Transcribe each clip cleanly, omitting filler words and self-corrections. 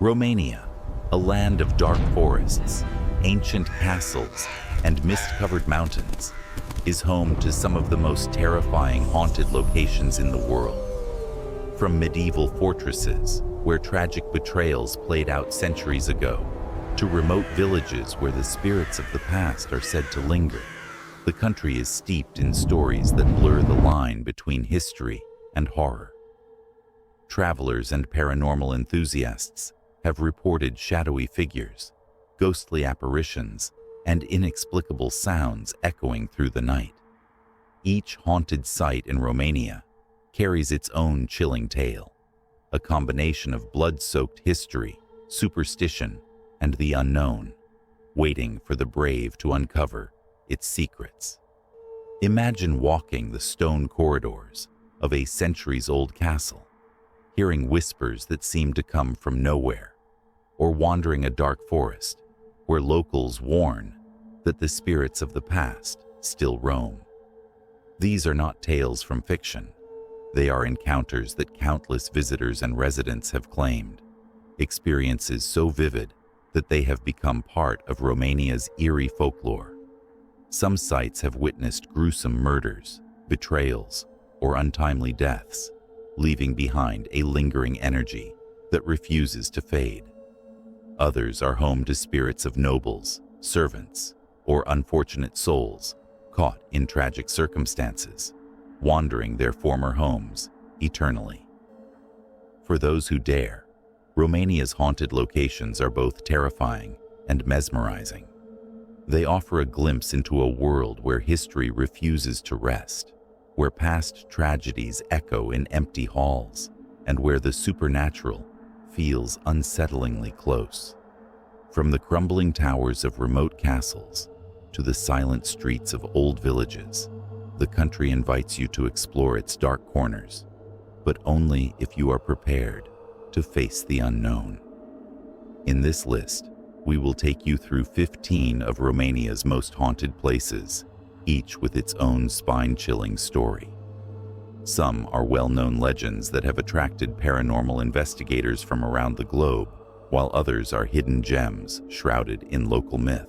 Romania, a land of dark forests, ancient castles, and mist-covered mountains, is home to some of the most terrifying haunted locations in the world. From medieval fortresses, where tragic betrayals played out centuries ago, to remote villages where the spirits of the past are said to linger, the country is steeped in stories that blur the line between history and horror. Travelers and paranormal enthusiasts have reported shadowy figures, ghostly apparitions, and inexplicable sounds echoing through the night. Each haunted site in Romania carries its own chilling tale, a combination of blood-soaked history, superstition, and the unknown, waiting for the brave to uncover its secrets. Imagine walking the stone corridors of a centuries-old castle, hearing whispers that seem to come from nowhere, or wandering a dark forest where locals warn that the spirits of the past still roam. These are not tales from fiction. They are encounters that countless visitors and residents have claimed, experiences so vivid that they have become part of Romania's eerie folklore. Some sites have witnessed gruesome murders, betrayals, or untimely deaths, leaving behind a lingering energy that refuses to fade. Others are home to spirits of nobles, servants, or unfortunate souls caught in tragic circumstances, wandering their former homes eternally. For those who dare, Romania's haunted locations are both terrifying and mesmerizing. They offer a glimpse into a world where history refuses to rest, where past tragedies echo in empty halls, and where the supernatural feels unsettlingly close. From the crumbling towers of remote castles to the silent streets of old villages, the country invites you to explore its dark corners, but only if you are prepared to face the unknown. In this list, we will take you through 15 of Romania's most haunted places, each with its own spine-chilling story. Some are well-known legends that have attracted paranormal investigators from around the globe, while others are hidden gems shrouded in local myth.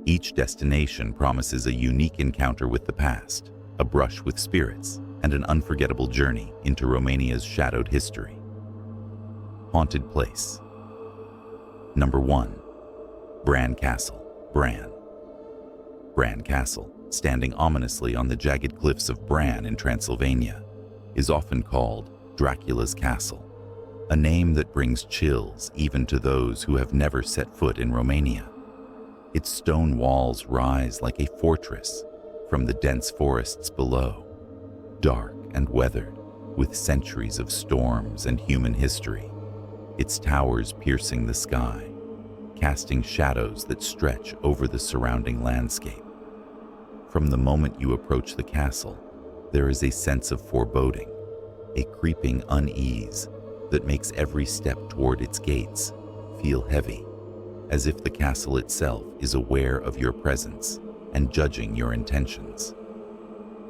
Each destination promises a unique encounter with the past, a brush with spirits, and an unforgettable journey into Romania's shadowed history. Haunted Place. Number 1. Bran Castle, Bran. Bran Castle, standing ominously on the jagged cliffs of Bran in Transylvania, is often called Dracula's Castle, a name that brings chills even to those who have never set foot in Romania. Its stone walls rise like a fortress from the dense forests below, dark and weathered with centuries of storms and human history, its towers piercing the sky, casting shadows that stretch over the surrounding landscape. From the moment you approach the castle, there is a sense of foreboding, a creeping unease that makes every step toward its gates feel heavy, as if the castle itself is aware of your presence and judging your intentions.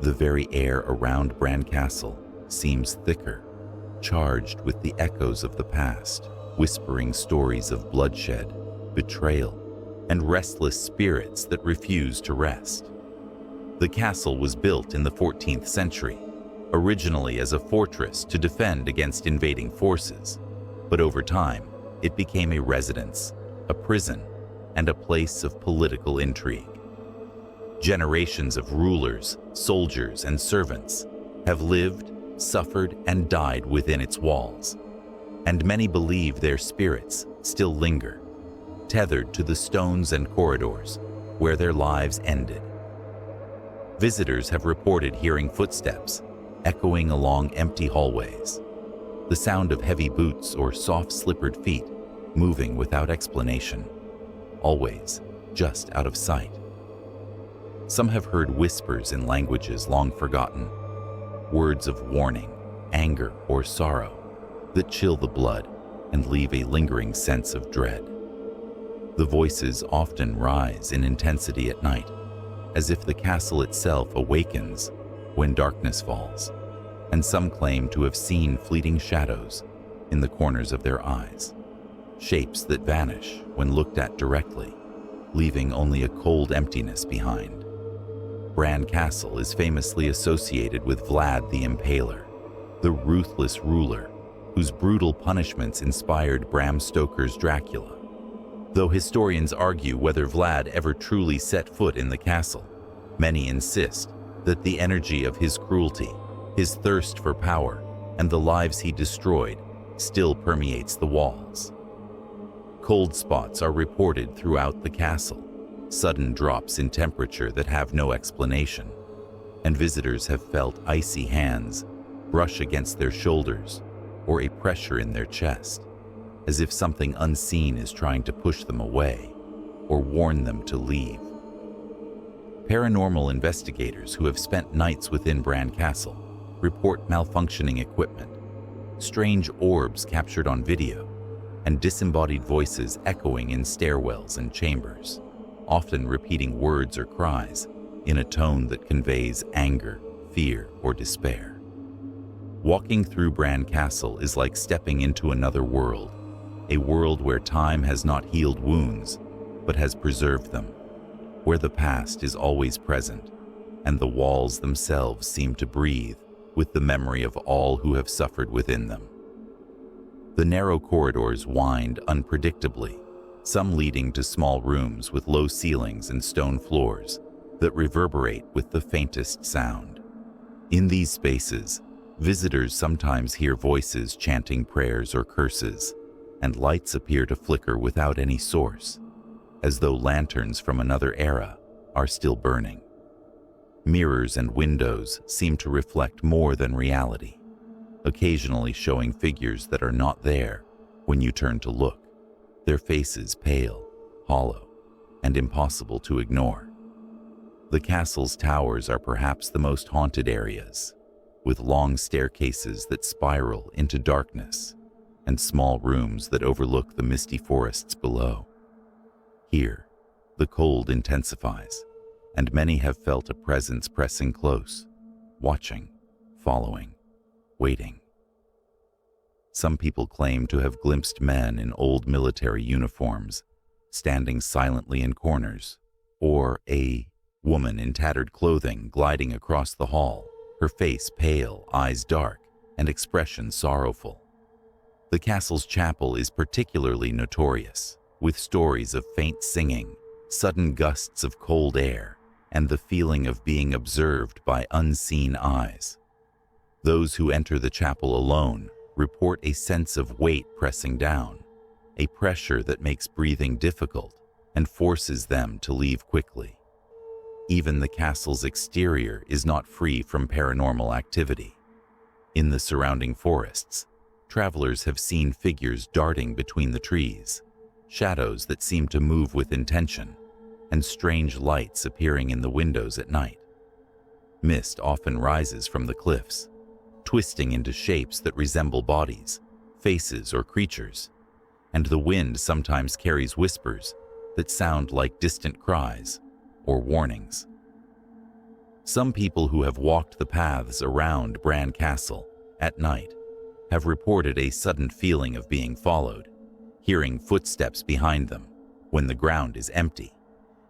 The very air around Bran Castle seems thicker, charged with the echoes of the past, whispering stories of bloodshed, betrayal, and restless spirits that refuse to rest. The castle was built in the 14th century, originally as a fortress to defend against invading forces, but over time, it became a residence, a prison, and a place of political intrigue. Generations of rulers, soldiers, and servants have lived, suffered, and died within its walls, and many believe their spirits still linger, tethered to the stones and corridors where their lives ended. Visitors have reported hearing footsteps echoing along empty hallways, the sound of heavy boots or soft-slippered feet moving without explanation, always just out of sight. Some have heard whispers in languages long forgotten, words of warning, anger, or sorrow that chill the blood and leave a lingering sense of dread. The voices often rise in intensity at night, as if the castle itself awakens when darkness falls, and some claim to have seen fleeting shadows in the corners of their eyes. shapes that vanish when looked at directly, leaving only a cold emptiness behind. Bran Castle is famously associated with Vlad the Impaler, the ruthless ruler whose brutal punishments inspired Bram Stoker's Dracula. Though historians argue whether Vlad ever truly set foot in the castle, many insist that the energy of his cruelty, his thirst for power, and the lives he destroyed still permeates the walls. Cold spots are reported throughout the castle, sudden drops in temperature that have no explanation, and visitors have felt icy hands brush against their shoulders or a pressure in their chest, as if something unseen is trying to push them away or warn them to leave. Paranormal investigators who have spent nights within Bran Castle report malfunctioning equipment, strange orbs captured on video, and disembodied voices echoing in stairwells and chambers, often repeating words or cries in a tone that conveys anger, fear, or despair. Walking through Bran Castle is like stepping into another world, a world where time has not healed wounds, but has preserved them, where the past is always present, and the walls themselves seem to breathe with the memory of all who have suffered within them. The narrow corridors wind unpredictably, some leading to small rooms with low ceilings and stone floors that reverberate with the faintest sound. In these spaces, visitors sometimes hear voices chanting prayers or curses, and lights appear to flicker without any source, as though lanterns from another era are still burning. Mirrors and windows seem to reflect more than reality, occasionally showing figures that are not there when you turn to look, their faces pale, hollow, and impossible to ignore. The castle's towers are perhaps the most haunted areas, with long staircases that spiral into darkness and small rooms that overlook the misty forests below. Here, the cold intensifies, and many have felt a presence pressing close, watching, following, waiting. Some people claim to have glimpsed men in old military uniforms, standing silently in corners, or a woman in tattered clothing gliding across the hall, her face pale, eyes dark, and expression sorrowful. The castle's chapel is particularly notorious, with stories of faint singing, sudden gusts of cold air, and the feeling of being observed by unseen eyes. Those who enter the chapel alone report a sense of weight pressing down, a pressure that makes breathing difficult and forces them to leave quickly. Even the castle's exterior is not free from paranormal activity. In the surrounding forests, travelers have seen figures darting between the trees, shadows that seem to move with intention, and strange lights appearing in the windows at night. Mist often rises from the cliffs, twisting into shapes that resemble bodies, faces, or creatures, and the wind sometimes carries whispers that sound like distant cries or warnings. Some people who have walked the paths around Bran Castle at night have reported a sudden feeling of being followed, hearing footsteps behind them when the ground is empty,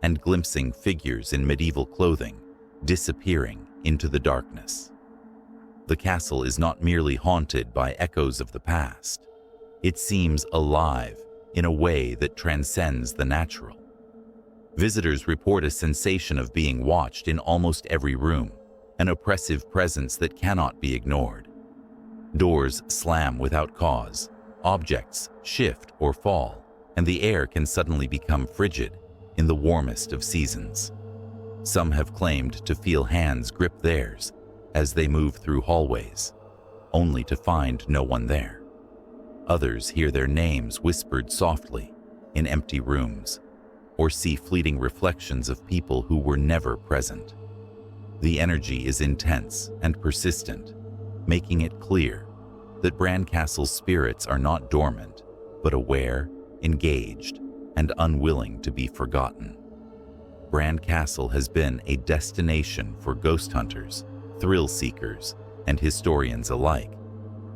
and glimpsing figures in medieval clothing disappearing into the darkness. The castle is not merely haunted by echoes of the past. It seems alive in a way that transcends the natural. Visitors report a sensation of being watched in almost every room, an oppressive presence that cannot be ignored. Doors slam without cause, objects shift or fall, and the air can suddenly become frigid in the warmest of seasons. Some have claimed to feel hands grip theirs as they move through hallways, only to find no one there. Others hear their names whispered softly in empty rooms, or see fleeting reflections of people who were never present. The energy is intense and persistent, making it clear that Bran Castle's spirits are not dormant, but aware, engaged, and unwilling to be forgotten. Bran Castle has been a destination for ghost hunters, thrill seekers, and historians alike,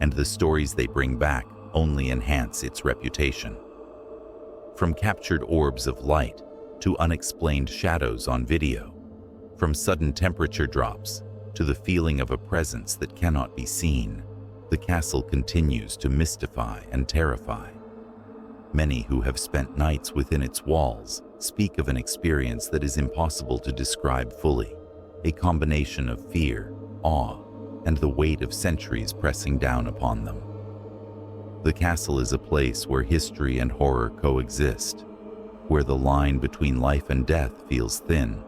and the stories they bring back only enhance its reputation. From captured orbs of light to unexplained shadows on video, from sudden temperature drops to the feeling of a presence that cannot be seen, the castle continues to mystify and terrify. Many who have spent nights within its walls speak of an experience that is impossible to describe fully, a combination of fear, awe, and the weight of centuries pressing down upon them. The castle is a place where history and horror coexist, where the line between life and death feels thin,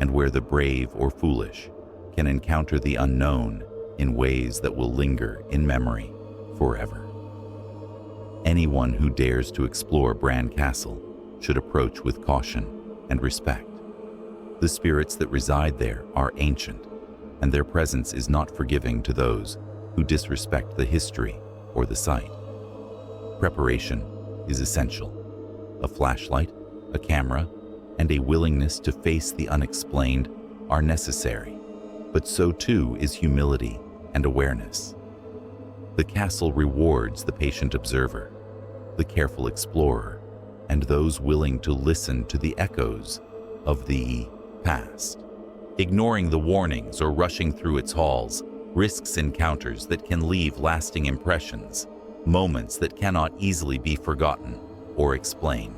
and where the brave or foolish can encounter the unknown in ways that will linger in memory forever. Anyone who dares to explore Bran Castle should approach with caution and respect. The spirits that reside there are ancient, and their presence is not forgiving to those who disrespect the history or the site. Preparation is essential. A flashlight, a camera, and a willingness to face the unexplained are necessary, but so too is humility and awareness. The castle rewards the patient observer, the careful explorer, and those willing to listen to the echoes of the past. Ignoring the warnings or rushing through its halls risks encounters that can leave lasting impressions, moments that cannot easily be forgotten or explained.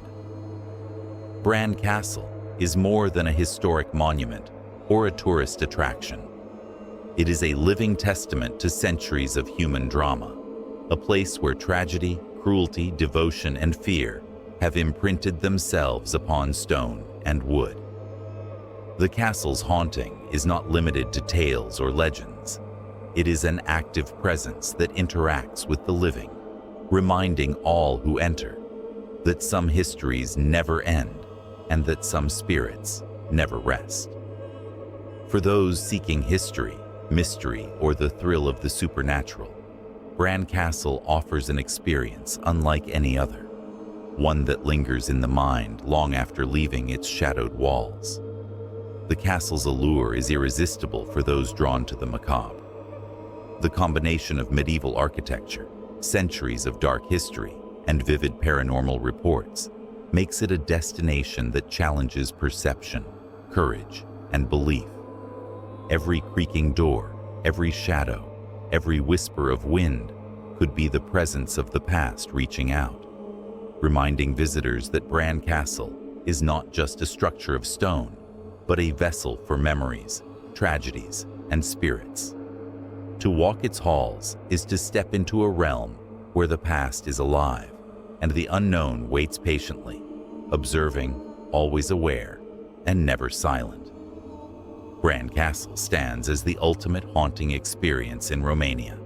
Bran Castle is more than a historic monument or a tourist attraction. It is a living testament to centuries of human drama, a place where tragedy, cruelty, devotion, and fear have imprinted themselves upon stone and wood. The castle's haunting is not limited to tales or legends. It is an active presence that interacts with the living, reminding all who enter that some histories never end and that some spirits never rest. For those seeking history, mystery, or the thrill of the supernatural, Bran Castle offers an experience unlike any other, one that lingers in the mind long after leaving its shadowed walls. The castle's allure is irresistible for those drawn to the macabre. The combination of medieval architecture, centuries of dark history, and vivid paranormal reports makes it a destination that challenges perception, courage, and belief. Every creaking door, every shadow, every whisper of wind could be the presence of the past reaching out, reminding visitors that Bran Castle is not just a structure of stone, but a vessel for memories, tragedies, and spirits. To walk its halls is to step into a realm where the past is alive and the unknown waits patiently, observing, always aware, and never silent. Bran Castle stands as the ultimate haunting experience in Romania,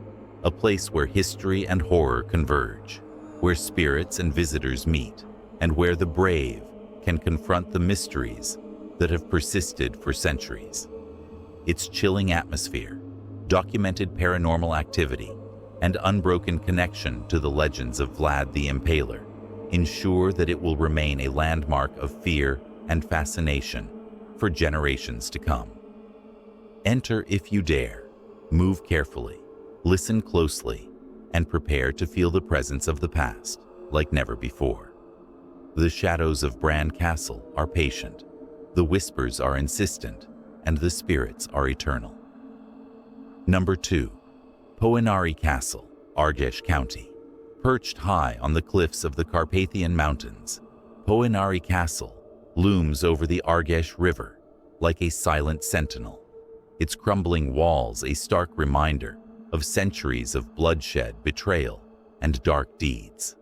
a place where history and horror converge, where spirits and visitors meet, and where the brave can confront the mysteries that have persisted for centuries. Its chilling atmosphere, documented paranormal activity, and unbroken connection to the legends of Vlad the Impaler ensure that it will remain a landmark of fear and fascination for generations to come. Enter if you dare, move carefully, listen closely, and prepare to feel the presence of the past like never before. The shadows of Bran Castle are patient, the whispers are insistent, and the spirits are eternal. Number 2. Hoia Castle, Argeș County. Perched high on the cliffs of the Carpathian Mountains, Hoia Castle looms over the Argeș River like a silent sentinel, its crumbling walls a stark reminder of centuries of bloodshed, betrayal, and dark deeds.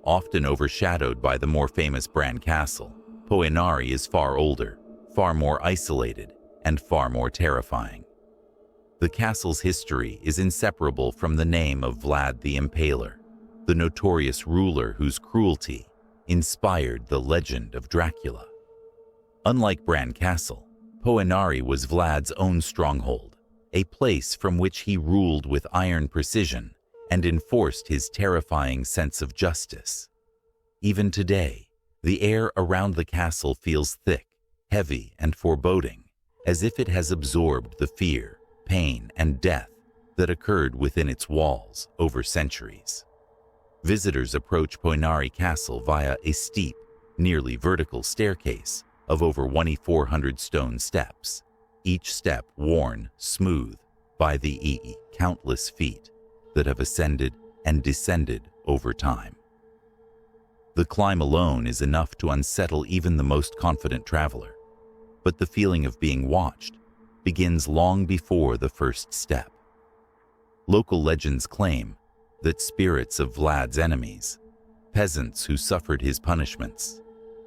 Often overshadowed by the more famous Bran Castle, Hoia is far older, far more isolated, and far more terrifying. The castle's history is inseparable from the name of Vlad the Impaler, the notorious ruler whose cruelty inspired the legend of Dracula. Unlike Bran Castle, Hoia was Vlad's own stronghold, a place from which he ruled with iron precision and enforced his terrifying sense of justice. Even today, the air around the castle feels thick, heavy, and foreboding, as if it has absorbed the fear, pain, and death that occurred within its walls over centuries. Visitors approach Poenari Castle via a steep, nearly vertical staircase of over 2,400 stone steps, each step worn smooth by the countless feet that have ascended and descended over time. The climb alone is enough to unsettle even the most confident traveler, but the feeling of being watched begins long before the first step. Local legends claim that spirits of Vlad's enemies, peasants who suffered his punishments,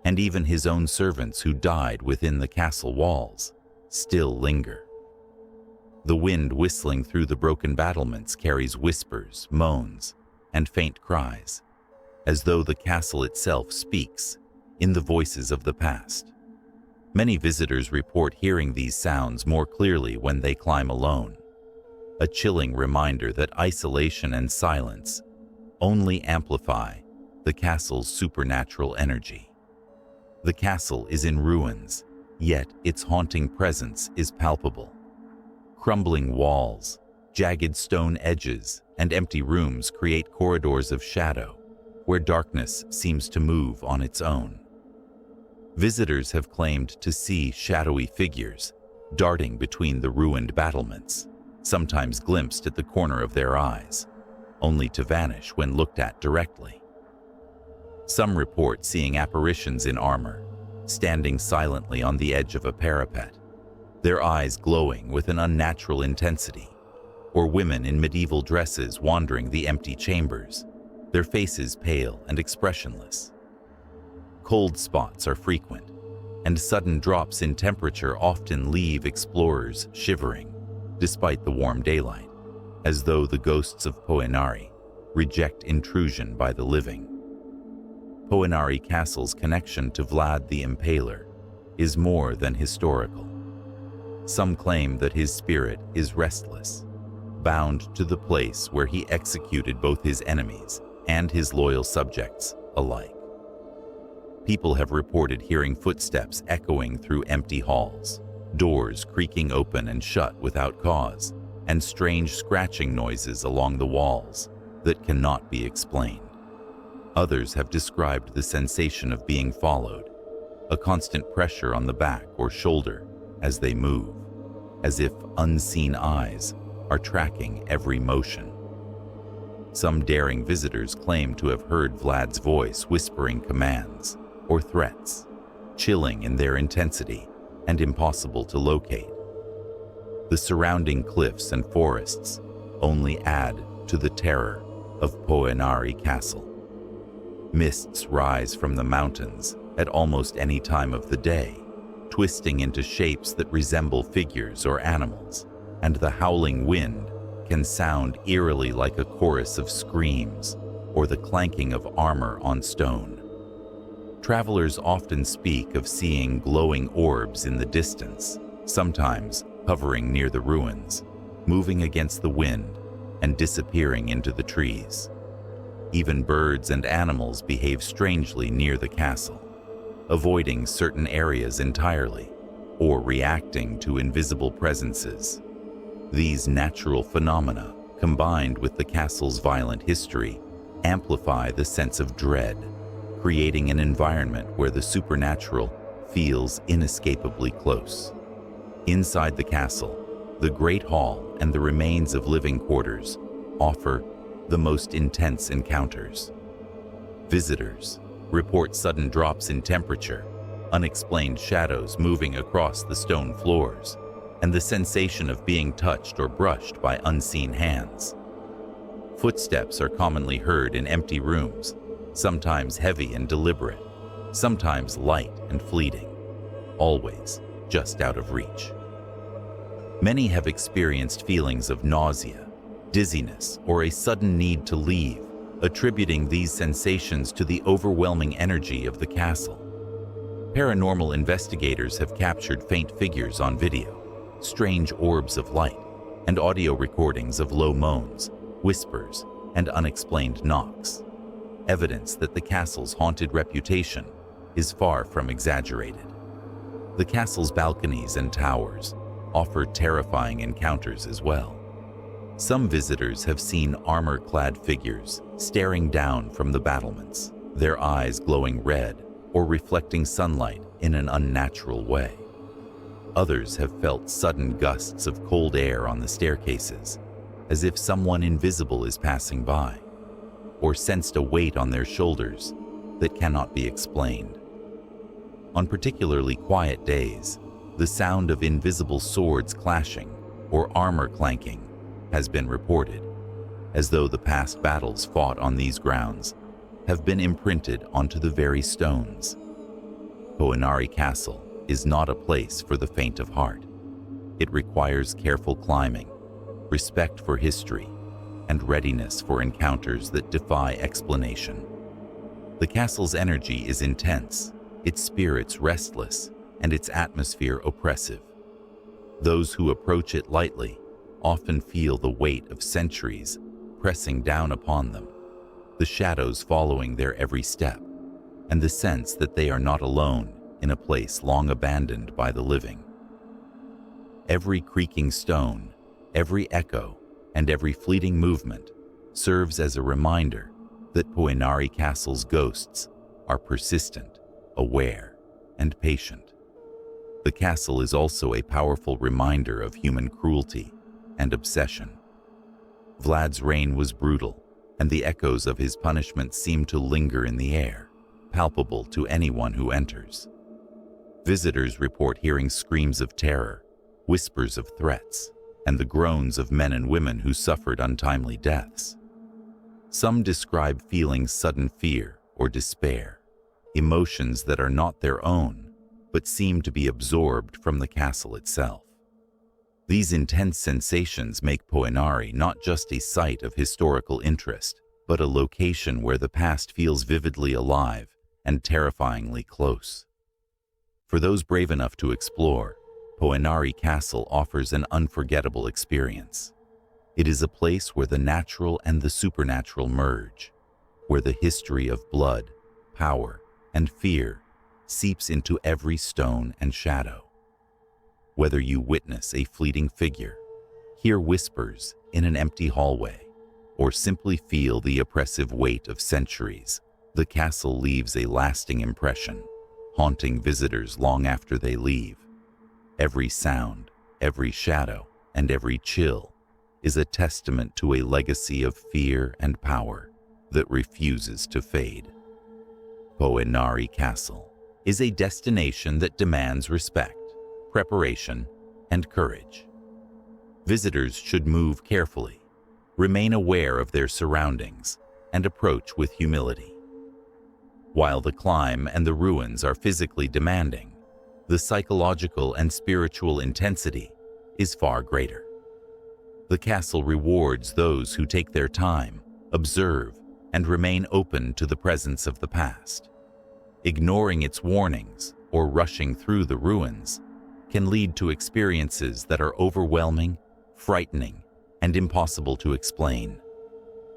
and even his own servants who died within the castle walls, still linger. The wind whistling through the broken battlements carries whispers, moans, and faint cries, as though the castle itself speaks in the voices of the past. Many visitors report hearing these sounds more clearly when they climb alone, a chilling reminder that isolation and silence only amplify the castle's supernatural energy. The castle is in ruins, yet its haunting presence is palpable. Crumbling walls, jagged stone edges, and empty rooms create corridors of shadow where darkness seems to move on its own. Visitors have claimed to see shadowy figures darting between the ruined battlements, sometimes glimpsed at the corner of their eyes, only to vanish when looked at directly. Some report seeing apparitions in armor, standing silently on the edge of a parapet, their eyes glowing with an unnatural intensity, or women in medieval dresses wandering the empty chambers, their faces pale and expressionless. Cold spots are frequent, and sudden drops in temperature often leave explorers shivering, despite the warm daylight, as though the ghosts of Poenari reject intrusion by the living. Poenari Castle's connection to Vlad the Impaler is more than historical. Some claim that his spirit is restless, bound to the place where he executed both his enemies and his loyal subjects alike. People have reported hearing footsteps echoing through empty halls, doors creaking open and shut without cause, and strange scratching noises along the walls that cannot be explained. Others have described the sensation of being followed, a constant pressure on the back or shoulder as they move, as if unseen eyes are tracking every motion. Some daring visitors claim to have heard Vlad's voice whispering commands or threats, chilling in their intensity and impossible to locate. The surrounding cliffs and forests only add to the terror of Poenari Castle. Mists rise from the mountains at almost any time of the day, twisting into shapes that resemble figures or animals, and the howling wind can sound eerily like a chorus of screams or the clanking of armor on stone. Travelers often speak of seeing glowing orbs in the distance, sometimes hovering near the ruins, moving against the wind and disappearing into the trees. Even birds and animals behave strangely near the castle, avoiding certain areas entirely or reacting to invisible presences. These natural phenomena, combined with the castle's violent history, amplify the sense of dread, creating an environment where the supernatural feels inescapably close. Inside the castle, the Great Hall and the remains of living quarters offer the most intense encounters. Visitors report sudden drops in temperature, unexplained shadows moving across the stone floors, and the sensation of being touched or brushed by unseen hands. Footsteps are commonly heard in empty rooms, sometimes heavy and deliberate, sometimes light and fleeting, always just out of reach. Many have experienced feelings of nausea, dizziness, or a sudden need to leave, attributing these sensations to the overwhelming energy of the castle. Paranormal investigators have captured faint figures on video, strange orbs of light, and audio recordings of low moans, whispers, and unexplained knocks, evidence that the castle's haunted reputation is far from exaggerated. The castle's balconies and towers offer terrifying encounters as well. Some visitors have seen armor-clad figures staring down from the battlements, their eyes glowing red or reflecting sunlight in an unnatural way. Others have felt sudden gusts of cold air on the staircases, as if someone invisible is passing by, or sensed a weight on their shoulders that cannot be explained. On particularly quiet days, the sound of invisible swords clashing or armor clanking has been reported, as though the past battles fought on these grounds have been imprinted onto the very stones. Hoia Castle is not a place for the faint of heart. It requires careful climbing, respect for history, and readiness for encounters that defy explanation. The castle's energy is intense, its spirits restless, and its atmosphere oppressive. Those who approach it lightly often feel the weight of centuries pressing down upon them, the shadows following their every step, and the sense that they are not alone in a place long abandoned by the living. Every creaking stone, every echo, and every fleeting movement serves as a reminder that Hoia Castle's ghosts are persistent, aware, and patient. The castle is also a powerful reminder of human cruelty and obsession. Vlad's reign was brutal, and the echoes of his punishment seem to linger in the air, palpable to anyone who enters. Visitors report hearing screams of terror, whispers of threats, and the groans of men and women who suffered untimely deaths. Some describe feeling sudden fear or despair, emotions that are not their own, but seem to be absorbed from the castle itself. These intense sensations make Hoia not just a site of historical interest, but a location where the past feels vividly alive and terrifyingly close. For those brave enough to explore, Hoia Castle offers an unforgettable experience. It is a place where the natural and the supernatural merge, where the history of blood, power, and fear seeps into every stone and shadow. Whether you witness a fleeting figure, hear whispers in an empty hallway, or simply feel the oppressive weight of centuries, the castle leaves a lasting impression, haunting visitors long after they leave. Every sound, every shadow, and every chill is a testament to a legacy of fear and power that refuses to fade. Hoia Castle is a destination that demands respect, preparation, and courage. Visitors should move carefully, remain aware of their surroundings, and approach with humility. While the climb and the ruins are physically demanding, the psychological and spiritual intensity is far greater. The castle rewards those who take their time, observe, and remain open to the presence of the past. Ignoring its warnings or rushing through the ruins can lead to experiences that are overwhelming, frightening, and impossible to explain.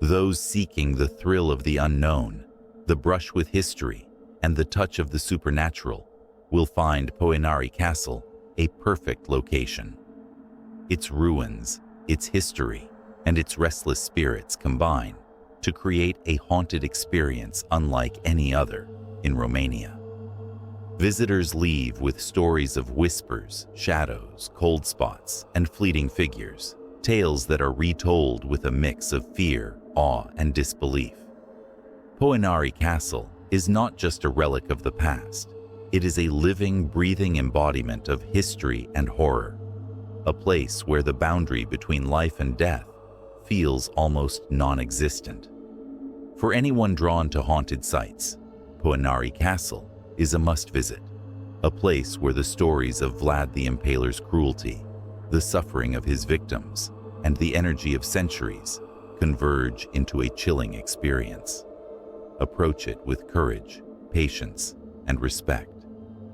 Those seeking the thrill of the unknown, the brush with history, and the touch of the supernatural will find Hoia Castle a perfect location. Its ruins, its history, and its restless spirits combine to create a haunted experience unlike any other in Romania. Visitors leave with stories of whispers, shadows, cold spots, and fleeting figures, tales that are retold with a mix of fear, awe, and disbelief. Hoia Castle is not just a relic of the past. It is a living, breathing embodiment of history and horror, a place where the boundary between life and death feels almost non-existent. For anyone drawn to haunted sites, Hoia Castle is a must-visit, a place where the stories of Vlad the Impaler's cruelty, the suffering of his victims, and the energy of centuries converge into a chilling experience. Approach it with courage, patience, and respect,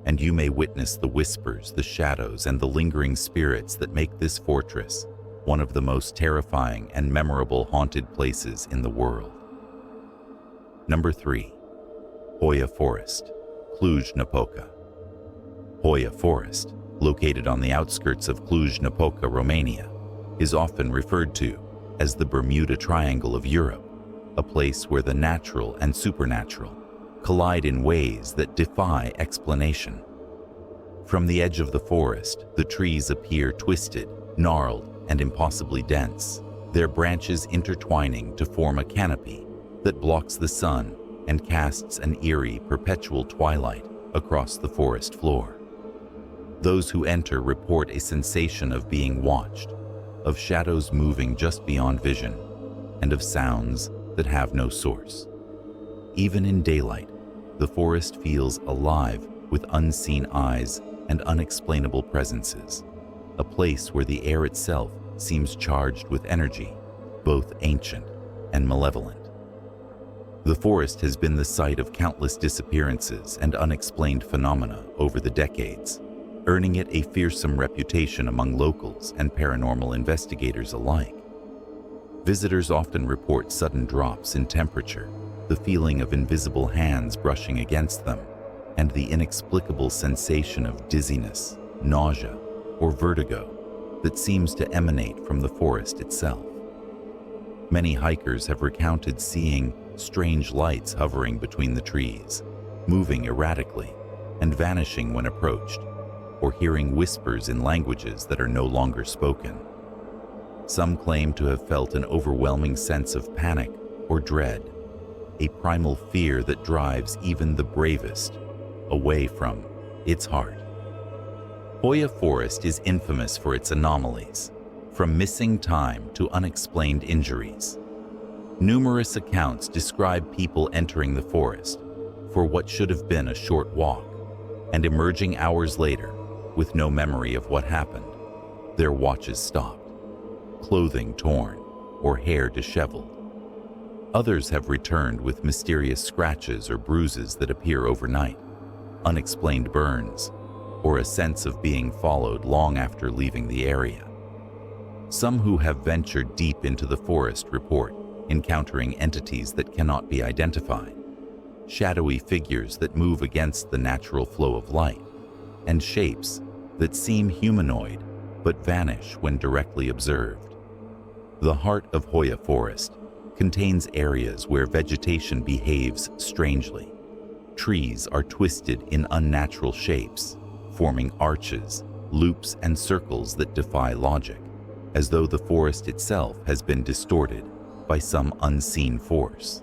and you may witness the whispers, the shadows, and the lingering spirits that make this fortress one of the most terrifying and memorable haunted places in the world. Number 3. Hoia Forest, Cluj-Napoca. Hoia Forest, located on the outskirts of Cluj-Napoca, Romania, is often referred to as the Bermuda Triangle of Europe, a place where the natural and supernatural collide in ways that defy explanation. From the edge of the forest, the trees appear twisted, gnarled, and impossibly dense, their branches intertwining to form a canopy that blocks the sun and casts an eerie, perpetual twilight across the forest floor. Those who enter report a sensation of being watched, of shadows moving just beyond vision, and of sounds that have no source. Even in daylight, the forest feels alive with unseen eyes and unexplainable presences, a place where the air itself seems charged with energy, both ancient and malevolent. The forest has been the site of countless disappearances and unexplained phenomena over the decades, earning it a fearsome reputation among locals and paranormal investigators alike. Visitors often report sudden drops in temperature, the feeling of invisible hands brushing against them, and the inexplicable sensation of dizziness, nausea, or vertigo that seems to emanate from the forest itself. Many hikers have recounted seeing strange lights hovering between the trees, moving erratically and vanishing when approached, or hearing whispers in languages that are no longer spoken. Some claim to have felt an overwhelming sense of panic or dread, a primal fear that drives even the bravest away from its heart. Hoia Forest is infamous for its anomalies, from missing time to unexplained injuries. Numerous accounts describe people entering the forest for what should have been a short walk and emerging hours later with no memory of what happened, their watches stopped, clothing torn, or hair disheveled. Others have returned with mysterious scratches or bruises that appear overnight, unexplained burns, or a sense of being followed long after leaving the area. Some who have ventured deep into the forest report encountering entities that cannot be identified, shadowy figures that move against the natural flow of light, and shapes that seem humanoid but vanish when directly observed. The heart of Hoia Forest contains areas where vegetation behaves strangely. Trees are twisted in unnatural shapes, forming arches, loops, and circles that defy logic, as though the forest itself has been distorted by some unseen force.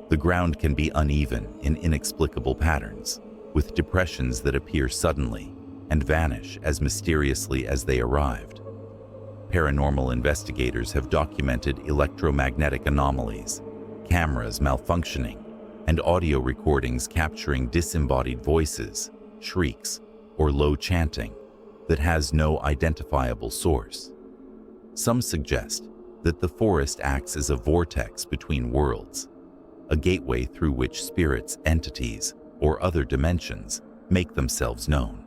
The ground can be uneven in inexplicable patterns, with depressions that appear suddenly and vanish as mysteriously as they arrived. Paranormal investigators have documented electromagnetic anomalies, cameras malfunctioning, and audio recordings capturing disembodied voices, shrieks, or low chanting that has no identifiable source. Some suggest that the forest acts as a vortex between worlds, a gateway through which spirits, entities, or other dimensions make themselves known.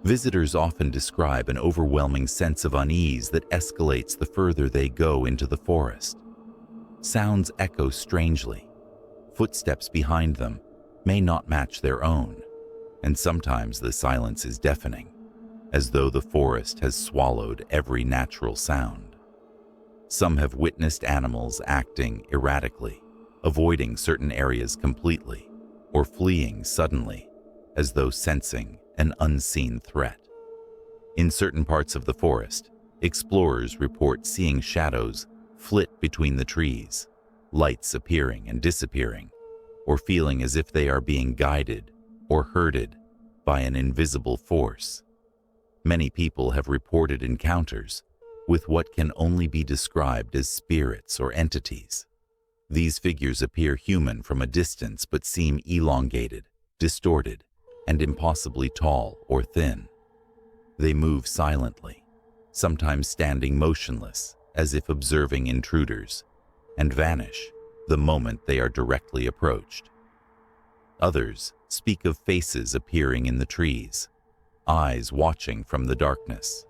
Visitors often describe an overwhelming sense of unease that escalates the further they go into the forest. Sounds echo strangely. Footsteps behind them may not match their own, and sometimes the silence is deafening, as though the forest has swallowed every natural sound. Some have witnessed animals acting erratically, avoiding certain areas completely, or fleeing suddenly, as though sensing an unseen threat. In certain parts of the forest, explorers report seeing shadows flit between the trees, lights appearing and disappearing, or feeling as if they are being guided or herded by an invisible force. Many people have reported encounters with what can only be described as spirits or entities. These figures appear human from a distance but seem elongated, distorted, and impossibly tall or thin. They move silently, sometimes standing motionless as if observing intruders, and vanish the moment they are directly approached. Others speak of faces appearing in the trees, eyes watching from the darkness,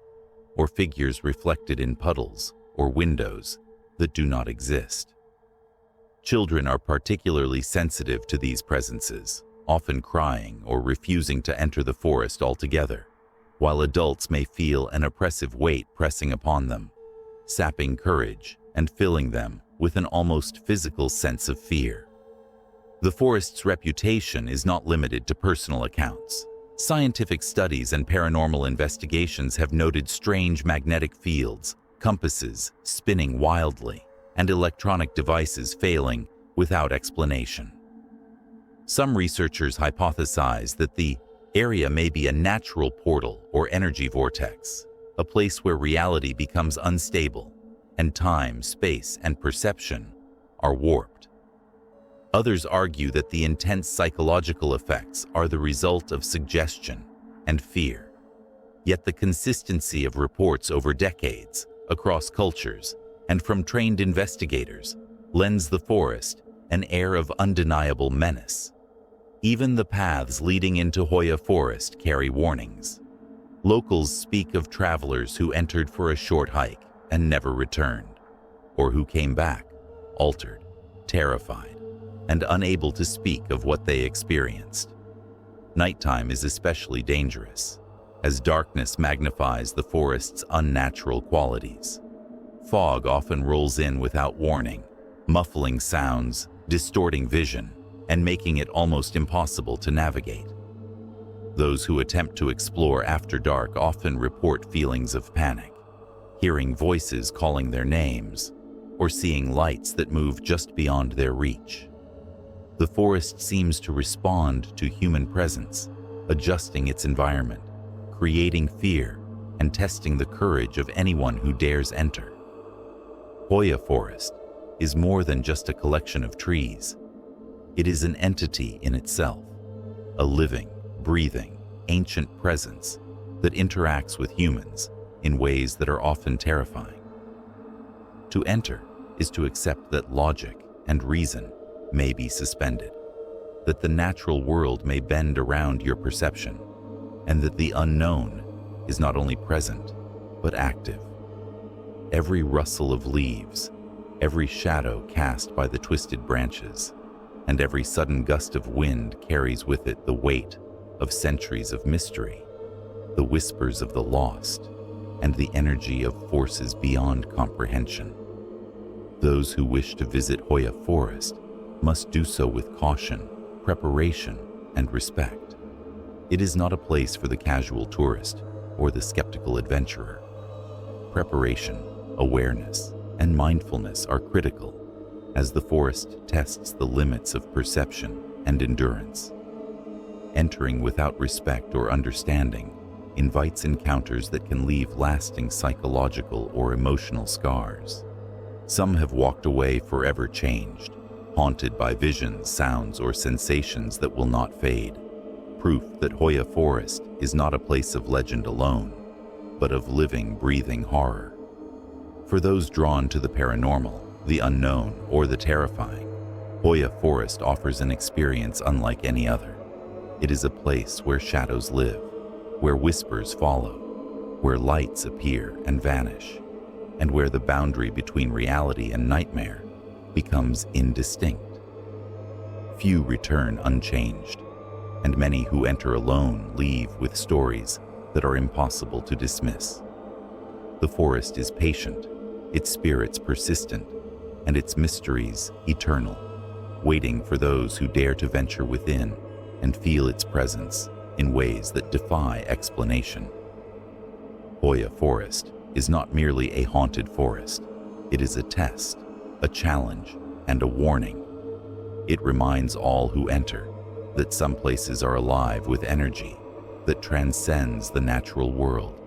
or figures reflected in puddles or windows that do not exist. Children are particularly sensitive to these presences, often crying or refusing to enter the forest altogether, while adults may feel an oppressive weight pressing upon them, sapping courage and filling them with an almost physical sense of fear. The forest's reputation is not limited to personal accounts. Scientific studies and paranormal investigations have noted strange magnetic fields, compasses spinning wildly, and electronic devices failing without explanation. Some researchers hypothesize that the area may be a natural portal or energy vortex, a place where reality becomes unstable and time, space, and perception are warped. Others argue that the intense psychological effects are the result of suggestion and fear. Yet the consistency of reports over decades, across cultures, and from trained investigators lends the forest an air of undeniable menace. Even the paths leading into Hoia Forest carry warnings. Locals speak of travelers who entered for a short hike and never returned, or who came back altered, terrified, and unable to speak of what they experienced. Nighttime is especially dangerous, as darkness magnifies the forest's unnatural qualities. Fog often rolls in without warning, muffling sounds, distorting vision, and making it almost impossible to navigate. Those who attempt to explore after dark often report feelings of panic, hearing voices calling their names, or seeing lights that move just beyond their reach. The forest seems to respond to human presence, adjusting its environment, creating fear, and testing the courage of anyone who dares enter. Hoia Forest is more than just a collection of trees. It is an entity in itself, a living, breathing, ancient presence that interacts with humans in ways that are often terrifying. To enter is to accept that logic and reason may be suspended, that the natural world may bend around your perception, and that the unknown is not only present, but active. Every rustle of leaves, every shadow cast by the twisted branches, and every sudden gust of wind carries with it the weight of centuries of mystery, the whispers of the lost, and the energy of forces beyond comprehension. Those who wish to visit Hoia Forest must do so with caution, preparation, and respect. It is not a place for the casual tourist or the skeptical adventurer. Preparation, awareness, and mindfulness are critical as the forest tests the limits of perception and endurance. Entering without respect or understanding invites encounters that can leave lasting psychological or emotional scars. Some have walked away forever changed, haunted by visions, sounds, or sensations that will not fade. Proof that Hoia Forest is not a place of legend alone, but of living, breathing horror. For those drawn to the paranormal, the unknown, or the terrifying, Hoia Forest offers an experience unlike any other. It is a place where shadows live, where whispers follow, where lights appear and vanish, and where the boundary between reality and nightmare becomes indistinct. Few return unchanged, and many who enter alone leave with stories that are impossible to dismiss. The forest is patient, its spirits persistent, and its mysteries eternal, waiting for those who dare to venture within and feel its presence in ways that defy explanation. Hoia Forest is not merely a haunted forest. It is a test, a challenge, and a warning. It reminds all who enter that some places are alive with energy that transcends the natural world,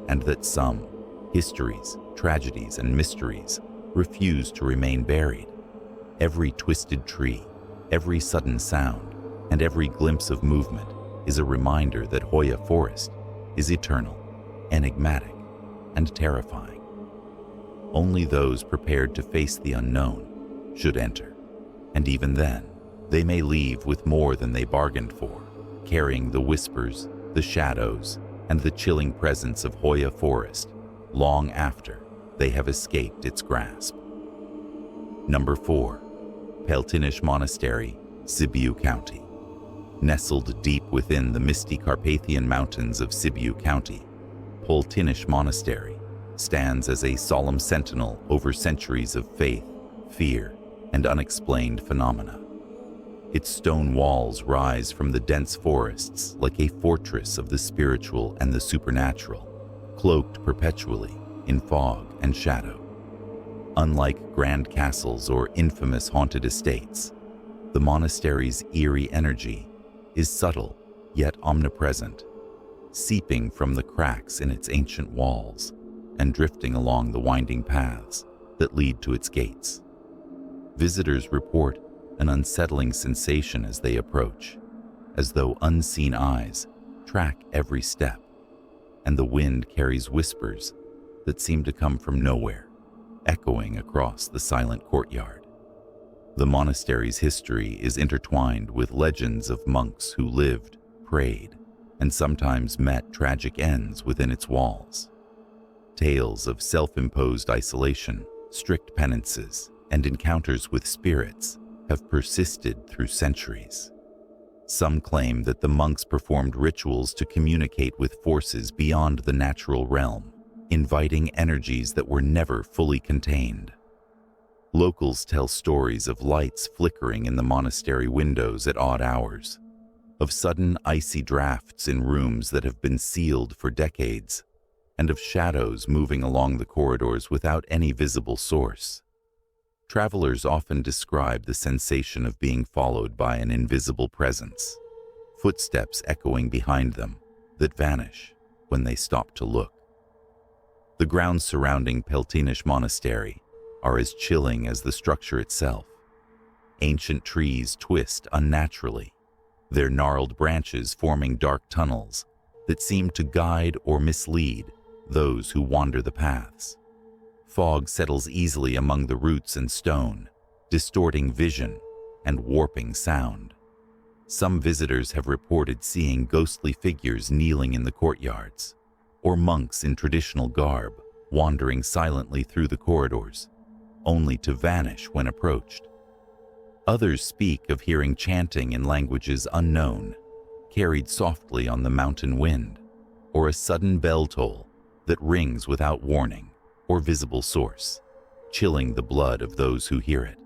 and that some histories, tragedies, and mysteries refuse to remain buried. Every twisted tree, every sudden sound, and every glimpse of movement is a reminder that Hoia Forest is eternal, enigmatic, and terrifying. Only those prepared to face the unknown should enter, and even then, they may leave with more than they bargained for, carrying the whispers, the shadows, and the chilling presence of Hoia Forest long after they have escaped its grasp. Number 4. Peltinish Monastery, Sibiu County. Nestled deep within the misty Carpathian Mountains of Sibiu County, Peltinish Monastery stands as a solemn sentinel over centuries of faith, fear, and unexplained phenomena. Its stone walls rise from the dense forests like a fortress of the spiritual and the supernatural, cloaked perpetually in fog and shadow. Unlike grand castles or infamous haunted estates, the monastery's eerie energy is subtle yet omnipresent, seeping from the cracks in its ancient walls and drifting along the winding paths that lead to its gates. Visitors report an unsettling sensation as they approach, as though unseen eyes track every step, and the wind carries whispers that seem to come from nowhere, echoing across the silent courtyard. The monastery's history is intertwined with legends of monks who lived, prayed, and sometimes met tragic ends within its walls. Tales of self-imposed isolation, strict penances, and encounters with spirits have persisted through centuries. Some claim that the monks performed rituals to communicate with forces beyond the natural realm, inviting energies that were never fully contained. Locals tell stories of lights flickering in the monastery windows at odd hours, of sudden icy drafts in rooms that have been sealed for decades, and of shadows moving along the corridors without any visible source. Travelers often describe the sensation of being followed by an invisible presence, footsteps echoing behind them that vanish when they stop to look. The grounds surrounding Peltinish Monastery are as chilling as the structure itself. Ancient trees twist unnaturally, their gnarled branches forming dark tunnels that seem to guide or mislead those who wander the paths. Fog settles easily among the roots and stone, distorting vision and warping sound. Some visitors have reported seeing ghostly figures kneeling in the courtyards, or monks in traditional garb wandering silently through the corridors, only to vanish when approached. Others speak of hearing chanting in languages unknown, carried softly on the mountain wind, or a sudden bell toll that rings without warning or visible source, chilling the blood of those who hear it.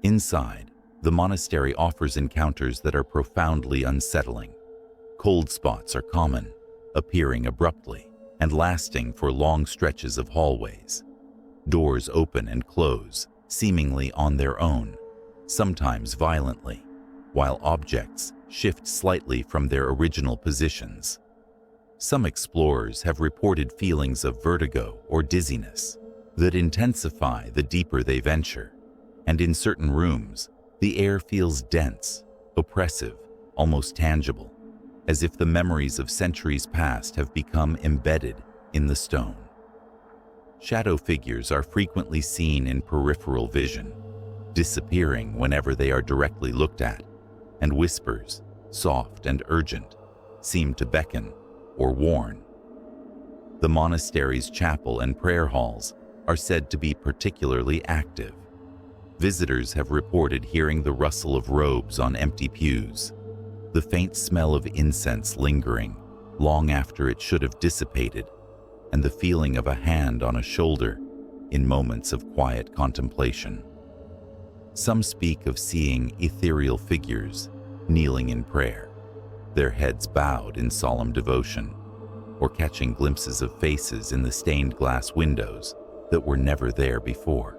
Inside, the monastery offers encounters that are profoundly unsettling. Cold spots are common, appearing abruptly and lasting for long stretches of hallways. Doors open and close, seemingly on their own, sometimes violently, while objects shift slightly from their original positions. Some explorers have reported feelings of vertigo or dizziness that intensify the deeper they venture, and in certain rooms, the air feels dense, oppressive, almost tangible, as if the memories of centuries past have become embedded in the stone. Shadow figures are frequently seen in peripheral vision, disappearing whenever they are directly looked at, and whispers, soft and urgent, seem to beckon or warn. The monastery's chapel and prayer halls are said to be particularly active. Visitors have reported hearing the rustle of robes on empty pews, the faint smell of incense lingering long after it should have dissipated, and the feeling of a hand on a shoulder in moments of quiet contemplation. Some speak of seeing ethereal figures kneeling in prayer, their heads bowed in solemn devotion, or catching glimpses of faces in the stained glass windows that were never there before.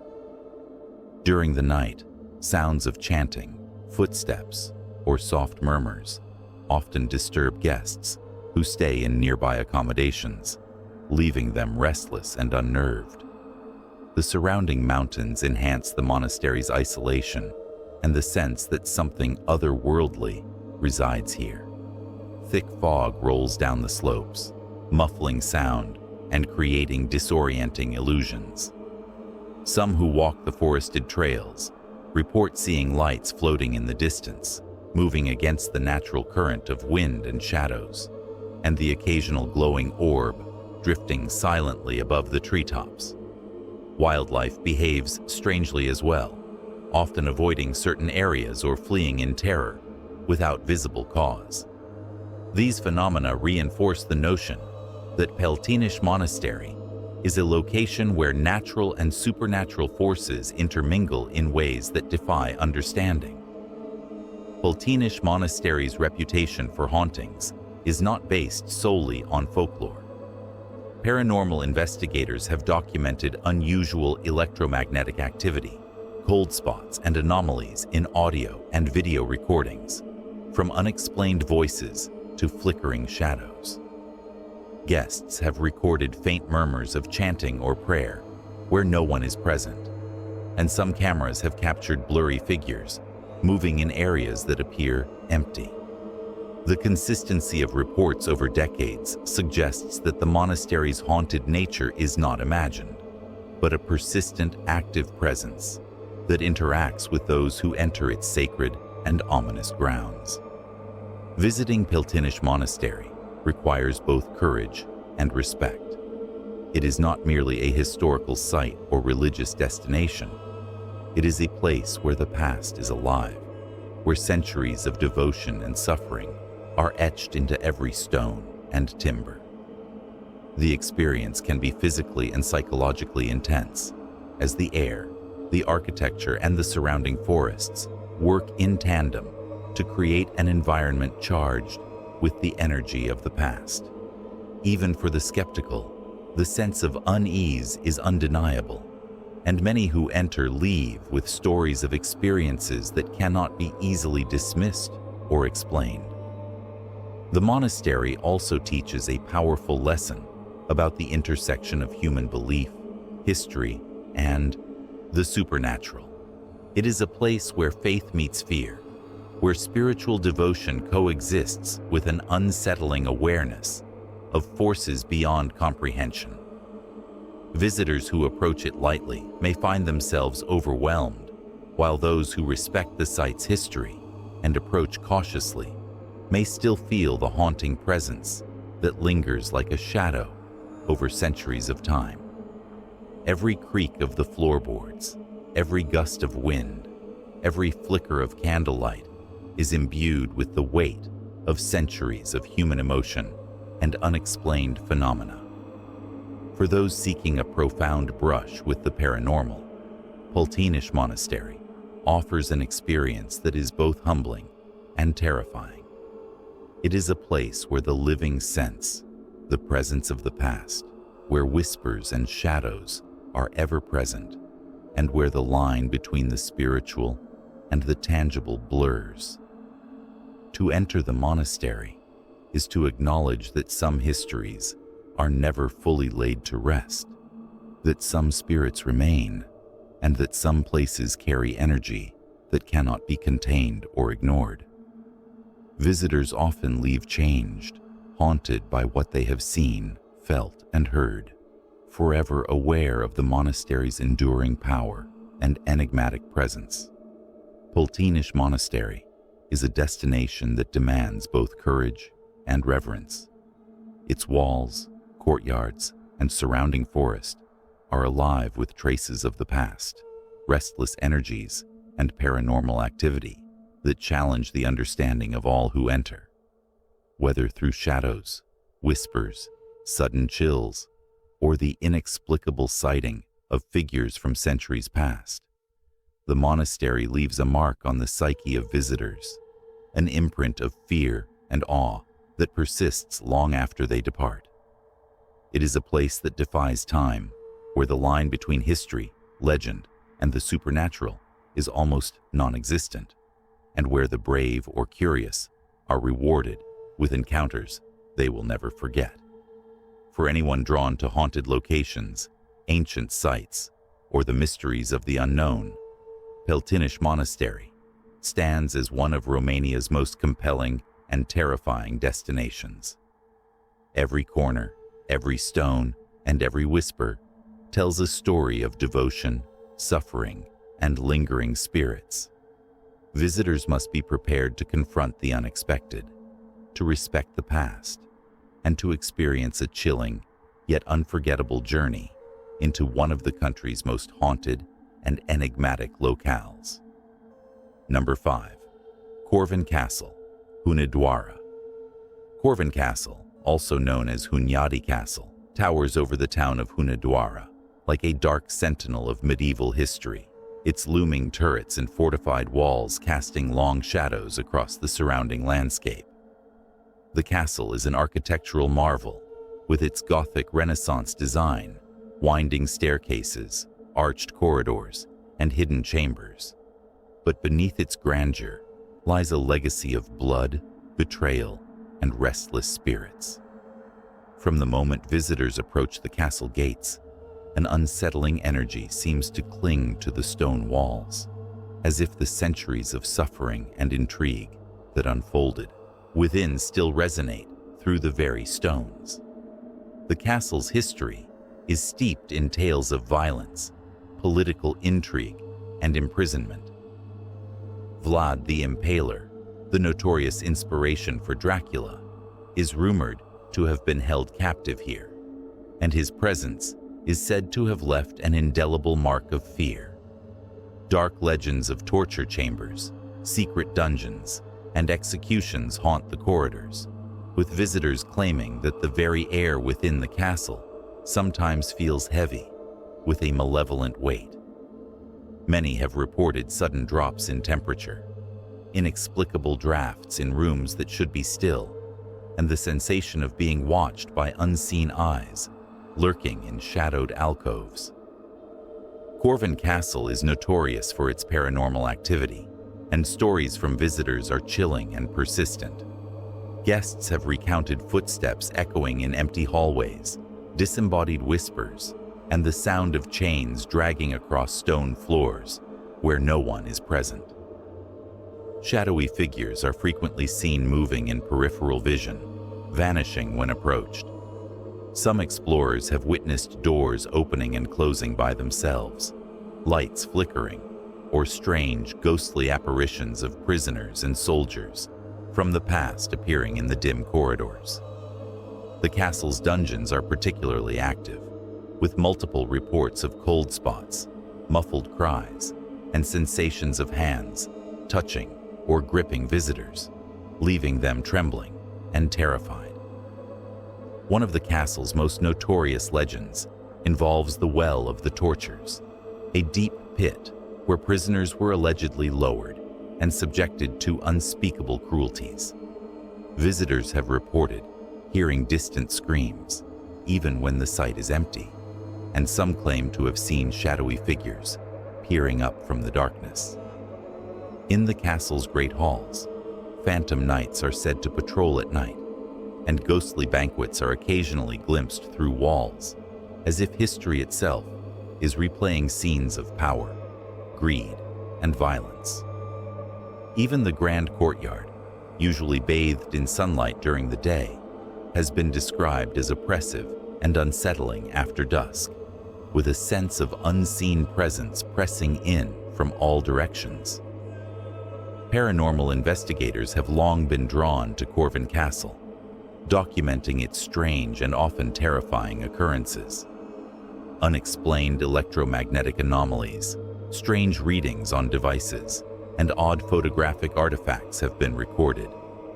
During the night, sounds of chanting, footsteps, or soft murmurs often disturb guests who stay in nearby accommodations, leaving them restless and unnerved. The surrounding mountains enhance the monastery's isolation and the sense that something otherworldly resides here. Thick fog rolls down the slopes, muffling sound and creating disorienting illusions. Some who walk the forested trails report seeing lights floating in the distance, moving against the natural current of wind and shadows, and the occasional glowing orb drifting silently above the treetops. Wildlife behaves strangely as well, often avoiding certain areas or fleeing in terror without visible cause. These phenomena reinforce the notion that Peltinish Monastery is a location where natural and supernatural forces intermingle in ways that defy understanding. Pultenish Monastery's reputation for hauntings is not based solely on folklore. Paranormal investigators have documented unusual electromagnetic activity, cold spots, and anomalies in audio and video recordings, from unexplained voices to flickering shadows. Guests have recorded faint murmurs of chanting or prayer where no one is present, and some cameras have captured blurry figures moving in areas that appear empty. The consistency of reports over decades suggests that the monastery's haunted nature is not imagined, but a persistent, active presence that interacts with those who enter its sacred and ominous grounds. Visiting Pultenish Monastery requires both courage and respect. It is not merely a historical site or religious destination. It is a place where the past is alive, where centuries of devotion and suffering are etched into every stone and timber. The experience can be physically and psychologically intense, as the air, the architecture, and the surrounding forests work in tandem to create an environment charged with the energy of the past. Even for the skeptical, the sense of unease is undeniable, and many who enter leave with stories of experiences that cannot be easily dismissed or explained. The monastery also teaches a powerful lesson about the intersection of human belief, history, and the supernatural. It is a place where faith meets fear, where spiritual devotion coexists with an unsettling awareness of forces beyond comprehension. Visitors who approach it lightly may find themselves overwhelmed, while those who respect the site's history and approach cautiously may still feel the haunting presence that lingers like a shadow over centuries of time. Every creak of the floorboards, every gust of wind, every flicker of candlelight is imbued with the weight of centuries of human emotion and unexplained phenomena. For those seeking a profound brush with the paranormal, Pultenish Monastery offers an experience that is both humbling and terrifying. It is a place where the living sense the presence of the past, where whispers and shadows are ever present, and where the line between the spiritual and the tangible blurs. To enter the monastery is to acknowledge that some histories are never fully laid to rest, that some spirits remain, and that some places carry energy that cannot be contained or ignored. Visitors often leave changed, haunted by what they have seen, felt, and heard, forever aware of the monastery's enduring power and enigmatic presence. Pultenish Monastery is a destination that demands both courage and reverence. Its walls, courtyards, and surrounding forest are alive with traces of the past, restless energies, and paranormal activity that challenge the understanding of all who enter. Whether through shadows, whispers, sudden chills, or the inexplicable sighting of figures from centuries past, the monastery leaves a mark on the psyche of visitors, an imprint of fear and awe that persists long after they depart. It is a place that defies time, where the line between history, legend, and the supernatural is almost non-existent, and where the brave or curious are rewarded with encounters they will never forget. For anyone drawn to haunted locations, ancient sites, or the mysteries of the unknown, Pultenish Monastery stands as one of Romania's most compelling and terrifying destinations. Every corner, every stone, and every whisper tells a story of devotion, suffering, and lingering spirits. Visitors must be prepared to confront the unexpected, to respect the past, and to experience a chilling yet unforgettable journey into one of the country's most haunted and enigmatic locales. Number 5. Corvan Castle, Hunedoara. Corvan Castle, also known as Hunyadi Castle, towers over the town of Hunedoara, like a dark sentinel of medieval history, its looming turrets and fortified walls casting long shadows across the surrounding landscape. The castle is an architectural marvel, with its Gothic Renaissance design, winding staircases, arched corridors, and hidden chambers. But beneath its grandeur lies a legacy of blood, betrayal, and restless spirits. From the moment visitors approach the castle gates, an unsettling energy seems to cling to the stone walls, as if the centuries of suffering and intrigue that unfolded within still resonate through the very stones. The castle's history is steeped in tales of violence, political intrigue, and imprisonment. Vlad the Impaler, the notorious inspiration for Dracula, is rumored to have been held captive here, and his presence is said to have left an indelible mark of fear. Dark legends of torture chambers, secret dungeons, and executions haunt the corridors, with visitors claiming that the very air within the castle sometimes feels heavy, with a malevolent weight. Many have reported sudden drops in temperature, inexplicable drafts in rooms that should be still, and the sensation of being watched by unseen eyes, lurking in shadowed alcoves. Corvin Castle is notorious for its paranormal activity, and stories from visitors are chilling and persistent. Guests have recounted footsteps echoing in empty hallways, disembodied whispers, and the sound of chains dragging across stone floors where no one is present. Shadowy figures are frequently seen moving in peripheral vision, vanishing when approached. Some explorers have witnessed doors opening and closing by themselves, lights flickering, or strange, ghostly apparitions of prisoners and soldiers from the past appearing in the dim corridors. The castle's dungeons are particularly active, with multiple reports of cold spots, muffled cries, and sensations of hands touching or gripping visitors, leaving them trembling and terrified. One of the castle's most notorious legends involves the Well of the Tortures, a deep pit where prisoners were allegedly lowered and subjected to unspeakable cruelties. Visitors have reported hearing distant screams, even when the site is empty, and some claim to have seen shadowy figures peering up from the darkness. In the castle's great halls, phantom knights are said to patrol at night, and ghostly banquets are occasionally glimpsed through walls, as if history itself is replaying scenes of power, greed, and violence. Even the grand courtyard, usually bathed in sunlight during the day, has been described as oppressive and unsettling after dusk, with a sense of unseen presence pressing in from all directions. Paranormal investigators have long been drawn to Corvin Castle, documenting its strange and often terrifying occurrences. Unexplained electromagnetic anomalies, strange readings on devices, and odd photographic artifacts have been recorded,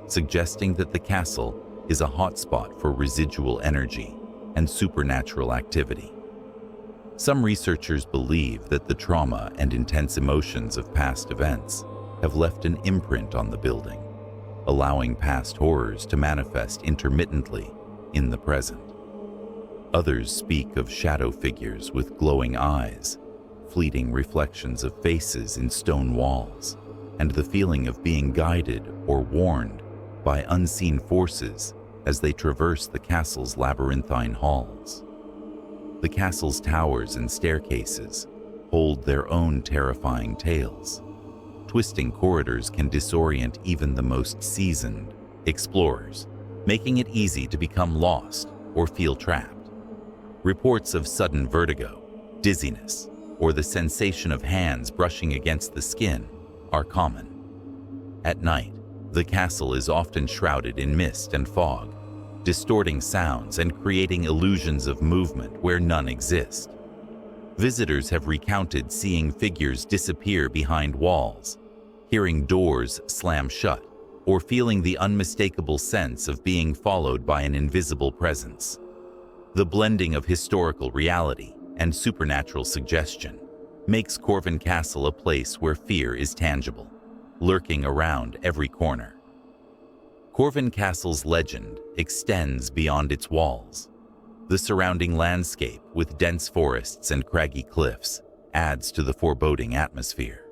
suggesting that the castle is a hotspot for residual energy and supernatural activity. Some researchers believe that the trauma and intense emotions of past events have left an imprint on the building, allowing past horrors to manifest intermittently in the present. Others speak of shadow figures with glowing eyes, fleeting reflections of faces in stone walls, and the feeling of being guided or warned by unseen forces as they traverse the castle's labyrinthine halls. The castle's towers and staircases hold their own terrifying tales. Twisting corridors can disorient even the most seasoned explorers, making it easy to become lost or feel trapped. Reports of sudden vertigo, dizziness, or the sensation of hands brushing against the skin are common. At night, the castle is often shrouded in mist and fog, distorting sounds and creating illusions of movement where none exist. Visitors have recounted seeing figures disappear behind walls, hearing doors slam shut, or feeling the unmistakable sense of being followed by an invisible presence. The blending of historical reality and supernatural suggestion makes Corvin Castle a place where fear is tangible, lurking around every corner. Corvin Castle's legend extends beyond its walls. The surrounding landscape, with dense forests and craggy cliffs, adds to the foreboding atmosphere.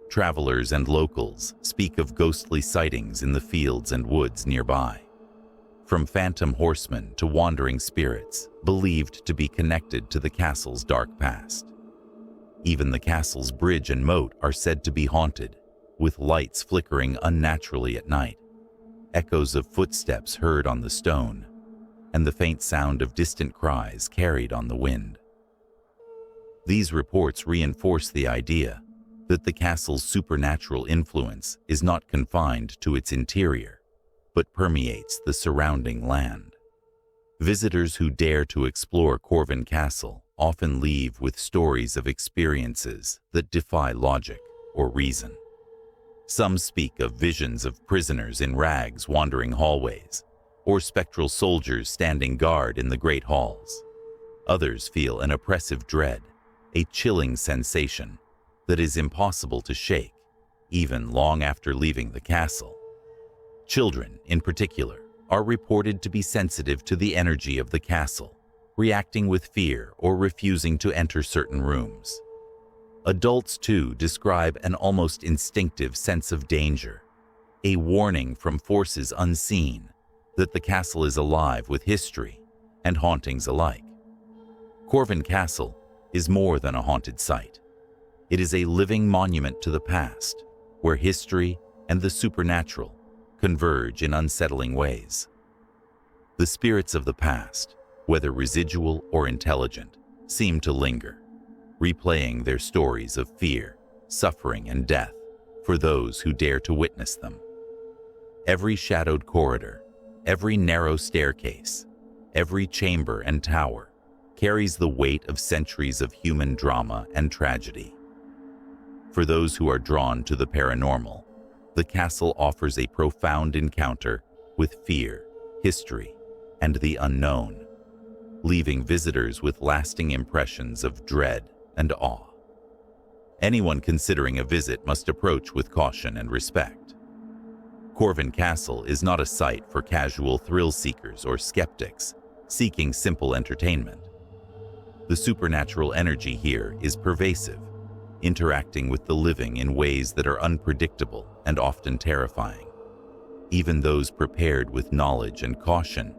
Travelers and locals speak of ghostly sightings in the fields and woods nearby, from phantom horsemen to wandering spirits believed to be connected to the castle's dark past. Even the castle's bridge and moat are said to be haunted, with lights flickering unnaturally at night, echoes of footsteps heard on the stone, and the faint sound of distant cries carried on the wind. These reports reinforce the idea that the castle's supernatural influence is not confined to its interior, but permeates the surrounding land. Visitors who dare to explore Corvin Castle often leave with stories of experiences that defy logic or reason. Some speak of visions of prisoners in rags wandering hallways, or spectral soldiers standing guard in the great halls. Others feel an oppressive dread, a chilling sensation that is impossible to shake, even long after leaving the castle. Children, in particular, are reported to be sensitive to the energy of the castle, reacting with fear or refusing to enter certain rooms. Adults, too, describe an almost instinctive sense of danger, a warning from forces unseen that the castle is alive with history and hauntings alike. Corvin Castle is more than a haunted site. It is a living monument to the past, where history and the supernatural converge in unsettling ways. The spirits of the past, whether residual or intelligent, seem to linger, replaying their stories of fear, suffering, and death for those who dare to witness them. Every shadowed corridor, every narrow staircase, every chamber and tower carries the weight of centuries of human drama and tragedy. For those who are drawn to the paranormal, the castle offers a profound encounter with fear, history, and the unknown, leaving visitors with lasting impressions of dread and awe. Anyone considering a visit must approach with caution and respect. Corvin Castle is not a site for casual thrill seekers or skeptics seeking simple entertainment. The supernatural energy here is pervasive, interacting with the living in ways that are unpredictable and often terrifying. Even those prepared with knowledge and caution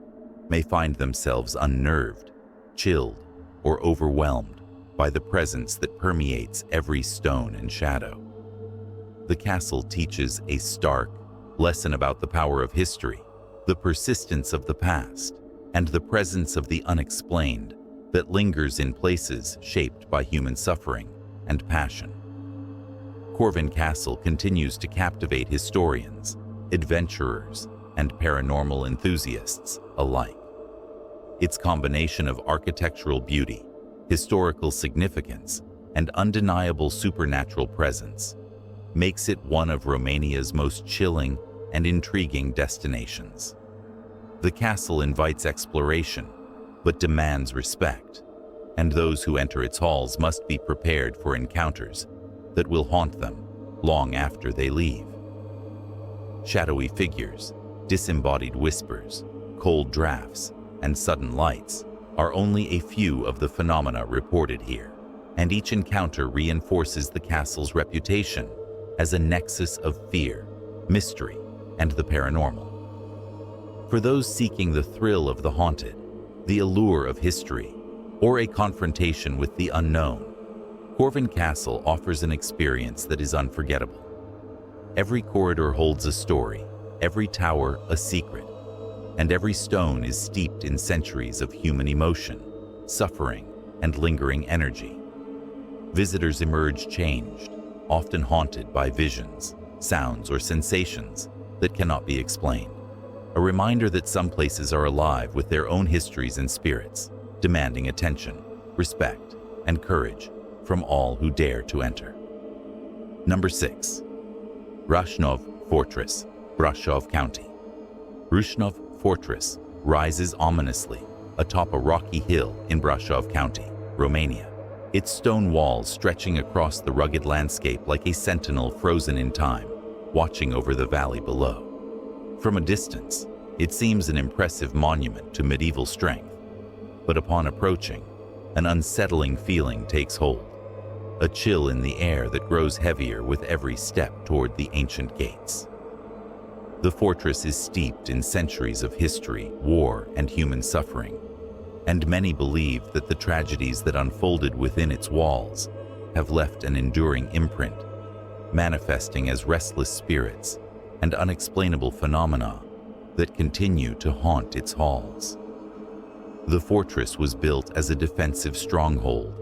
may find themselves unnerved, chilled, or overwhelmed by the presence that permeates every stone and shadow. The castle teaches a stark lesson about the power of history, the persistence of the past, and the presence of the unexplained that lingers in places shaped by human suffering and passion. Corvin Castle continues to captivate historians, adventurers, and paranormal enthusiasts alike. Its combination of architectural beauty, historical significance, and undeniable supernatural presence makes it one of Romania's most chilling and intriguing destinations. The castle invites exploration, but demands respect, and those who enter its halls must be prepared for encounters that will haunt them long after they leave. Shadowy figures, disembodied whispers, cold drafts, and sudden lights are only a few of the phenomena reported here, and each encounter reinforces the castle's reputation as a nexus of fear, mystery, and the paranormal. For those seeking the thrill of the haunted, the allure of history, or a confrontation with the unknown, Corvin Castle offers an experience that is unforgettable. Every corridor holds a story, every tower a secret, and every stone is steeped in centuries of human emotion, suffering, and lingering energy. Visitors emerge changed, often haunted by visions, sounds, or sensations that cannot be explained. A reminder that some places are alive with their own histories and spirits, demanding attention, respect, and courage from all who dare to enter. Number 6. Rushnov Fortress, Brasov County. Rushnov Fortress rises ominously atop a rocky hill in Brașov County, Romania, its stone walls stretching across the rugged landscape like a sentinel frozen in time, watching over the valley below. From a distance, it seems an impressive monument to medieval strength, but upon approaching, an unsettling feeling takes hold, a chill in the air that grows heavier with every step toward the ancient gates. The fortress is steeped in centuries of history, war, and human suffering, and many believe that the tragedies that unfolded within its walls have left an enduring imprint, manifesting as restless spirits and unexplainable phenomena that continue to haunt its halls. The fortress was built as a defensive stronghold,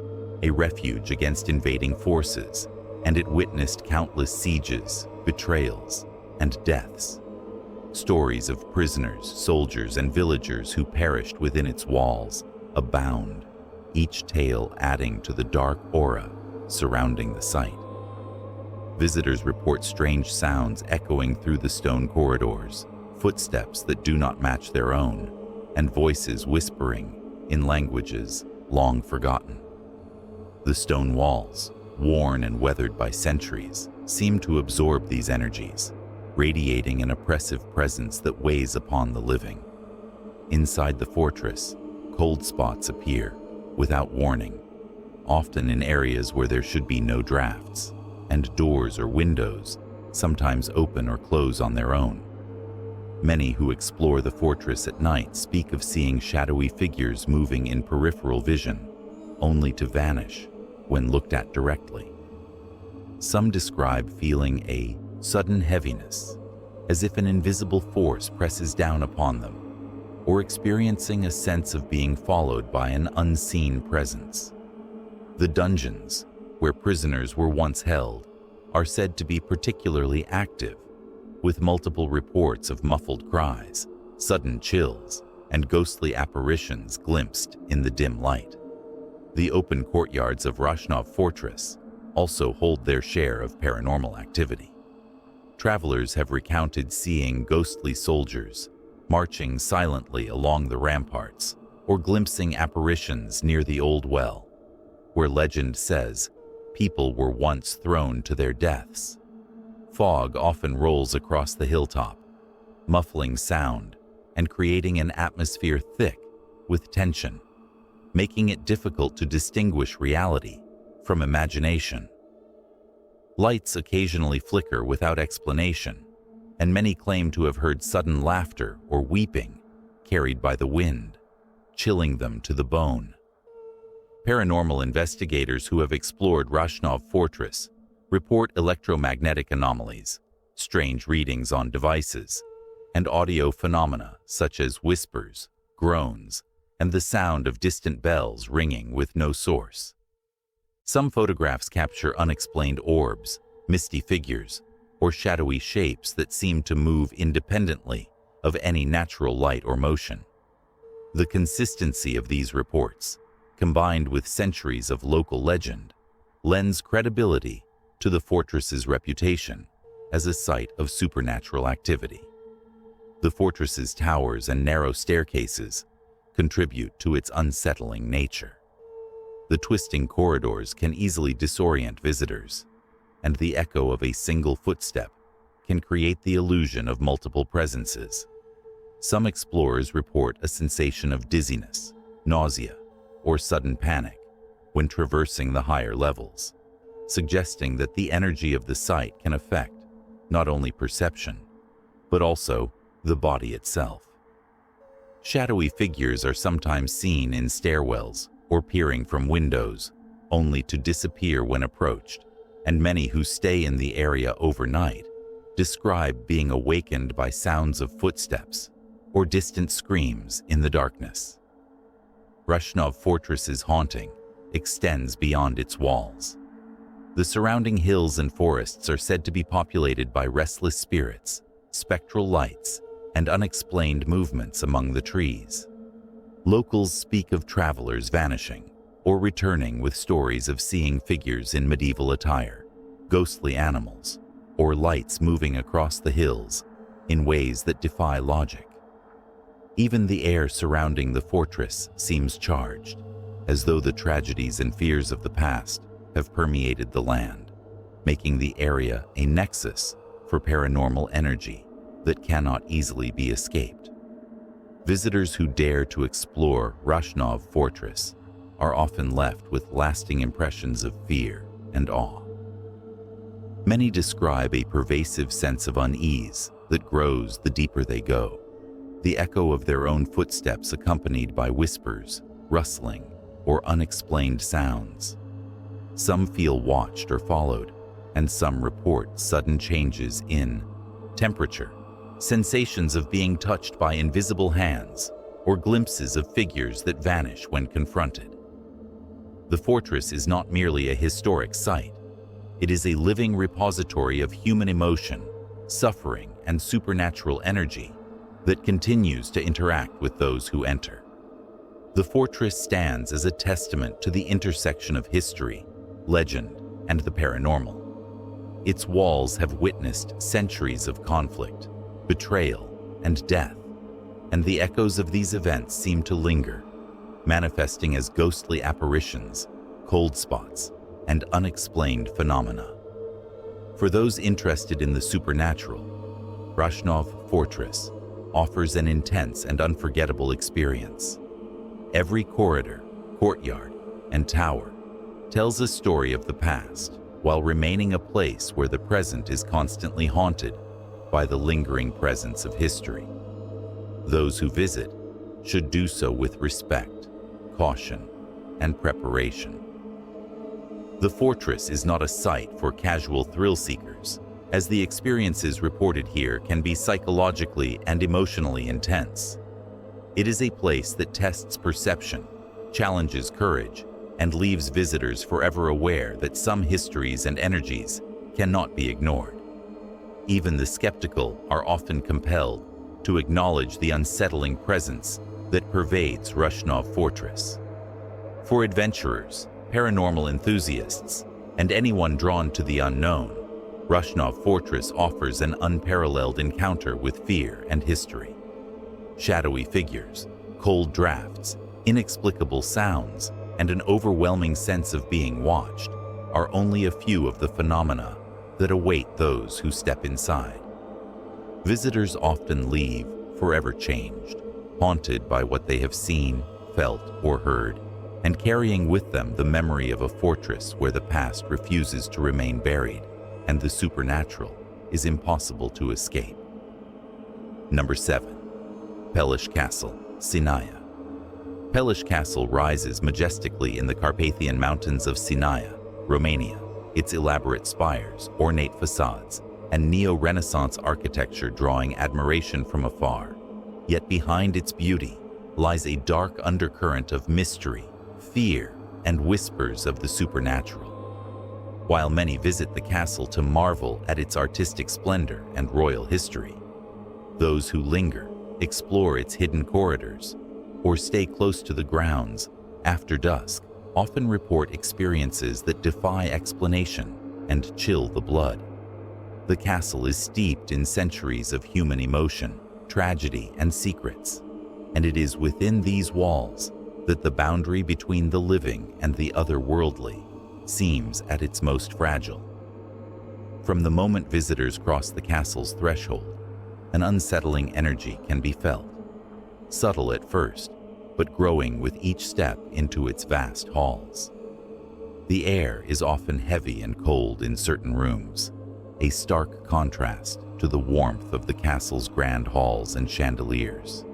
a refuge against invading forces, and it witnessed countless sieges, betrayals, and deaths. Stories of prisoners, soldiers, and villagers who perished within its walls abound, each tale adding to the dark aura surrounding the site. Visitors report strange sounds echoing through the stone corridors, footsteps that do not match their own, and voices whispering in languages long forgotten. The stone walls, worn and weathered by centuries, seem to absorb these energies, radiating an oppressive presence that weighs upon the living. Inside the fortress, cold spots appear without warning, often in areas where there should be no drafts, and doors or windows sometimes open or close on their own. Many who explore the fortress at night speak of seeing shadowy figures moving in peripheral vision, only to vanish when looked at directly. Some describe feeling a sudden heaviness, as if an invisible force presses down upon them, or experiencing a sense of being followed by an unseen presence. The dungeons, where prisoners were once held, are said to be particularly active, with multiple reports of muffled cries, sudden chills, and ghostly apparitions glimpsed in the dim light. The open courtyards of Brașov Fortress also hold their share of paranormal activity. Travelers have recounted seeing ghostly soldiers marching silently along the ramparts or glimpsing apparitions near the old well, where legend says people were once thrown to their deaths. Fog often rolls across the hilltop, muffling sound and creating an atmosphere thick with tension, making it difficult to distinguish reality from imagination. Lights occasionally flicker without explanation, and many claim to have heard sudden laughter or weeping carried by the wind, chilling them to the bone. Paranormal investigators who have explored Brașov Fortress report electromagnetic anomalies, strange readings on devices, and audio phenomena such as whispers, groans, and the sound of distant bells ringing with no source. Some photographs capture unexplained orbs, misty figures, or shadowy shapes that seem to move independently of any natural light or motion. The consistency of these reports, combined with centuries of local legend, lends credibility to the fortress's reputation as a site of supernatural activity. The fortress's towers and narrow staircases contribute to its unsettling nature. The twisting corridors can easily disorient visitors, and the echo of a single footstep can create the illusion of multiple presences. Some explorers report a sensation of dizziness, nausea, or sudden panic when traversing the higher levels, suggesting that the energy of the site can affect not only perception, but also the body itself. Shadowy figures are sometimes seen in stairwells or peering from windows, only to disappear when approached, and many who stay in the area overnight describe being awakened by sounds of footsteps or distant screams in the darkness. Brașov Fortress's haunting extends beyond its walls. The surrounding hills and forests are said to be populated by restless spirits, spectral lights, and unexplained movements among the trees. Locals speak of travelers vanishing or returning with stories of seeing figures in medieval attire, ghostly animals, or lights moving across the hills in ways that defy logic. Even the air surrounding the fortress seems charged, as though the tragedies and fears of the past have permeated the land, making the area a nexus for paranormal energy that cannot easily be escaped. Visitors who dare to explore Rashnov Fortress are often left with lasting impressions of fear and awe. Many describe a pervasive sense of unease that grows the deeper they go, the echo of their own footsteps accompanied by whispers, rustling, or unexplained sounds. Some feel watched or followed, and some report sudden changes in temperature, sensations of being touched by invisible hands, or glimpses of figures that vanish when confronted. The fortress is not merely a historic site. It is a living repository of human emotion, suffering, and supernatural energy that continues to interact with those who enter. The fortress stands as a testament to the intersection of history, legend, and the paranormal. Its walls have witnessed centuries of conflict, betrayal, and death, and the echoes of these events seem to linger, manifesting as ghostly apparitions, cold spots, and unexplained phenomena. For those interested in the supernatural, Rashnov Fortress offers an intense and unforgettable experience. Every corridor, courtyard, and tower tells a story of the past, while remaining a place where the present is constantly haunted by the lingering presence of history. Those who visit should do so with respect, caution, and preparation. The fortress is not a site for casual thrill seekers, as the experiences reported here can be psychologically and emotionally intense. It is a place that tests perception, challenges courage, and leaves visitors forever aware that some histories and energies cannot be ignored. Even the skeptical are often compelled to acknowledge the unsettling presence that pervades Rashnov Fortress. For adventurers, paranormal enthusiasts, and anyone drawn to the unknown, Rashnov Fortress offers an unparalleled encounter with fear and history. Shadowy figures, cold drafts, inexplicable sounds, and an overwhelming sense of being watched are only a few of the phenomena that await those who step inside. Visitors often leave forever changed, haunted by what they have seen, felt, or heard, and carrying with them the memory of a fortress where the past refuses to remain buried and the supernatural is impossible to escape. Number 7. Pelish Castle, Sinaia. Pelish Castle rises majestically in the Carpathian Mountains of Sinaia, Romania. Its elaborate spires, ornate facades, and neo-Renaissance architecture drawing admiration from afar. Yet behind its beauty lies a dark undercurrent of mystery, fear, and whispers of the supernatural. While many visit the castle to marvel at its artistic splendor and royal history, those who linger explore its hidden corridors or stay close to the grounds after dusk often report experiences that defy explanation and chill the blood. The castle is steeped in centuries of human emotion, tragedy, and secrets, and it is within these walls that the boundary between the living and the otherworldly seems at its most fragile. From the moment visitors cross the castle's threshold, an unsettling energy can be felt, subtle at first, but growing with each step into its vast halls. The air is often heavy and cold in certain rooms, a stark contrast to the warmth of the castle's grand halls and chandeliers.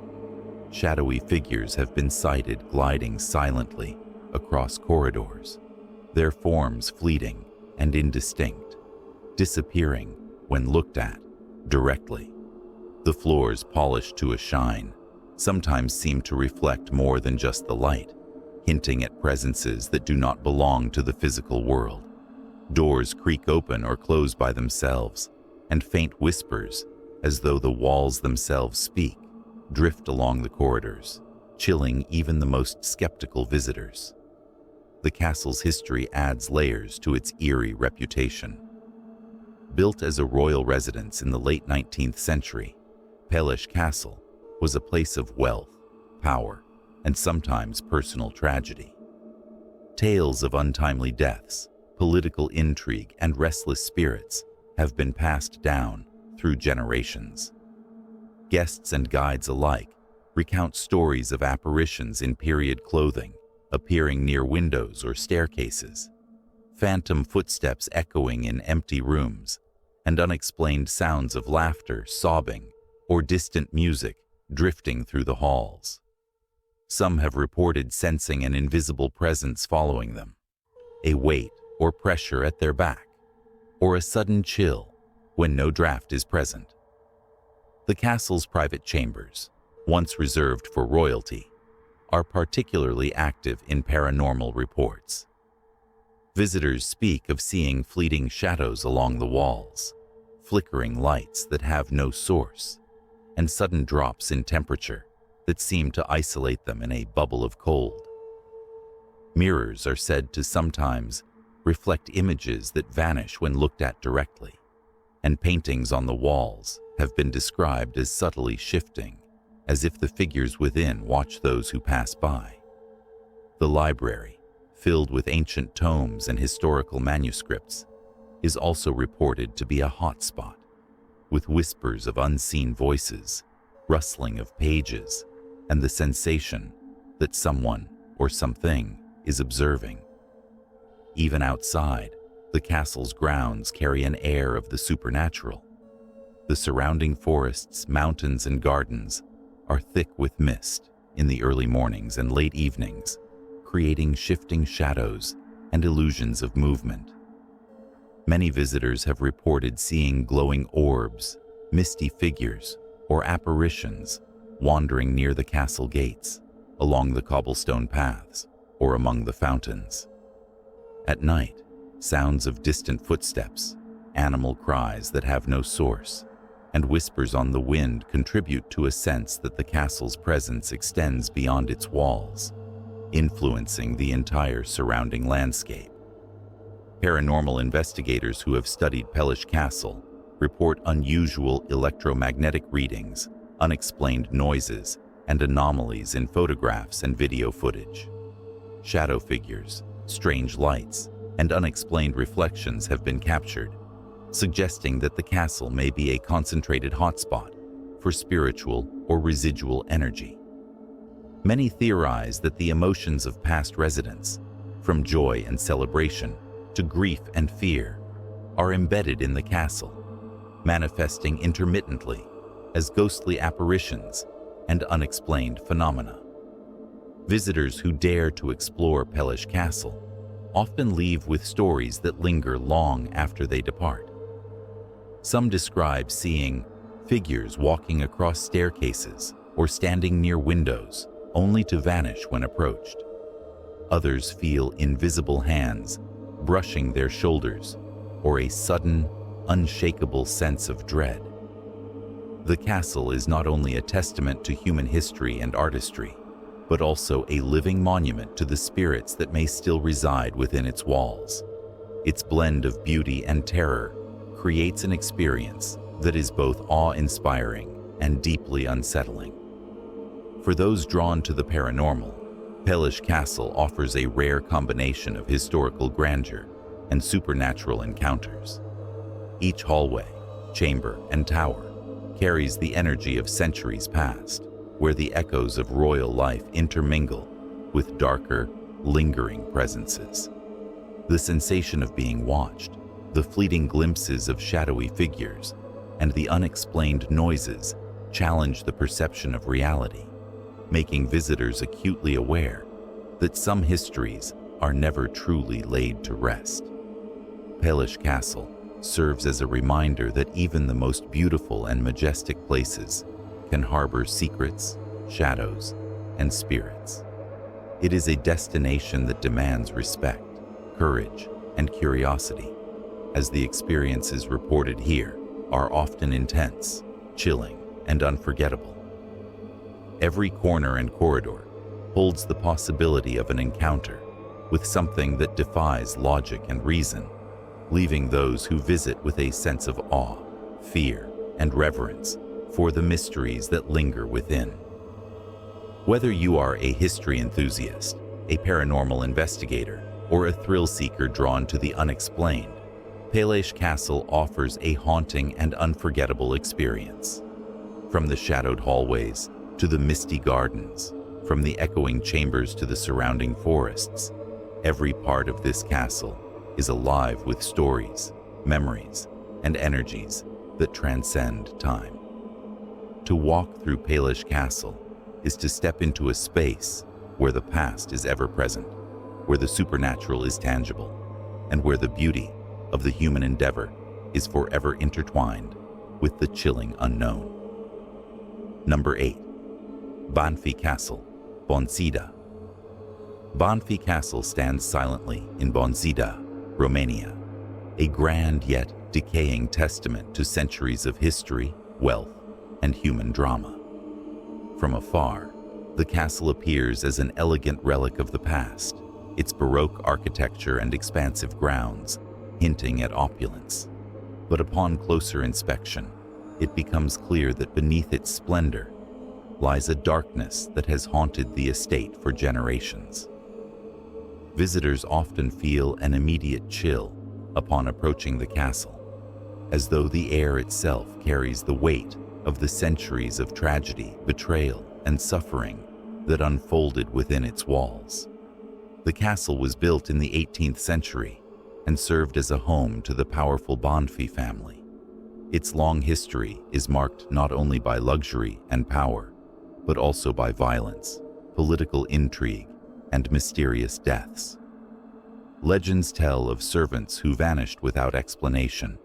Shadowy figures have been sighted gliding silently across corridors, their forms fleeting and indistinct, disappearing when looked at directly. The floors, polished to a shine, sometimes seem to reflect more than just the light, hinting at presences that do not belong to the physical world. Doors creak open or close by themselves, and faint whispers, as though the walls themselves speak, drift along the corridors, chilling even the most skeptical visitors. The castle's history adds layers to its eerie reputation. Built as a royal residence in the late 19th century, Pelish Castle was a place of wealth, power, and sometimes personal tragedy. Tales of untimely deaths, political intrigue, and restless spirits have been passed down through generations. Guests and guides alike recount stories of apparitions in period clothing, appearing near windows or staircases, phantom footsteps echoing in empty rooms, and unexplained sounds of laughter, sobbing, or distant music drifting through the halls. Some have reported sensing an invisible presence following them, a weight or pressure at their back, or a sudden chill when no draft is present. The castle's private chambers, once reserved for royalty, are particularly active in paranormal reports. Visitors speak of seeing fleeting shadows along the walls, flickering lights that have no source, and sudden drops in temperature that seem to isolate them in a bubble of cold. Mirrors are said to sometimes reflect images that vanish when looked at directly, and paintings on the walls have been described as subtly shifting, as if the figures within watch those who pass by. The library, filled with ancient tomes and historical manuscripts, is also reported to be a hotspot, with whispers of unseen voices, rustling of pages, and the sensation that someone or something is observing. Even outside, the castle's grounds carry an air of the supernatural. The surrounding forests, mountains, and gardens are thick with mist in the early mornings and late evenings, creating shifting shadows and illusions of movement. Many visitors have reported seeing glowing orbs, misty figures, or apparitions wandering near the castle gates, along the cobblestone paths, or among the fountains. At night, sounds of distant footsteps, animal cries that have no source, and whispers on the wind contribute to a sense that the castle's presence extends beyond its walls, influencing the entire surrounding landscape. Paranormal investigators who have studied Pellish Castle report unusual electromagnetic readings, unexplained noises, and anomalies in photographs and video footage. Shadow figures, strange lights, and unexplained reflections have been captured, suggesting that the castle may be a concentrated hotspot for spiritual or residual energy. Many theorize that the emotions of past residents, from joy and celebration to grief and fear, are embedded in the castle, manifesting intermittently as ghostly apparitions and unexplained phenomena. Visitors who dare to explore Pellish Castle often leave with stories that linger long after they depart. Some describe seeing figures walking across staircases or standing near windows, only to vanish when approached. Others feel invisible hands brushing their shoulders, or a sudden, unshakable sense of dread. The castle is not only a testament to human history and artistry, but also a living monument to the spirits that may still reside within its walls. Its blend of beauty and terror creates an experience that is both awe-inspiring and deeply unsettling. For those drawn to the paranormal, Pellish Castle offers a rare combination of historical grandeur and supernatural encounters. Each hallway, chamber, and tower carries the energy of centuries past, where the echoes of royal life intermingle with darker, lingering presences. The sensation of being watched, the fleeting glimpses of shadowy figures, and the unexplained noises challenge the perception of reality, making visitors acutely aware that some histories are never truly laid to rest. Pellish Castle serves as a reminder that even the most beautiful and majestic places can harbor secrets, shadows, and spirits. It is a destination that demands respect, courage, and curiosity, as the experiences reported here are often intense, chilling, and unforgettable. Every corner and corridor holds the possibility of an encounter with something that defies logic and reason, leaving those who visit with a sense of awe, fear, and reverence for the mysteries that linger within. Whether you are a history enthusiast, a paranormal investigator, or a thrill seeker drawn to the unexplained, Paranormal Castle offers a haunting and unforgettable experience. From the shadowed hallways to the misty gardens, from the echoing chambers to the surrounding forests, every part of this castle is alive with stories, memories, and energies that transcend time. To walk through Paranormal Castle is to step into a space where the past is ever present, where the supernatural is tangible, and where the beauty of the human endeavor is forever intertwined with the chilling unknown. Number 8. Bran Castle, Bonsida. Bran Castle stands silently in Bonsida, Romania, a grand yet decaying testament to centuries of history, wealth, and human drama. From afar, the castle appears as an elegant relic of the past, its Baroque architecture and expansive grounds hinting at opulence. But upon closer inspection, it becomes clear that beneath its splendor lies a darkness that has haunted the estate for generations. Visitors often feel an immediate chill upon approaching the castle, as though the air itself carries the weight of the centuries of tragedy, betrayal, and suffering that unfolded within its walls. The castle was built in the 18th century and served as a home to the powerful Bran family. Its long history is marked not only by luxury and power, but also by violence, political intrigue, and mysterious deaths. Legends tell of servants who vanished without explanation,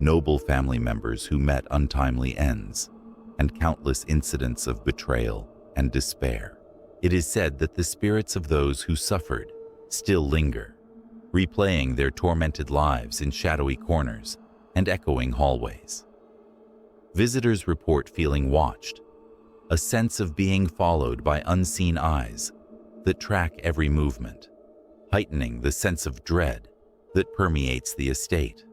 noble family members who met untimely ends, and countless incidents of betrayal and despair. It is said that the spirits of those who suffered still linger, replaying their tormented lives in shadowy corners and echoing hallways. Visitors report feeling watched, a sense of being followed by unseen eyes that track every movement, heightening the sense of dread that permeates the estate.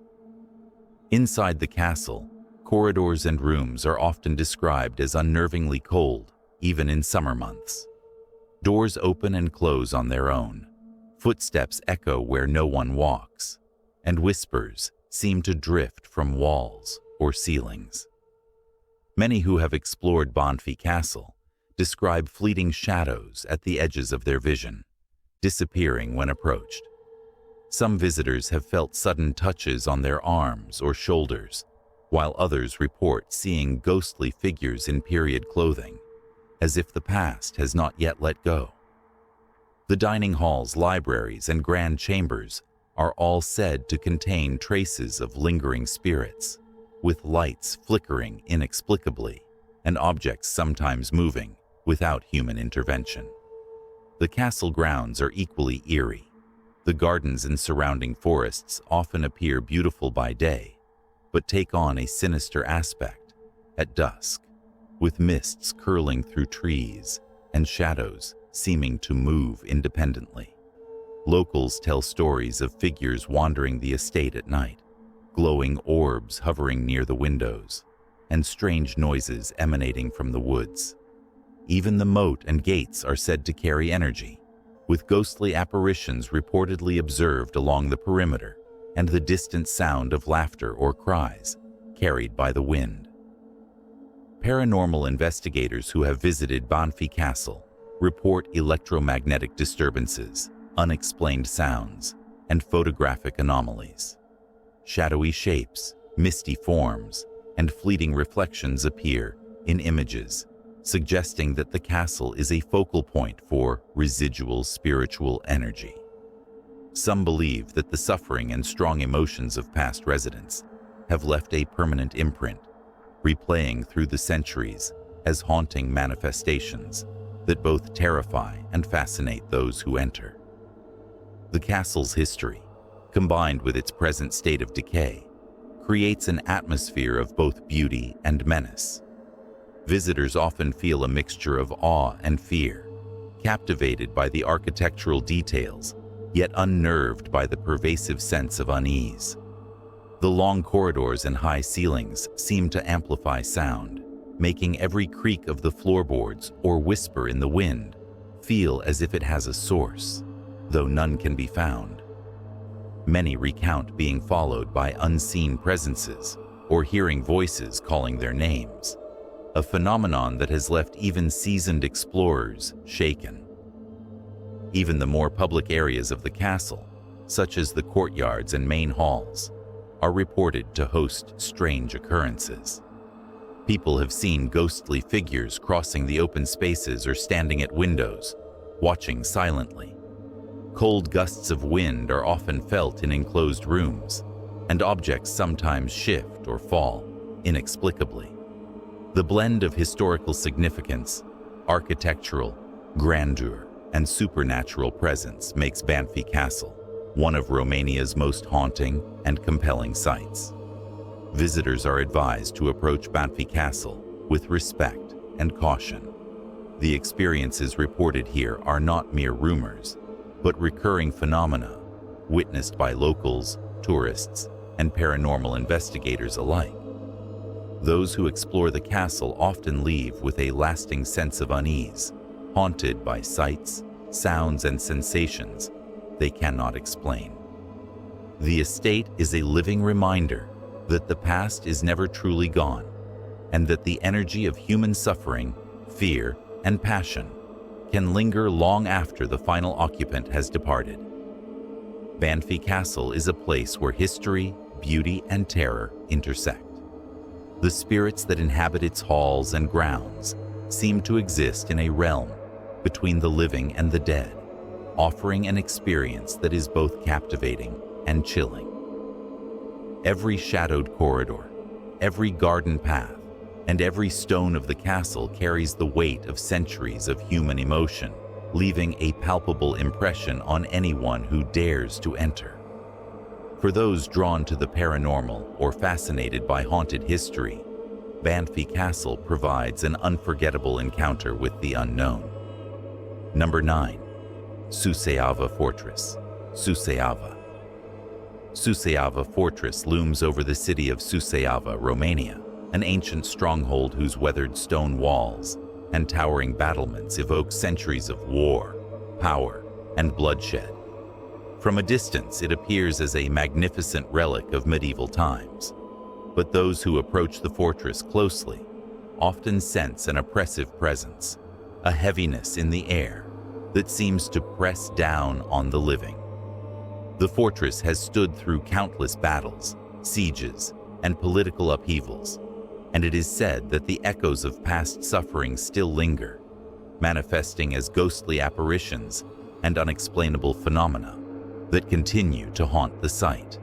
Inside the castle, corridors and rooms are often described as unnervingly cold, even in summer months. Doors open and close on their own, footsteps echo where no one walks, and whispers seem to drift from walls or ceilings. Many who have explored Bran Castle describe fleeting shadows at the edges of their vision, disappearing when approached. Some visitors have felt sudden touches on their arms or shoulders, while others report seeing ghostly figures in period clothing, as if the past has not yet let go. The dining halls, libraries, and grand chambers are all said to contain traces of lingering spirits, with lights flickering inexplicably and objects sometimes moving without human intervention. The castle grounds are equally eerie. The gardens and surrounding forests often appear beautiful by day, but take on a sinister aspect at dusk, with mists curling through trees and shadows seeming to move independently. Locals tell stories of figures wandering the estate at night, glowing orbs hovering near the windows, and strange noises emanating from the woods. Even the moat and gates are said to carry energy, with ghostly apparitions reportedly observed along the perimeter and the distant sound of laughter or cries carried by the wind. Paranormal investigators who have visited Bran Castle report electromagnetic disturbances, unexplained sounds, and photographic anomalies. Shadowy shapes, misty forms, and fleeting reflections appear in images, suggesting that the castle is a focal point for residual spiritual energy. Some believe that the suffering and strong emotions of past residents have left a permanent imprint, replaying through the centuries as haunting manifestations that both terrify and fascinate those who enter. The castle's history, combined with its present state of decay, creates an atmosphere of both beauty and menace. Visitors often feel a mixture of awe and fear, captivated by the architectural details, yet unnerved by the pervasive sense of unease. The long corridors and high ceilings seem to amplify sound, making every creak of the floorboards or whisper in the wind feel as if it has a source, though none can be found. Many recount being followed by unseen presences or hearing voices calling their names, a phenomenon that has left even seasoned explorers shaken. Even the more public areas of the castle, such as the courtyards and main halls, are reported to host strange occurrences. People have seen ghostly figures crossing the open spaces or standing at windows, watching silently. Cold gusts of wind are often felt in enclosed rooms, and objects sometimes shift or fall inexplicably. The blend of historical significance, architectural grandeur, and supernatural presence makes Banfi Castle one of Romania's most haunting and compelling sights. Visitors are advised to approach Banfi Castle with respect and caution. The experiences reported here are not mere rumors, but recurring phenomena witnessed by locals, tourists, and paranormal investigators alike. Those who explore the castle often leave with a lasting sense of unease, haunted by sights, sounds, and sensations they cannot explain. The estate is a living reminder that the past is never truly gone, and that the energy of human suffering, fear, and passion can linger long after the final occupant has departed. Banfi Castle is a place where history, beauty, and terror intersect. The spirits that inhabit its halls and grounds seem to exist in a realm between the living and the dead, offering an experience that is both captivating and chilling. Every shadowed corridor, every garden path, and every stone of the castle carries the weight of centuries of human emotion, leaving a palpable impression on anyone who dares to enter. For those drawn to the paranormal or fascinated by haunted history, Banfi Castle provides an unforgettable encounter with the unknown. Number 9. Suceava Fortress, Suceava. Suceava Fortress looms over the city of Suceava, Romania, an ancient stronghold whose weathered stone walls and towering battlements evoke centuries of war, power, and bloodshed. From a distance, it appears as a magnificent relic of medieval times, but those who approach the fortress closely often sense an oppressive presence, a heaviness in the air that seems to press down on the living. The fortress has stood through countless battles, sieges, and political upheavals, and it is said that the echoes of past suffering still linger, manifesting as ghostly apparitions and unexplainable phenomena that continue to haunt the site.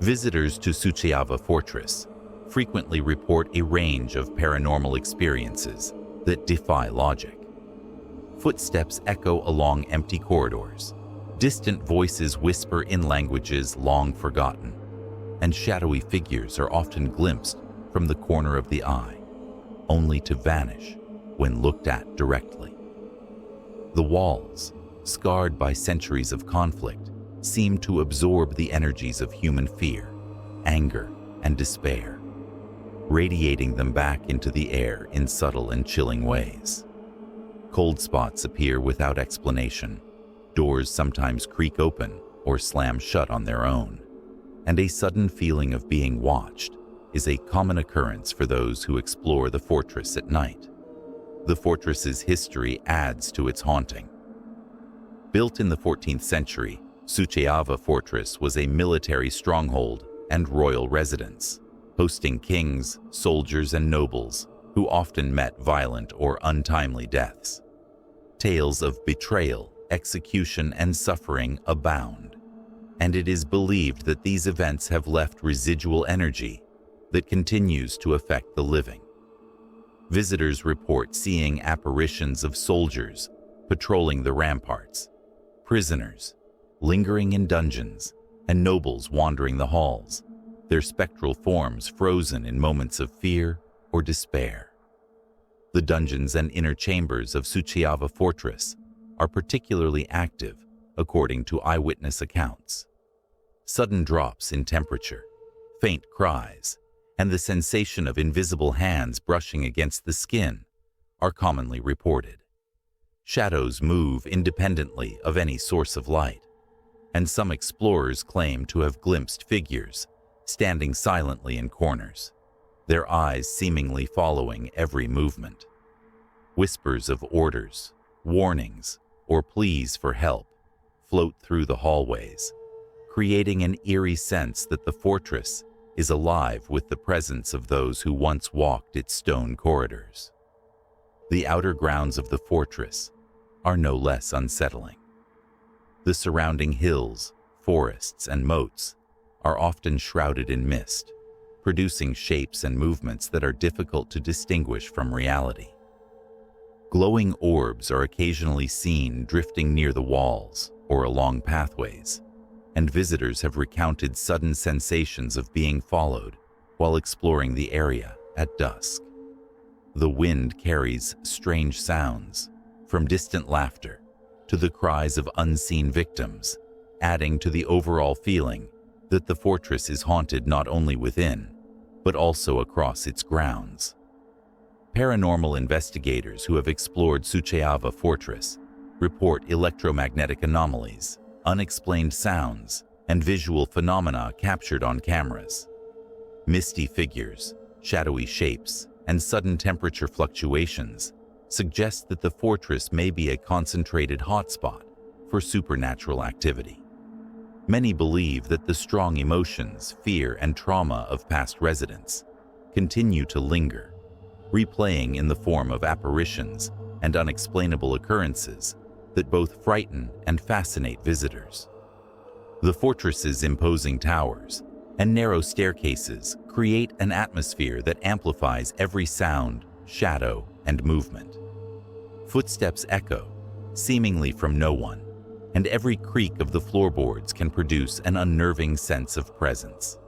Visitors to Suceava Fortress frequently report a range of paranormal experiences that defy logic. Footsteps echo along empty corridors, distant voices whisper in languages long forgotten, and shadowy figures are often glimpsed from the corner of the eye, only to vanish when looked at directly. The walls, scarred by centuries of conflict, seem to absorb the energies of human fear, anger, and despair, radiating them back into the air in subtle and chilling ways. Cold spots appear without explanation, doors sometimes creak open or slam shut on their own, and a sudden feeling of being watched is a common occurrence for those who explore the fortress at night. The fortress's history adds to its haunting. Built in the 14th century, Suceava Fortress was a military stronghold and royal residence, hosting kings, soldiers, and nobles who often met violent or untimely deaths. Tales of betrayal, execution, and suffering abound, and it is believed that these events have left residual energy that continues to affect the living. Visitors report seeing apparitions of soldiers patrolling the ramparts, prisoners lingering in dungeons, and nobles wandering the halls, their spectral forms frozen in moments of fear or despair. The dungeons and inner chambers of Suceava Fortress are particularly active, according to eyewitness accounts. Sudden drops in temperature, faint cries, and the sensation of invisible hands brushing against the skin are commonly reported. Shadows move independently of any source of light, and some explorers claim to have glimpsed figures standing silently in corners, their eyes seemingly following every movement. Whispers of orders, warnings, or pleas for help float through the hallways, creating an eerie sense that the fortress is alive with the presence of those who once walked its stone corridors. The outer grounds of the fortress are no less unsettling. The surrounding hills, forests, and moats are often shrouded in mist, producing shapes and movements that are difficult to distinguish from reality. Glowing orbs are occasionally seen drifting near the walls or along pathways, and visitors have recounted sudden sensations of being followed while exploring the area at dusk. The wind carries strange sounds, from distant laughter to the cries of unseen victims, adding to the overall feeling that the fortress is haunted not only within, but also across its grounds. Paranormal investigators who have explored Suceava Fortress report electromagnetic anomalies, unexplained sounds, and visual phenomena captured on cameras. Misty figures, shadowy shapes, and sudden temperature fluctuations suggest that the fortress may be a concentrated hotspot for supernatural activity. Many believe that the strong emotions, fear, and trauma of past residents continue to linger, replaying in the form of apparitions and unexplainable occurrences that both frighten and fascinate visitors. The fortress's imposing towers and narrow staircases create an atmosphere that amplifies every sound, shadow, and movement. Footsteps echo, seemingly from no one, and every creak of the floorboards can produce an unnerving sense of presence.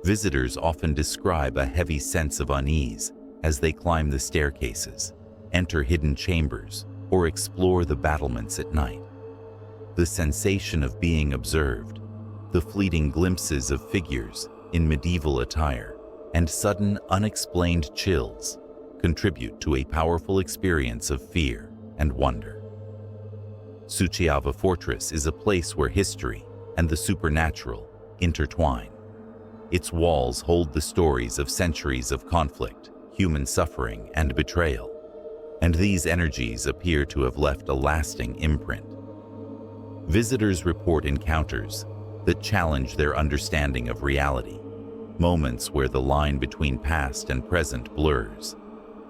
Visitors often describe a heavy sense of unease as they climb the staircases, enter hidden chambers, or explore the battlements at night. The sensation of being observed, the fleeting glimpses of figures in medieval attire, and sudden unexplained chills contribute to a powerful experience of fear and wonder. Suceava Fortress is a place where history and the supernatural intertwine. Its walls hold the stories of centuries of conflict, human suffering, and betrayal, and these energies appear to have left a lasting imprint. Visitors report encounters that challenge their understanding of reality, moments where the line between past and present blurs,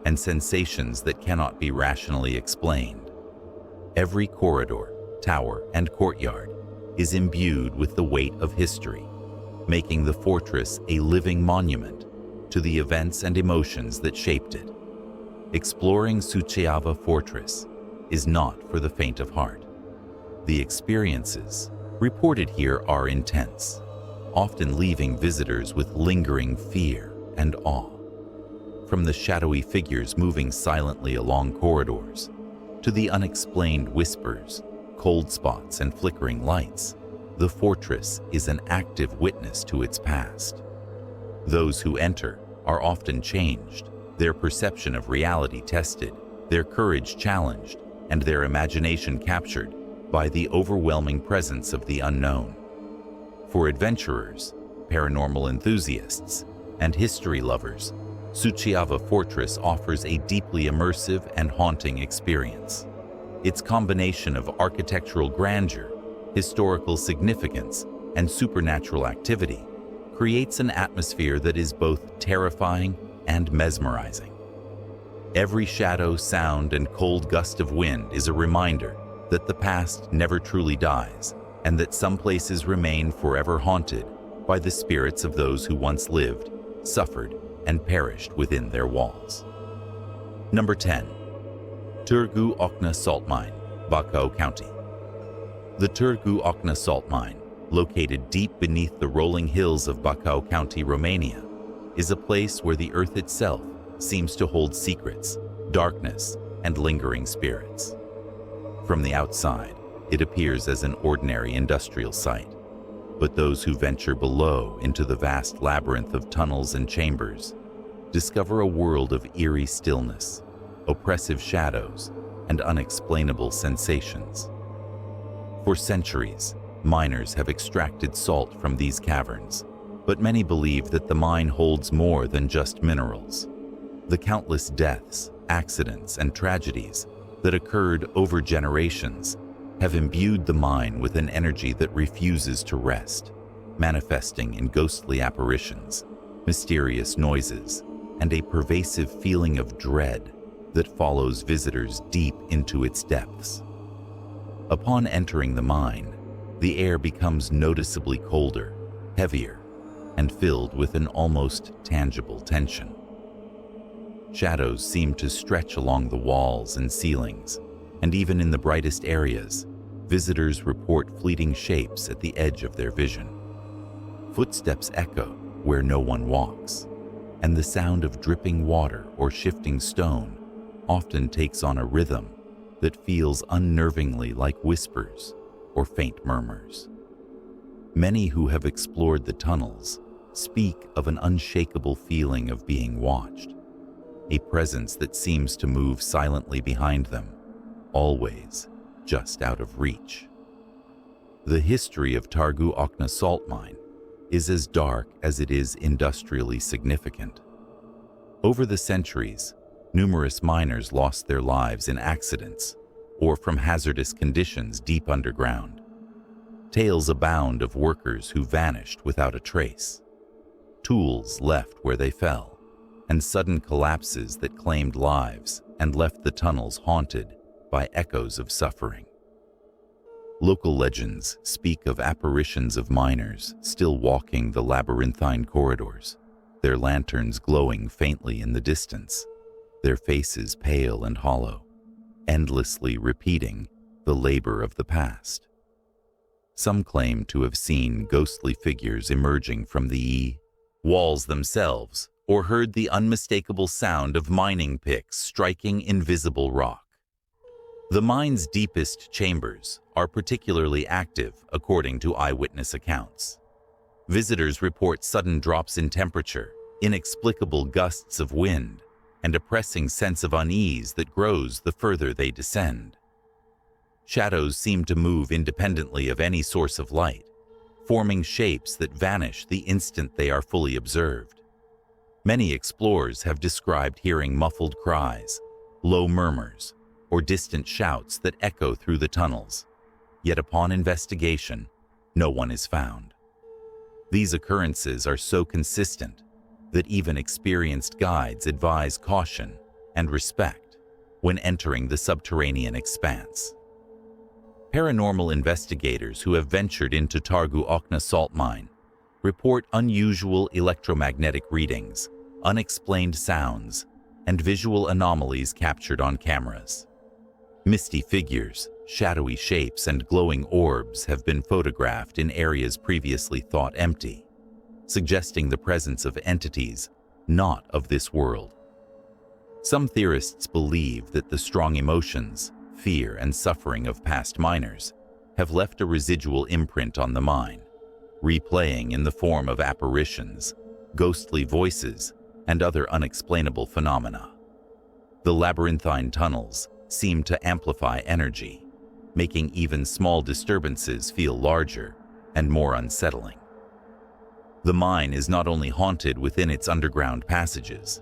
and sensations that cannot be rationally explained. Every corridor, tower, and courtyard is imbued with the weight of history, making the fortress a living monument to the events and emotions that shaped it. Exploring Suceava Fortress is not for the faint of heart. The experiences reported here are intense, often leaving visitors with lingering fear and awe. From the shadowy figures moving silently along corridors, to the unexplained whispers, cold spots, and flickering lights, the fortress is an active witness to its past. Those who enter are often changed, their perception of reality tested, their courage challenged, and their imagination captured by the overwhelming presence of the unknown. For adventurers, paranormal enthusiasts, and history lovers, Suceava Fortress offers a deeply immersive and haunting experience. Its combination of architectural grandeur, historical significance, and supernatural activity creates an atmosphere that is both terrifying and mesmerizing. Every shadow, sound, and cold gust of wind is a reminder that the past never truly dies, and that some places remain forever haunted by the spirits of those who once lived, suffered, and perished within their walls. Number 10. Târgu Ocna Salt Mine, Bacău County. The Târgu Ocna Salt Mine, located deep beneath the rolling hills of Bacău County, Romania, is a place where the earth itself seems to hold secrets, darkness, and lingering spirits. From the outside, it appears as an ordinary industrial site. But those who venture below into the vast labyrinth of tunnels and chambers discover a world of eerie stillness, oppressive shadows, and unexplainable sensations. For centuries, miners have extracted salt from these caverns, but many believe that the mine holds more than just minerals. The countless deaths, accidents, and tragedies that occurred over generations have imbued the mine with an energy that refuses to rest, manifesting in ghostly apparitions, mysterious noises, and a pervasive feeling of dread that follows visitors deep into its depths. Upon entering the mine, the air becomes noticeably colder, heavier, and filled with an almost tangible tension. Shadows seem to stretch along the walls and ceilings, and even in the brightest areas, visitors report fleeting shapes at the edge of their vision. Footsteps echo where no one walks, and the sound of dripping water or shifting stone often takes on a rhythm that feels unnervingly like whispers or faint murmurs. Many who have explored the tunnels speak of an unshakable feeling of being watched, a presence that seems to move silently behind them, always just out of reach. The history of Târgu Ocna salt mine is as dark as it is industrially significant. Over the centuries, numerous miners lost their lives in accidents or from hazardous conditions deep underground. Tales abound of workers who vanished without a trace, tools left where they fell, and sudden collapses that claimed lives and left the tunnels haunted by echoes of suffering. Local legends speak of apparitions of miners still walking the labyrinthine corridors, their lanterns glowing faintly in the distance, their faces pale and hollow, endlessly repeating the labor of the past. Some claim to have seen ghostly figures emerging from the walls themselves, or heard the unmistakable sound of mining picks striking invisible rock. The mine's deepest chambers are particularly active, according to eyewitness accounts. Visitors report sudden drops in temperature, inexplicable gusts of wind, and a pressing sense of unease that grows the further they descend. Shadows seem to move independently of any source of light, forming shapes that vanish the instant they are fully observed. Many explorers have described hearing muffled cries, low murmurs, or distant shouts that echo through the tunnels, yet upon investigation, no one is found. These occurrences are so consistent that even experienced guides advise caution and respect when entering the subterranean expanse. Paranormal investigators who have ventured into Târgu Ocna salt mine report unusual electromagnetic readings, unexplained sounds, and visual anomalies captured on cameras. Misty figures, shadowy shapes, and glowing orbs have been photographed in areas previously thought empty, suggesting the presence of entities not of this world. Some theorists believe that the strong emotions, fear, and suffering of past miners have left a residual imprint on the mine, replaying in the form of apparitions, ghostly voices, and other unexplainable phenomena. The labyrinthine tunnels seem to amplify energy, making even small disturbances feel larger and more unsettling. The mine is not only haunted within its underground passages,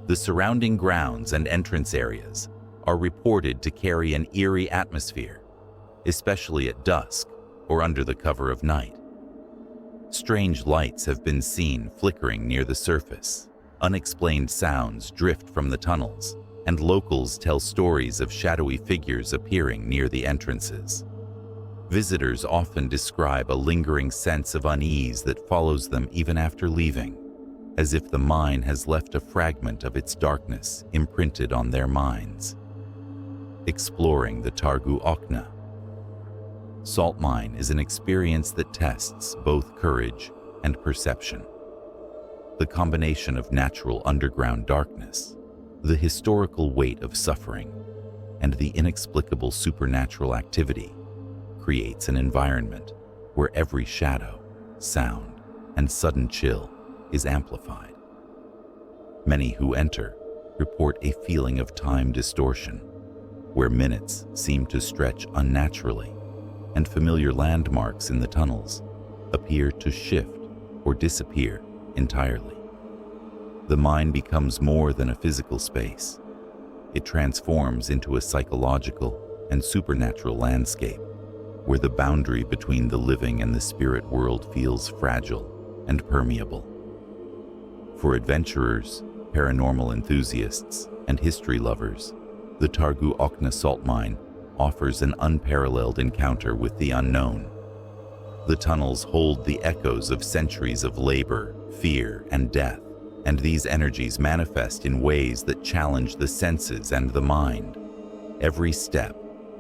the surrounding grounds and entrance areas are reported to carry an eerie atmosphere, especially at dusk or under the cover of night. Strange lights have been seen flickering near the surface, unexplained sounds drift from the tunnels, and locals tell stories of shadowy figures appearing near the entrances. Visitors often describe a lingering sense of unease that follows them even after leaving, as if the mine has left a fragment of its darkness imprinted on their minds. Exploring the Târgu Ocna salt mine is an experience that tests both courage and perception. The combination of natural underground darkness, the historical weight of suffering, and the inexplicable supernatural activity creates an environment where every shadow, sound and sudden chill is amplified. Many who enter report a feeling of time distortion, where minutes seem to stretch unnaturally, and familiar landmarks in the tunnels appear to shift or disappear entirely. The mind becomes more than a physical space. It transforms into a psychological and supernatural landscape, where the boundary between the living and the spirit world feels fragile and permeable. For adventurers, paranormal enthusiasts, and history lovers, the Targu Okna salt mine offers an unparalleled encounter with the unknown. The tunnels hold the echoes of centuries of labor, fear, and death, and these energies manifest in ways that challenge the senses and the mind. Every step,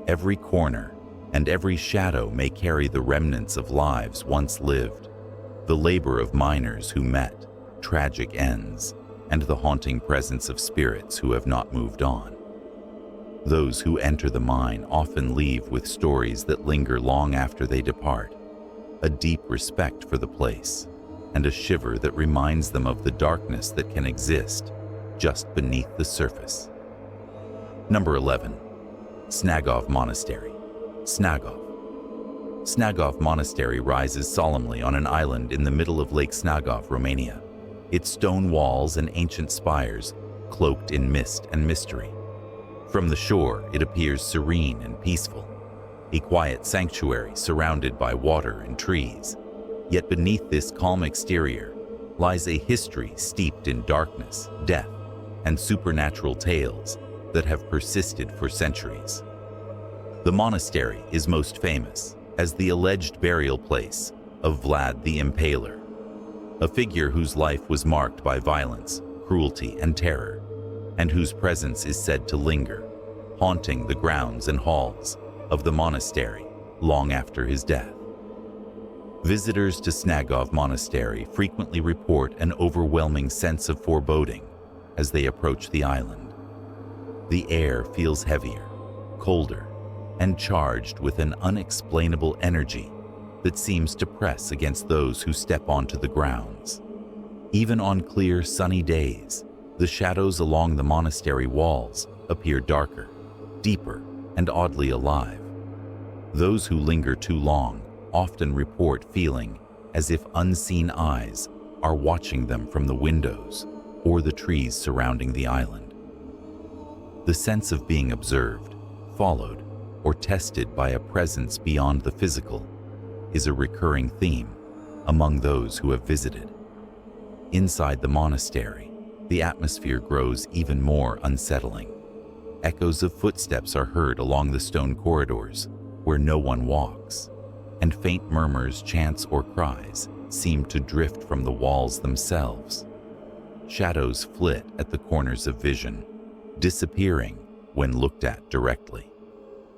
every corner, and every shadow may carry the remnants of lives once lived, the labor of miners who met, tragic ends, and the haunting presence of spirits who have not moved on. Those who enter the mine often leave with stories that linger long after they depart, a deep respect for the place, and a shiver that reminds them of the darkness that can exist just beneath the surface. Number 11. Snagov Monastery. Snagov Monastery rises solemnly on an island in the middle of Lake Snagov, Romania, its stone walls and ancient spires cloaked in mist and mystery. From the shore, it appears serene and peaceful, a quiet sanctuary surrounded by water and trees. Yet beneath this calm exterior lies a history steeped in darkness, death, and supernatural tales that have persisted for centuries. The monastery is most famous as the alleged burial place of Vlad the Impaler, a figure whose life was marked by violence, cruelty, and terror, and whose presence is said to linger, haunting the grounds and halls of the monastery long after his death. Visitors to Snagov Monastery frequently report an overwhelming sense of foreboding as they approach the island. The air feels heavier, colder, and charged with an unexplainable energy that seems to press against those who step onto the grounds. Even on clear, sunny days, the shadows along the monastery walls appear darker, deeper, and oddly alive. Those who linger too long often report feeling as if unseen eyes are watching them from the windows or the trees surrounding the island. The sense of being observed, followed, or tested by a presence beyond the physical is a recurring theme among those who have visited. Inside the monastery, the atmosphere grows even more unsettling. Echoes of footsteps are heard along the stone corridors where no one walks, and faint murmurs, chants, or cries seem to drift from the walls themselves. Shadows flit at the corners of vision, disappearing when looked at directly.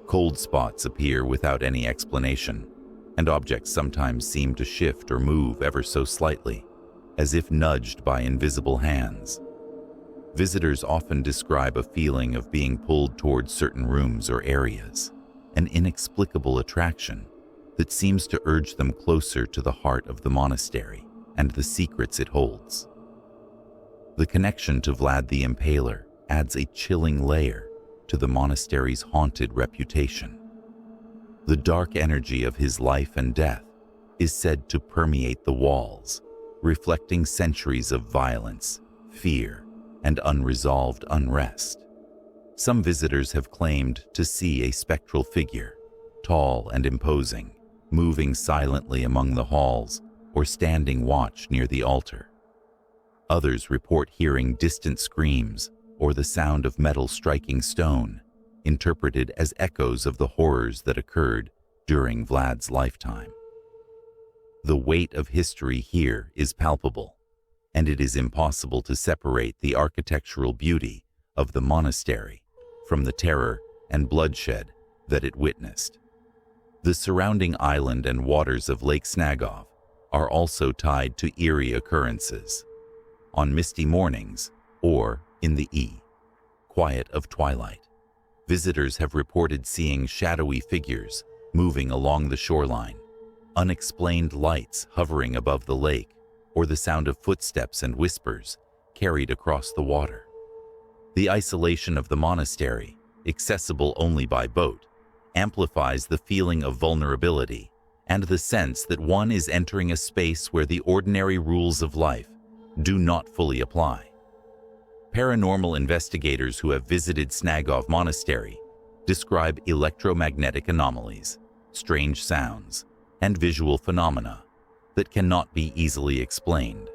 Cold spots appear without any explanation, and objects sometimes seem to shift or move ever so slightly, as if nudged by invisible hands. Visitors often describe a feeling of being pulled towards certain rooms or areas, an inexplicable attraction that seems to urge them closer to the heart of the monastery and the secrets it holds. The connection to Vlad the Impaler adds a chilling layer to the monastery's haunted reputation. The dark energy of his life and death is said to permeate the walls, reflecting centuries of violence, fear, and unresolved unrest. Some visitors have claimed to see a spectral figure, tall and imposing, moving silently among the halls or standing watch near the altar. Others report hearing distant screams or the sound of metal striking stone, interpreted as echoes of the horrors that occurred during Vlad's lifetime. The weight of history here is palpable, and it is impossible to separate the architectural beauty of the monastery from the terror and bloodshed that it witnessed. The surrounding island and waters of Lake Snagov are also tied to eerie occurrences. On misty mornings, or in the quiet of twilight, visitors have reported seeing shadowy figures moving along the shoreline, unexplained lights hovering above the lake, or the sound of footsteps and whispers carried across the water. The isolation of the monastery, accessible only by boat, amplifies the feeling of vulnerability and the sense that one is entering a space where the ordinary rules of life do not fully apply. Paranormal investigators who have visited Snagov Monastery describe electromagnetic anomalies, strange sounds, and visual phenomena that cannot be easily explained.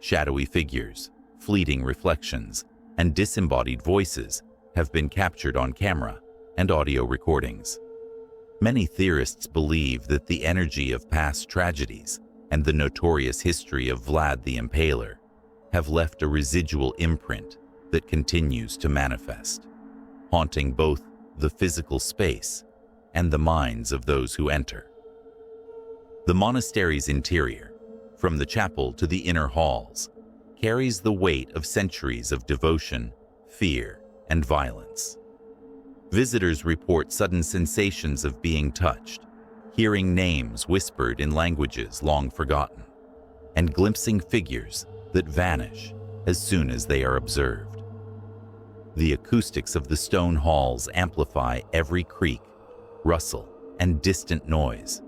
Shadowy figures, fleeting reflections, and disembodied voices have been captured on camera and audio recordings. Many theorists believe that the energy of past tragedies and the notorious history of Vlad the Impaler have left a residual imprint that continues to manifest, haunting both the physical space and the minds of those who enter. The monastery's interior, from the chapel to the inner halls, carries the weight of centuries of devotion, fear, and violence. Visitors report sudden sensations of being touched, hearing names whispered in languages long forgotten, and glimpsing figures that vanish as soon as they are observed. The acoustics of the stone halls amplify every creak, rustle, and distant noise,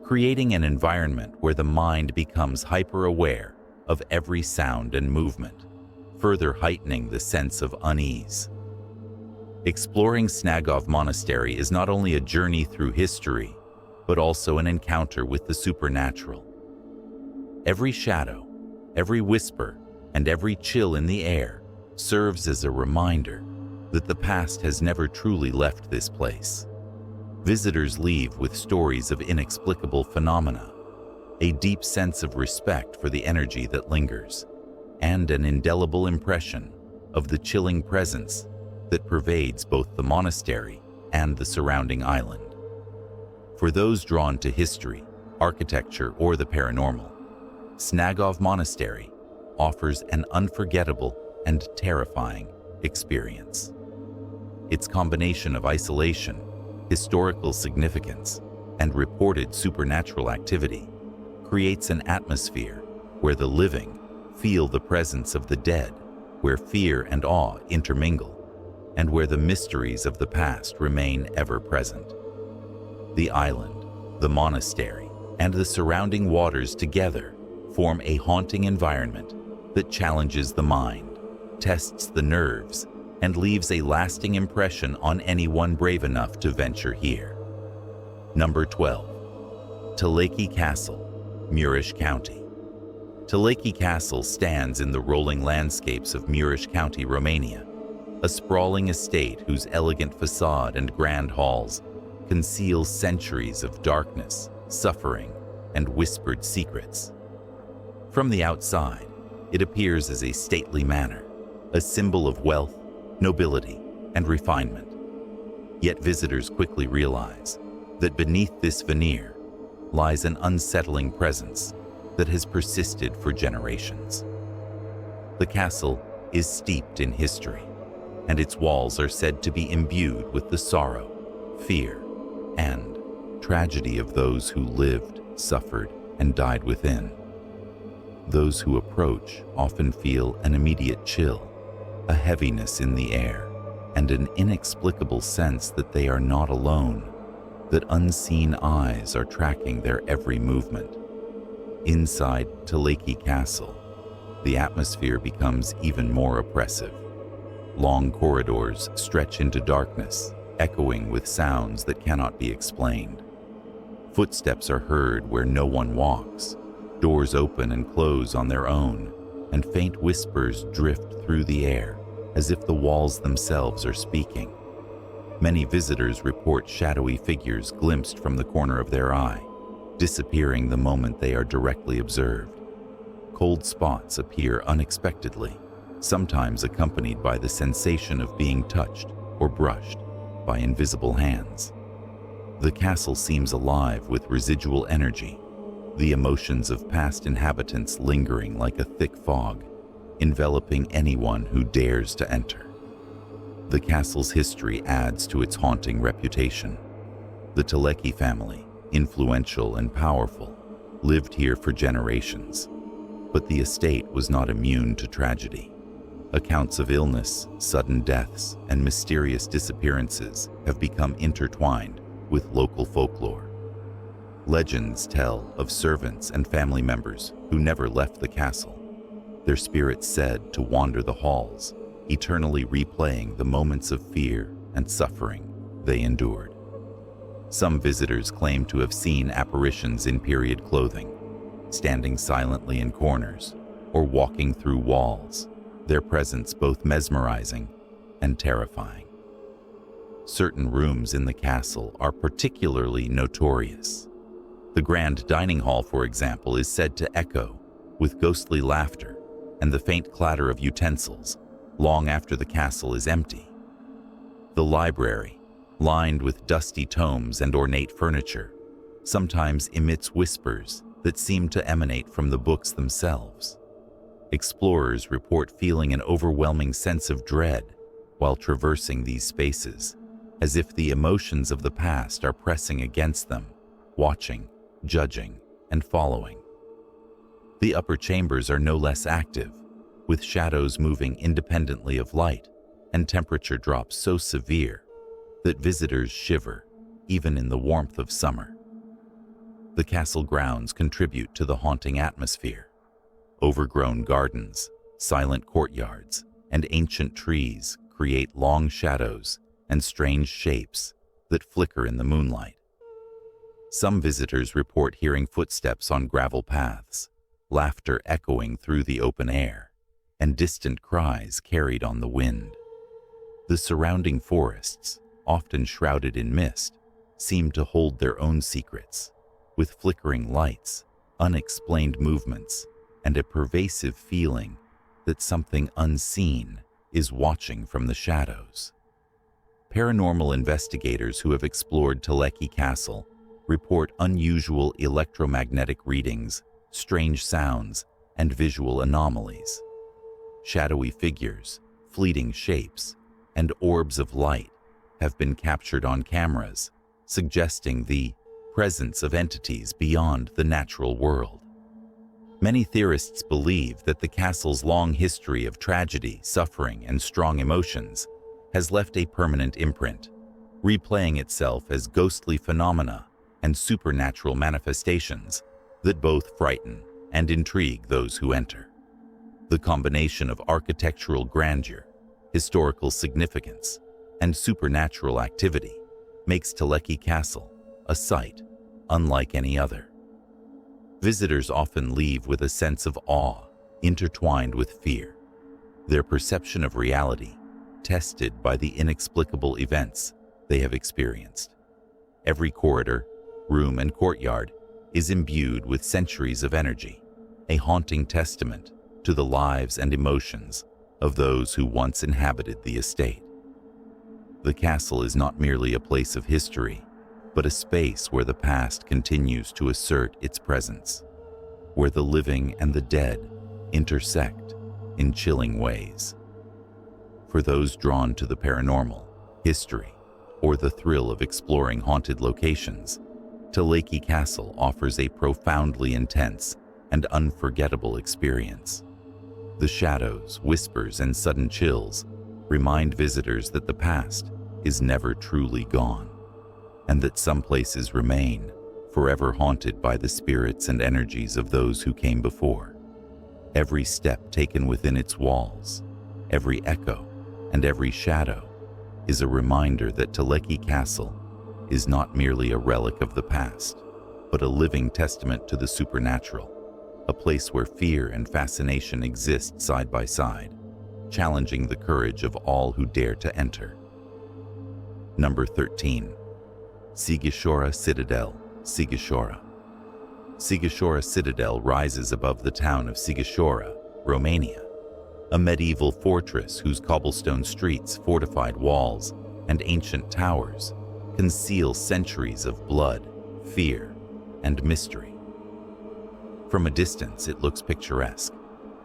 creating an environment where the mind becomes hyper-aware of every sound and movement, further heightening the sense of unease. Exploring Snagov Monastery is not only a journey through history, but also an encounter with the supernatural. Every shadow, every whisper, and every chill in the air serves as a reminder that the past has never truly left this place. Visitors leave with stories of inexplicable phenomena, a deep sense of respect for the energy that lingers, and an indelible impression of the chilling presence that pervades both the monastery and the surrounding island. For those drawn to history, architecture, or the paranormal, Snagov Monastery offers an unforgettable and terrifying experience. Its combination of isolation, historical significance, and reported supernatural activity creates an atmosphere where the living feel the presence of the dead, where fear and awe intermingle, and where the mysteries of the past remain ever present. The island, the monastery, and the surrounding waters together form a haunting environment that challenges the mind, tests the nerves, and leaves a lasting impression on anyone brave enough to venture here. Number 12. Teleki Castle, Mureș County. Teleki Castle stands in the rolling landscapes of Mureș County, Romania, a sprawling estate whose elegant facade and grand halls conceal centuries of darkness, suffering, and whispered secrets. From the outside, it appears as a stately manor, a symbol of wealth, nobility, and refinement. Yet visitors quickly realize that beneath this veneer lies an unsettling presence that has persisted for generations. The castle is steeped in history, and its walls are said to be imbued with the sorrow, fear, and tragedy of those who lived, suffered, and died within. Those who approach often feel an immediate chill, a heaviness in the air, and an inexplicable sense that they are not alone, that unseen eyes are tracking their every movement. Inside Teleki Castle, the atmosphere becomes even more oppressive. Long corridors stretch into darkness, echoing with sounds that cannot be explained. Footsteps are heard where no one walks, doors open and close on their own, and faint whispers drift through the air as if the walls themselves are speaking. Many visitors report shadowy figures glimpsed from the corner of their eye, disappearing the moment they are directly observed. Cold spots appear unexpectedly, sometimes accompanied by the sensation of being touched or brushed by invisible hands. The castle seems alive with residual energy, the emotions of past inhabitants lingering like a thick fog, enveloping anyone who dares to enter. The castle's history adds to its haunting reputation. The Teleki family, influential and powerful, lived here for generations. But the estate was not immune to tragedy. Accounts of illness, sudden deaths, and mysterious disappearances have become intertwined with local folklore. Legends tell of servants and family members who never left the castle, their spirits said to wander the halls, eternally replaying the moments of fear and suffering they endured. Some visitors claim to have seen apparitions in period clothing, standing silently in corners or walking through walls, their presence both mesmerizing and terrifying. Certain rooms in the castle are particularly notorious. The grand dining hall, for example, is said to echo with ghostly laughter and the faint clatter of utensils long after the castle is empty. The library, lined with dusty tomes and ornate furniture, sometimes emits whispers that seem to emanate from the books themselves. Explorers report feeling an overwhelming sense of dread while traversing these spaces, as if the emotions of the past are pressing against them, watching, judging, and following. The upper chambers are no less active, with shadows moving independently of light and temperature drops so severe that visitors shiver even in the warmth of summer. The castle grounds contribute to the haunting atmosphere. Overgrown gardens, silent courtyards, and ancient trees create long shadows and strange shapes that flicker in the moonlight. Some visitors report hearing footsteps on gravel paths, laughter echoing through the open air, and distant cries carried on the wind. The surrounding forests, often shrouded in mist, seem to hold their own secrets, with flickering lights, unexplained movements, and a pervasive feeling that something unseen is watching from the shadows. Paranormal investigators who have explored Teleki Castle report unusual electromagnetic readings, strange sounds, and visual anomalies. Shadowy figures, fleeting shapes, and orbs of light have been captured on cameras, suggesting the presence of entities beyond the natural world. Many theorists believe that the castle's long history of tragedy, suffering, and strong emotions has left a permanent imprint, replaying itself as ghostly phenomena and supernatural manifestations that both frighten and intrigue those who enter. The combination of architectural grandeur, historical significance, and supernatural activity makes Teleki Castle a sight unlike any other. Visitors often leave with a sense of awe intertwined with fear, their perception of reality tested by the inexplicable events they have experienced. Every corridor, room, and courtyard is imbued with centuries of energy, a haunting testament to the lives and emotions of those who once inhabited the estate. The castle is not merely a place of history, but a space where the past continues to assert its presence, where the living and the dead intersect in chilling ways. For those drawn to the paranormal, history, or the thrill of exploring haunted locations, Teleki Castle offers a profoundly intense and unforgettable experience. The shadows, whispers, and sudden chills remind visitors that the past is never truly gone, and that some places remain, forever haunted by the spirits and energies of those who came before. Every step taken within its walls, every echo, and every shadow is a reminder that Teleki Castle is not merely a relic of the past, but a living testament to the supernatural, a place where fear and fascination exist side by side, challenging the courage of all who dare to enter. Number 13. Sighisoara Citadel, Sighisoara. Sighisoara Citadel rises above the town of Sighisoara, Romania, a medieval fortress whose cobblestone streets, fortified walls, and ancient towers conceal centuries of blood, fear, and mystery. From a distance, it looks picturesque,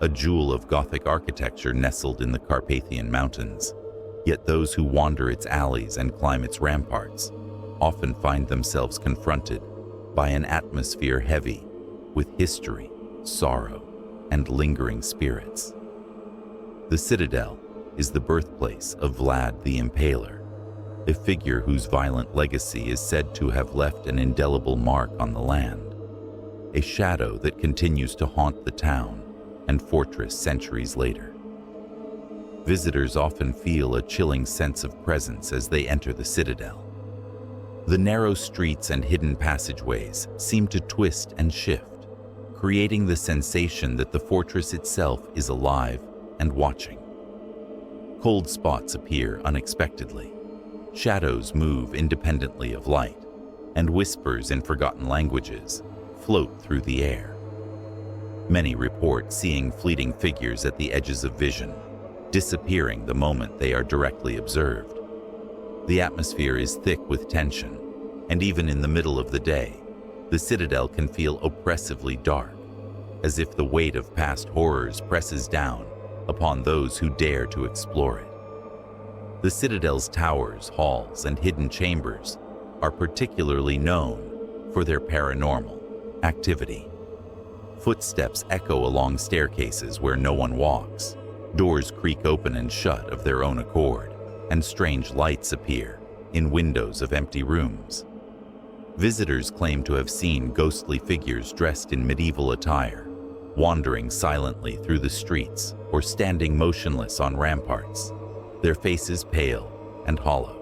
a jewel of Gothic architecture nestled in the Carpathian Mountains. Yet those who wander its alleys and climb its ramparts often find themselves confronted by an atmosphere heavy with history, sorrow, and lingering spirits. The citadel is the birthplace of Vlad the Impaler, a figure whose violent legacy is said to have left an indelible mark on the land, a shadow that continues to haunt the town and fortress centuries later. Visitors often feel a chilling sense of presence as they enter the citadel. The narrow streets and hidden passageways seem to twist and shift, creating the sensation that the fortress itself is alive and watching. Cold spots appear unexpectedly. Shadows move independently of light, and whispers in forgotten languages float through the air. Many report seeing fleeting figures at the edges of vision, disappearing the moment they are directly observed. The atmosphere is thick with tension, and even in the middle of the day, the citadel can feel oppressively dark, as if the weight of past horrors presses down upon those who dare to explore it. The citadel's towers, halls, and hidden chambers are particularly known for their paranormal activity. Footsteps echo along staircases where no one walks, doors creak open and shut of their own accord, and strange lights appear in windows of empty rooms. Visitors claim to have seen ghostly figures dressed in medieval attire, wandering silently through the streets or standing motionless on ramparts, their faces pale and hollow.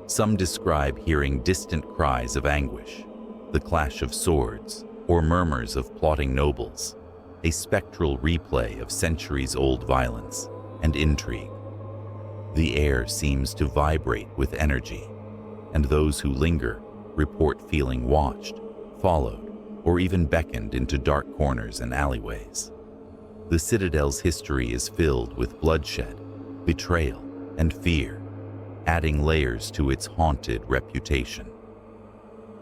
Some describe hearing distant cries of anguish, the clash of swords, or murmurs of plotting nobles, a spectral replay of centuries-old violence and intrigue. The air seems to vibrate with energy, and those who linger report feeling watched, followed, or even beckoned into dark corners and alleyways. The citadel's history is filled with bloodshed, betrayal, and fear, adding layers to its haunted reputation.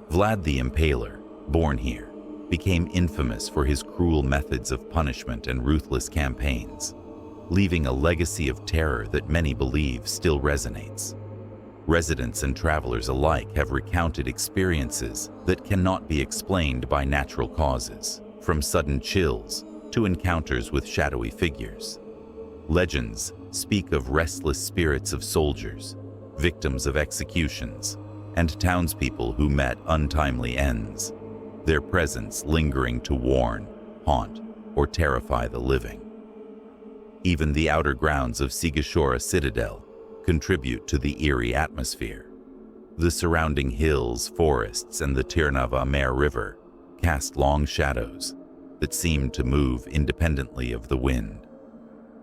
Vlad the Impaler, born here, became infamous for his cruel methods of punishment and ruthless campaigns, leaving a legacy of terror that many believe still resonates. Residents and travelers alike have recounted experiences that cannot be explained by natural causes, from sudden chills to encounters with shadowy figures. Legends speak of restless spirits of soldiers, victims of executions, and townspeople who met untimely ends, their presence lingering to warn, haunt, or terrify the living. Even the outer grounds of Sighisoara Citadel contribute to the eerie atmosphere. The surrounding hills, forests, and the Târnava Mare River cast long shadows that seem to move independently of the wind.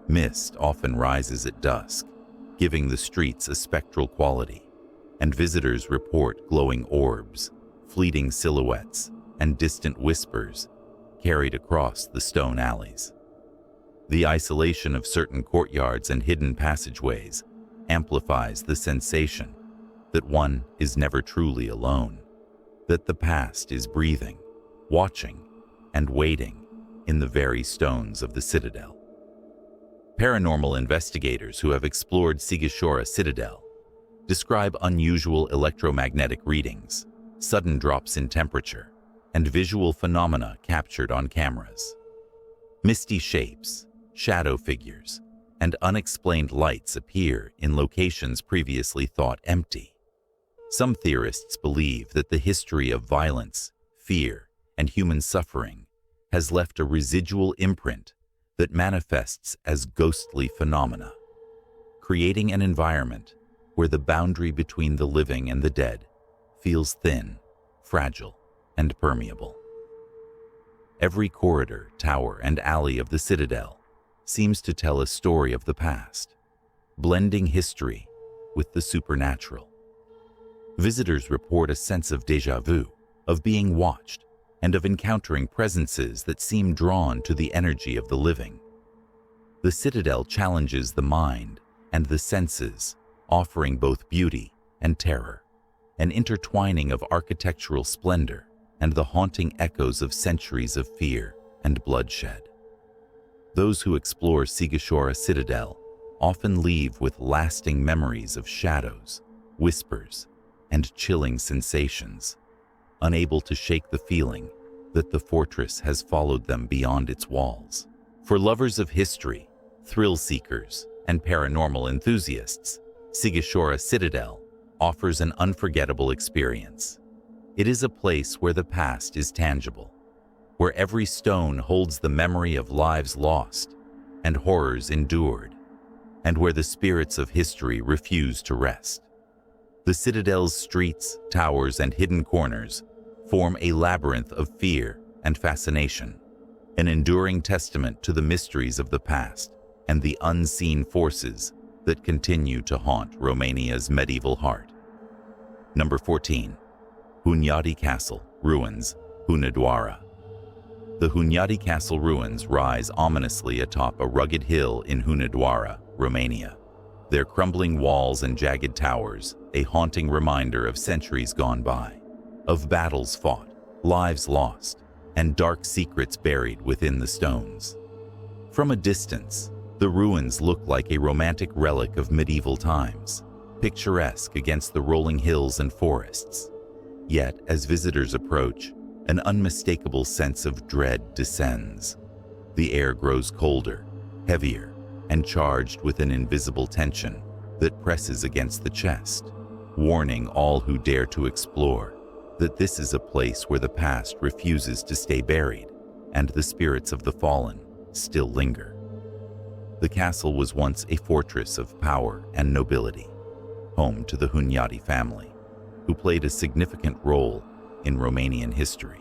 Mist often rises at dusk, giving the streets a spectral quality, and visitors report glowing orbs, fleeting silhouettes, and distant whispers carried across the stone alleys. The isolation of certain courtyards and hidden passageways amplifies the sensation that one is never truly alone, that the past is breathing, watching, and waiting in the very stones of the citadel. Paranormal investigators who have explored Sighisoara Citadel describe unusual electromagnetic readings, sudden drops in temperature, and visual phenomena captured on cameras. Misty shapes, shadow figures, and unexplained lights appear in locations previously thought empty. Some theorists believe that the history of violence, fear, and human suffering has left a residual imprint that manifests as ghostly phenomena, creating an environment where the boundary between the living and the dead feels thin, fragile, and permeable. Every corridor, tower, and alley of the citadel seems to tell a story of the past, blending history with the supernatural. Visitors report a sense of déjà vu, of being watched, and of encountering presences that seem drawn to the energy of the living. The citadel challenges the mind and the senses, offering both beauty and terror, an intertwining of architectural splendor and the haunting echoes of centuries of fear and bloodshed. Those who explore Sighisoara Citadel often leave with lasting memories of shadows, whispers, and chilling sensations, unable to shake the feeling that the fortress has followed them beyond its walls. For lovers of history, thrill seekers, and paranormal enthusiasts, Sighisoara Citadel offers an unforgettable experience. It is a place where the past is tangible, where every stone holds the memory of lives lost and horrors endured, and where the spirits of history refuse to rest. The Citadel's streets, towers, and hidden corners form a labyrinth of fear and fascination, an enduring testament to the mysteries of the past and the unseen forces that continue to haunt Romania's medieval heart. Number 14. Hunyadi Castle Ruins, Hunedoara. The Hunyadi Castle ruins rise ominously atop a rugged hill in Hunedoara, Romania. Their crumbling walls and jagged towers, a haunting reminder of centuries gone by, of battles fought, lives lost, and dark secrets buried within the stones. From a distance, the ruins look like a romantic relic of medieval times, picturesque against the rolling hills and forests. Yet, as visitors approach, an unmistakable sense of dread descends. The air grows colder, heavier, and charged with an invisible tension that presses against the chest, warning all who dare to explore that this is a place where the past refuses to stay buried and the spirits of the fallen still linger. The castle was once a fortress of power and nobility, home to the Hunyadi family, who played a significant role in Romanian history.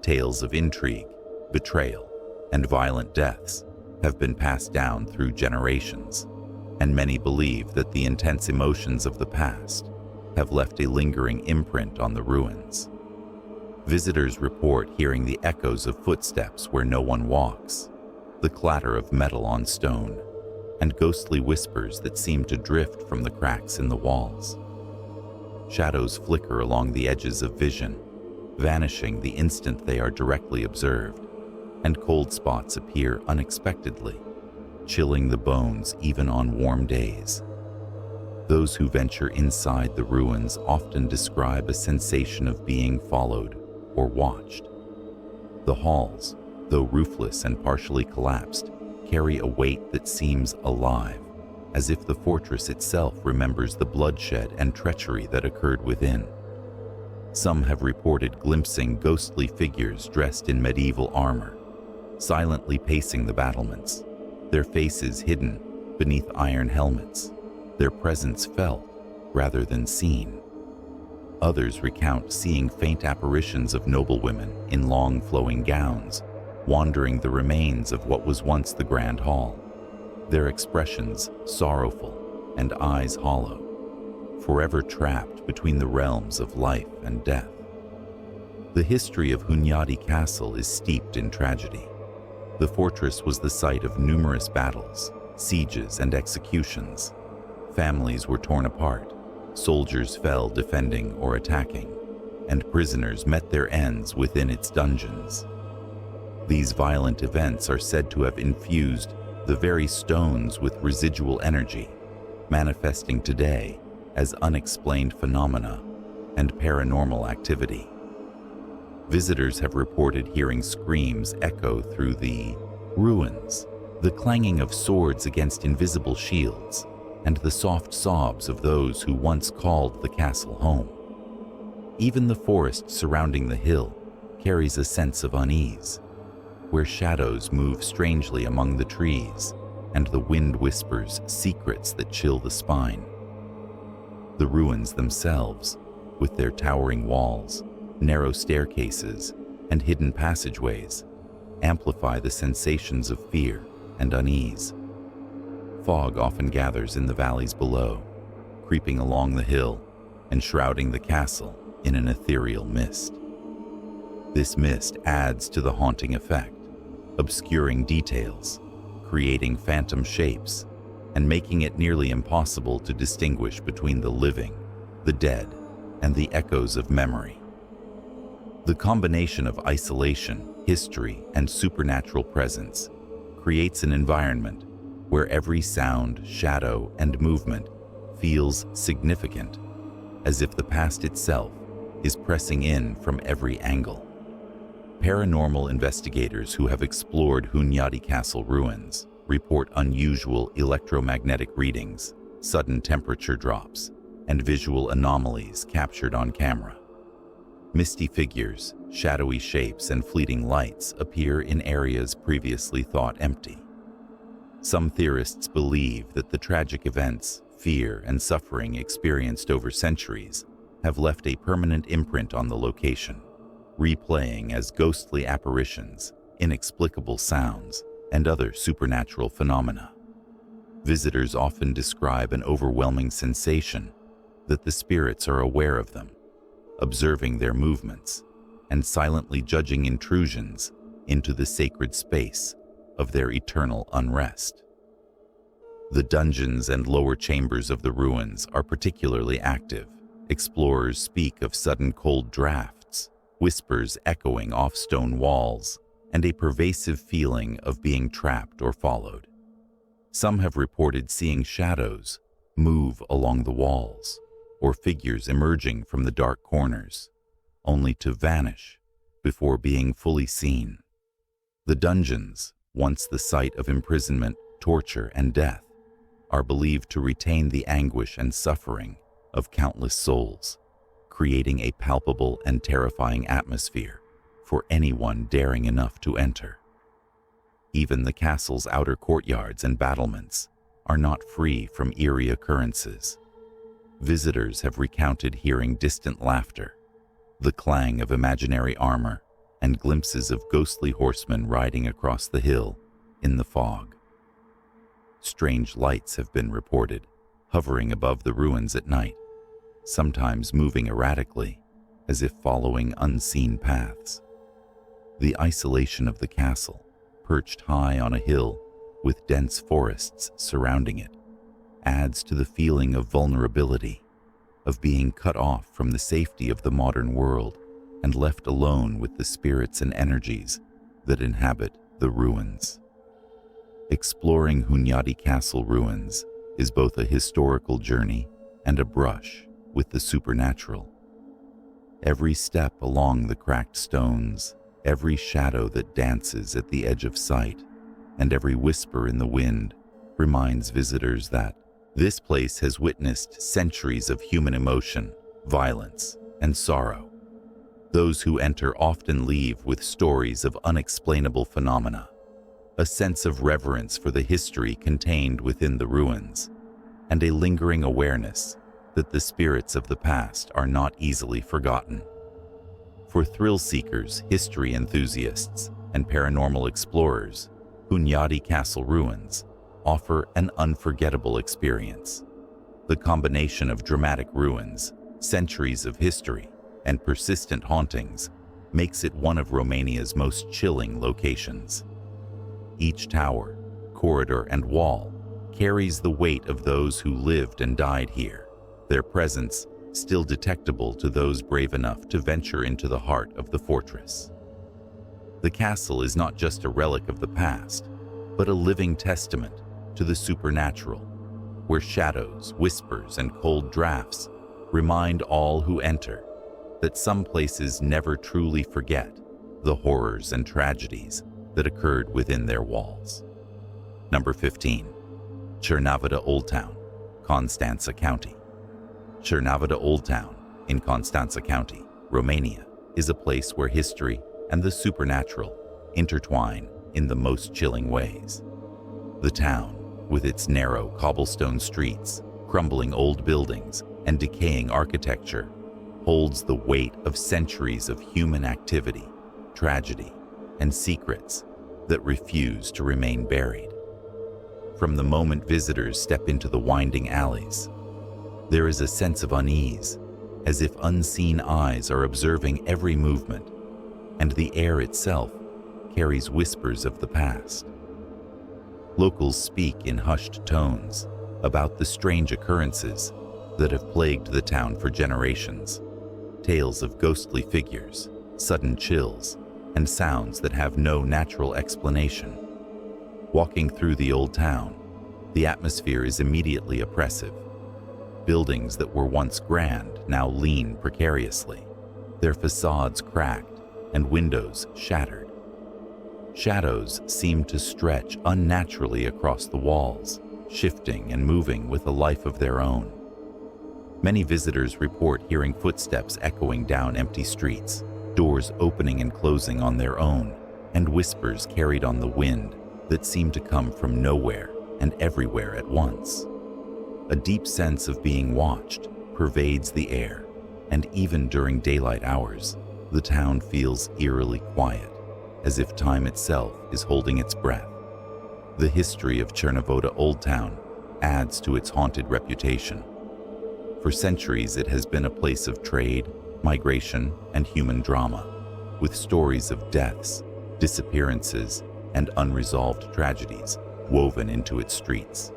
Tales of intrigue, betrayal, and violent deaths have been passed down through generations, and many believe that the intense emotions of the past have left a lingering imprint on the ruins. Visitors report hearing the echoes of footsteps where no one walks, the clatter of metal on stone, and ghostly whispers that seem to drift from the cracks in the walls. Shadows flicker along the edges of vision, vanishing the instant they are directly observed, and cold spots appear unexpectedly, chilling the bones even on warm days. Those who venture inside the ruins often describe a sensation of being followed or watched. The halls, though roofless and partially collapsed, carry a weight that seems alive, as if the fortress itself remembers the bloodshed and treachery that occurred within. Some have reported glimpsing ghostly figures dressed in medieval armor, silently pacing the battlements, their faces hidden beneath iron helmets, their presence felt rather than seen. Others recount seeing faint apparitions of noblewomen in long flowing gowns, wandering the remains of what was once the Grand Hall, their expressions sorrowful and eyes hollow, forever trapped between the realms of life and death. The history of Hunyadi Castle is steeped in tragedy. The fortress was the site of numerous battles, sieges, and executions. Families were torn apart, soldiers fell defending or attacking, and prisoners met their ends within its dungeons. These violent events are said to have infused the very stones with residual energy, manifesting today as unexplained phenomena and paranormal activity. Visitors have reported hearing screams echo through the ruins, the clanging of swords against invisible shields, and the soft sobs of those who once called the castle home. Even the forest surrounding the hill carries a sense of unease, where shadows move strangely among the trees and the wind whispers secrets that chill the spine. The ruins themselves, with their towering walls, narrow staircases, and hidden passageways, amplify the sensations of fear and unease. Fog often gathers in the valleys below, creeping along the hill and shrouding the castle in an ethereal mist. This mist adds to the haunting effect, obscuring details, creating phantom shapes, and making it nearly impossible to distinguish between the living, the dead, and the echoes of memory. The combination of isolation, history, and supernatural presence creates an environment where every sound, shadow, and movement feels significant, as if the past itself is pressing in from every angle. Paranormal investigators who have explored Hoia Castle ruins report unusual electromagnetic readings, sudden temperature drops, and visual anomalies captured on camera. Misty figures, shadowy shapes, and fleeting lights appear in areas previously thought empty. Some theorists believe that the tragic events, fear, and suffering experienced over centuries have left a permanent imprint on the location, replaying as ghostly apparitions, inexplicable sounds, and other supernatural phenomena. Visitors often describe an overwhelming sensation that the spirits are aware of them, observing their movements, and silently judging intrusions into the sacred space of their eternal unrest. The dungeons and lower chambers of the ruins are particularly active. Explorers speak of sudden cold drafts, whispers echoing off stone walls, and a pervasive feeling of being trapped or followed. Some have reported seeing shadows move along the walls, or figures emerging from the dark corners, only to vanish before being fully seen. The dungeons, once the site of imprisonment, torture, and death, are believed to retain the anguish and suffering of countless souls, creating a palpable and terrifying atmosphere for anyone daring enough to enter. Even the castle's outer courtyards and battlements are not free from eerie occurrences. Visitors have recounted hearing distant laughter, the clang of imaginary armor, and glimpses of ghostly horsemen riding across the hill in the fog. Strange lights have been reported, hovering above the ruins at night, sometimes moving erratically, as if following unseen paths. The isolation of the castle, perched high on a hill with dense forests surrounding it, adds to the feeling of vulnerability, of being cut off from the safety of the modern world and left alone with the spirits and energies that inhabit the ruins. Exploring Hoia Castle ruins is both a historical journey and a brush with the supernatural. Every step along the cracked stones, every shadow that dances at the edge of sight, and every whisper in the wind reminds visitors that this place has witnessed centuries of human emotion, violence, and sorrow. Those who enter often leave with stories of unexplainable phenomena, a sense of reverence for the history contained within the ruins, and a lingering awareness that the spirits of the past are not easily forgotten. For thrill seekers, history enthusiasts, and paranormal explorers, Hoia Castle ruins offer an unforgettable experience. The combination of dramatic ruins, centuries of history, and persistent hauntings makes it one of Romania's most chilling locations. Each tower, corridor, and wall carries the weight of those who lived and died here, their presence still detectable to those brave enough to venture into the heart of the fortress. The castle is not just a relic of the past, but a living testament to the supernatural, where shadows, whispers, and cold drafts remind all who enter that some places never truly forget the horrors and tragedies that occurred within their walls. Number 15. Cernavodă Old Town, Constanța County. Cernavodă Old Town in Constanța County, Romania, is a place where history and the supernatural intertwine in the most chilling ways. The town, with its narrow cobblestone streets, crumbling old buildings, and decaying architecture, holds the weight of centuries of human activity, tragedy, and secrets that refuse to remain buried. From the moment visitors step into the winding alleys, there is a sense of unease, as if unseen eyes are observing every movement, and the air itself carries whispers of the past. Locals speak in hushed tones about the strange occurrences that have plagued the town for generations, tales of ghostly figures, sudden chills, and sounds that have no natural explanation. Walking through the old town, the atmosphere is immediately oppressive. Buildings that were once grand now lean precariously, their facades cracked and windows shattered. Shadows seemed to stretch unnaturally across the walls, shifting and moving with a life of their own. Many visitors report hearing footsteps echoing down empty streets, doors opening and closing on their own, and whispers carried on the wind that seem to come from nowhere and everywhere at once. A deep sense of being watched pervades the air, and even during daylight hours, the town feels eerily quiet, as if time itself is holding its breath. The history of Cernavodă Old Town adds to its haunted reputation. For centuries, it has been a place of trade, migration, and human drama, with stories of deaths, disappearances, and unresolved tragedies woven into its streets.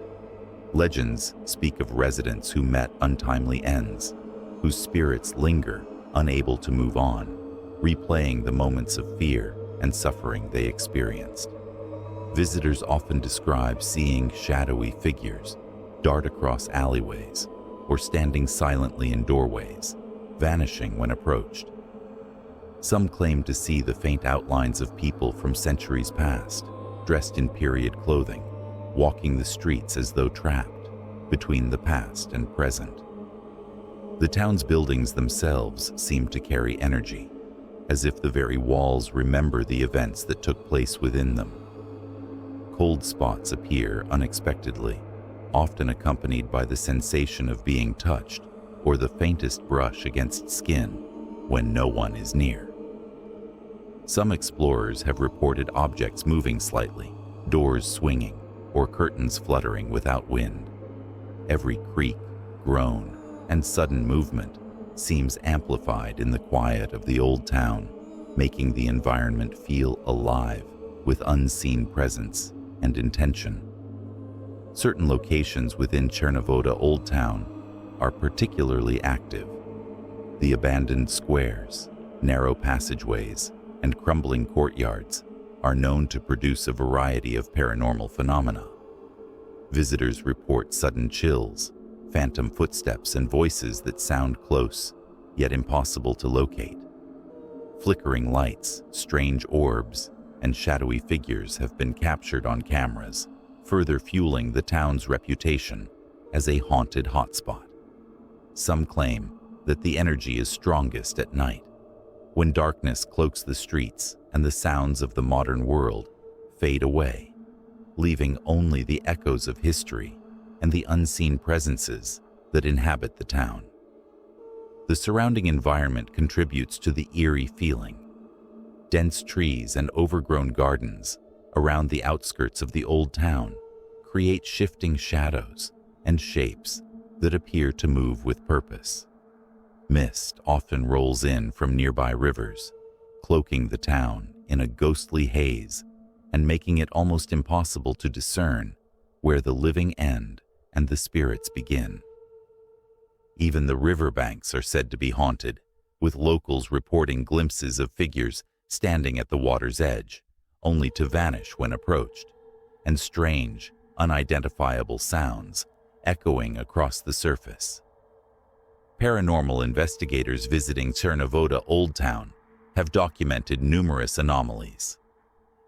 Legends speak of residents who met untimely ends, whose spirits linger, unable to move on, replaying the moments of fear and suffering they experienced. Visitors often describe seeing shadowy figures dart across alleyways or standing silently in doorways, vanishing when approached. Some claim to see the faint outlines of people from centuries past, dressed in period clothing, walking the streets as though trapped between the past and present. The town's buildings themselves seem to carry energy, as if the very walls remember the events that took place within them. Cold spots appear unexpectedly, often accompanied by the sensation of being touched or the faintest brush against skin when no one is near. Some explorers have reported objects moving slightly, doors swinging, or curtains fluttering without wind. Every creak, groan, and sudden movement seems amplified in the quiet of the old town, making the environment feel alive with unseen presence and intention. Certain locations within Cernavodă Old Town are particularly active. The abandoned squares, narrow passageways, and crumbling courtyards are known to produce a variety of paranormal phenomena. Visitors report sudden chills, phantom footsteps, and voices that sound close, yet impossible to locate. Flickering lights, strange orbs, and shadowy figures have been captured on cameras, further fueling the town's reputation as a haunted hotspot. Some claim that the energy is strongest at night, when darkness cloaks the streets and the sounds of the modern world fade away, leaving only the echoes of history and the unseen presences that inhabit the town. The surrounding environment contributes to the eerie feeling. Dense trees and overgrown gardens around the outskirts of the old town create shifting shadows and shapes that appear to move with purpose. Mist often rolls in from nearby rivers, cloaking the town in a ghostly haze and making it almost impossible to discern where the living end and the spirits begin. Even the riverbanks are said to be haunted, with locals reporting glimpses of figures standing at the water's edge, only to vanish when approached, and strange, unidentifiable sounds echoing across the surface. Paranormal investigators visiting Cernavodă Old Town have documented numerous anomalies.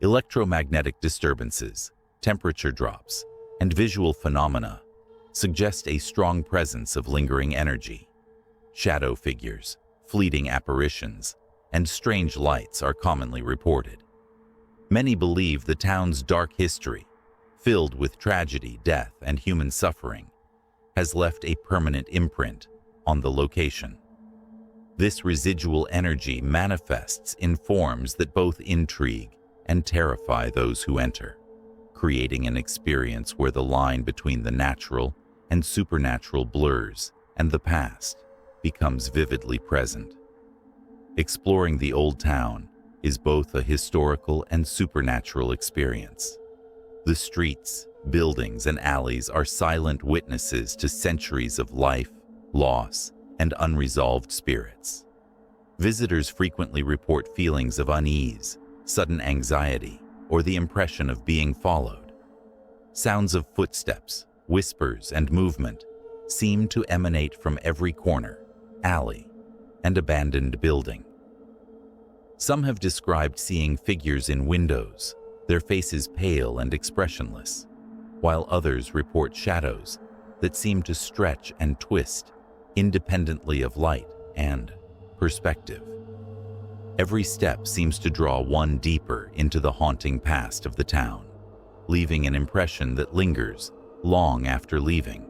Electromagnetic disturbances, temperature drops, and visual phenomena suggest a strong presence of lingering energy. Shadow figures, fleeting apparitions, and strange lights are commonly reported. Many believe the town's dark history, filled with tragedy, death, and human suffering, has left a permanent imprint on the location. This residual energy manifests in forms that both intrigue and terrify those who enter, creating an experience where the line between the natural and supernatural blurs and the past becomes vividly present. Exploring the old town is both a historical and supernatural experience. The streets, buildings, and alleys are silent witnesses to centuries of life, loss, and unresolved spirits. Visitors frequently report feelings of unease, sudden anxiety, or the impression of being followed. Sounds of footsteps, whispers, and movement seem to emanate from every corner, alley, and abandoned building. Some have described seeing figures in windows, their faces pale and expressionless, while others report shadows that seem to stretch and twist independently of light and perspective. Every step seems to draw one deeper into the haunting past of the town, leaving an impression that lingers long after leaving.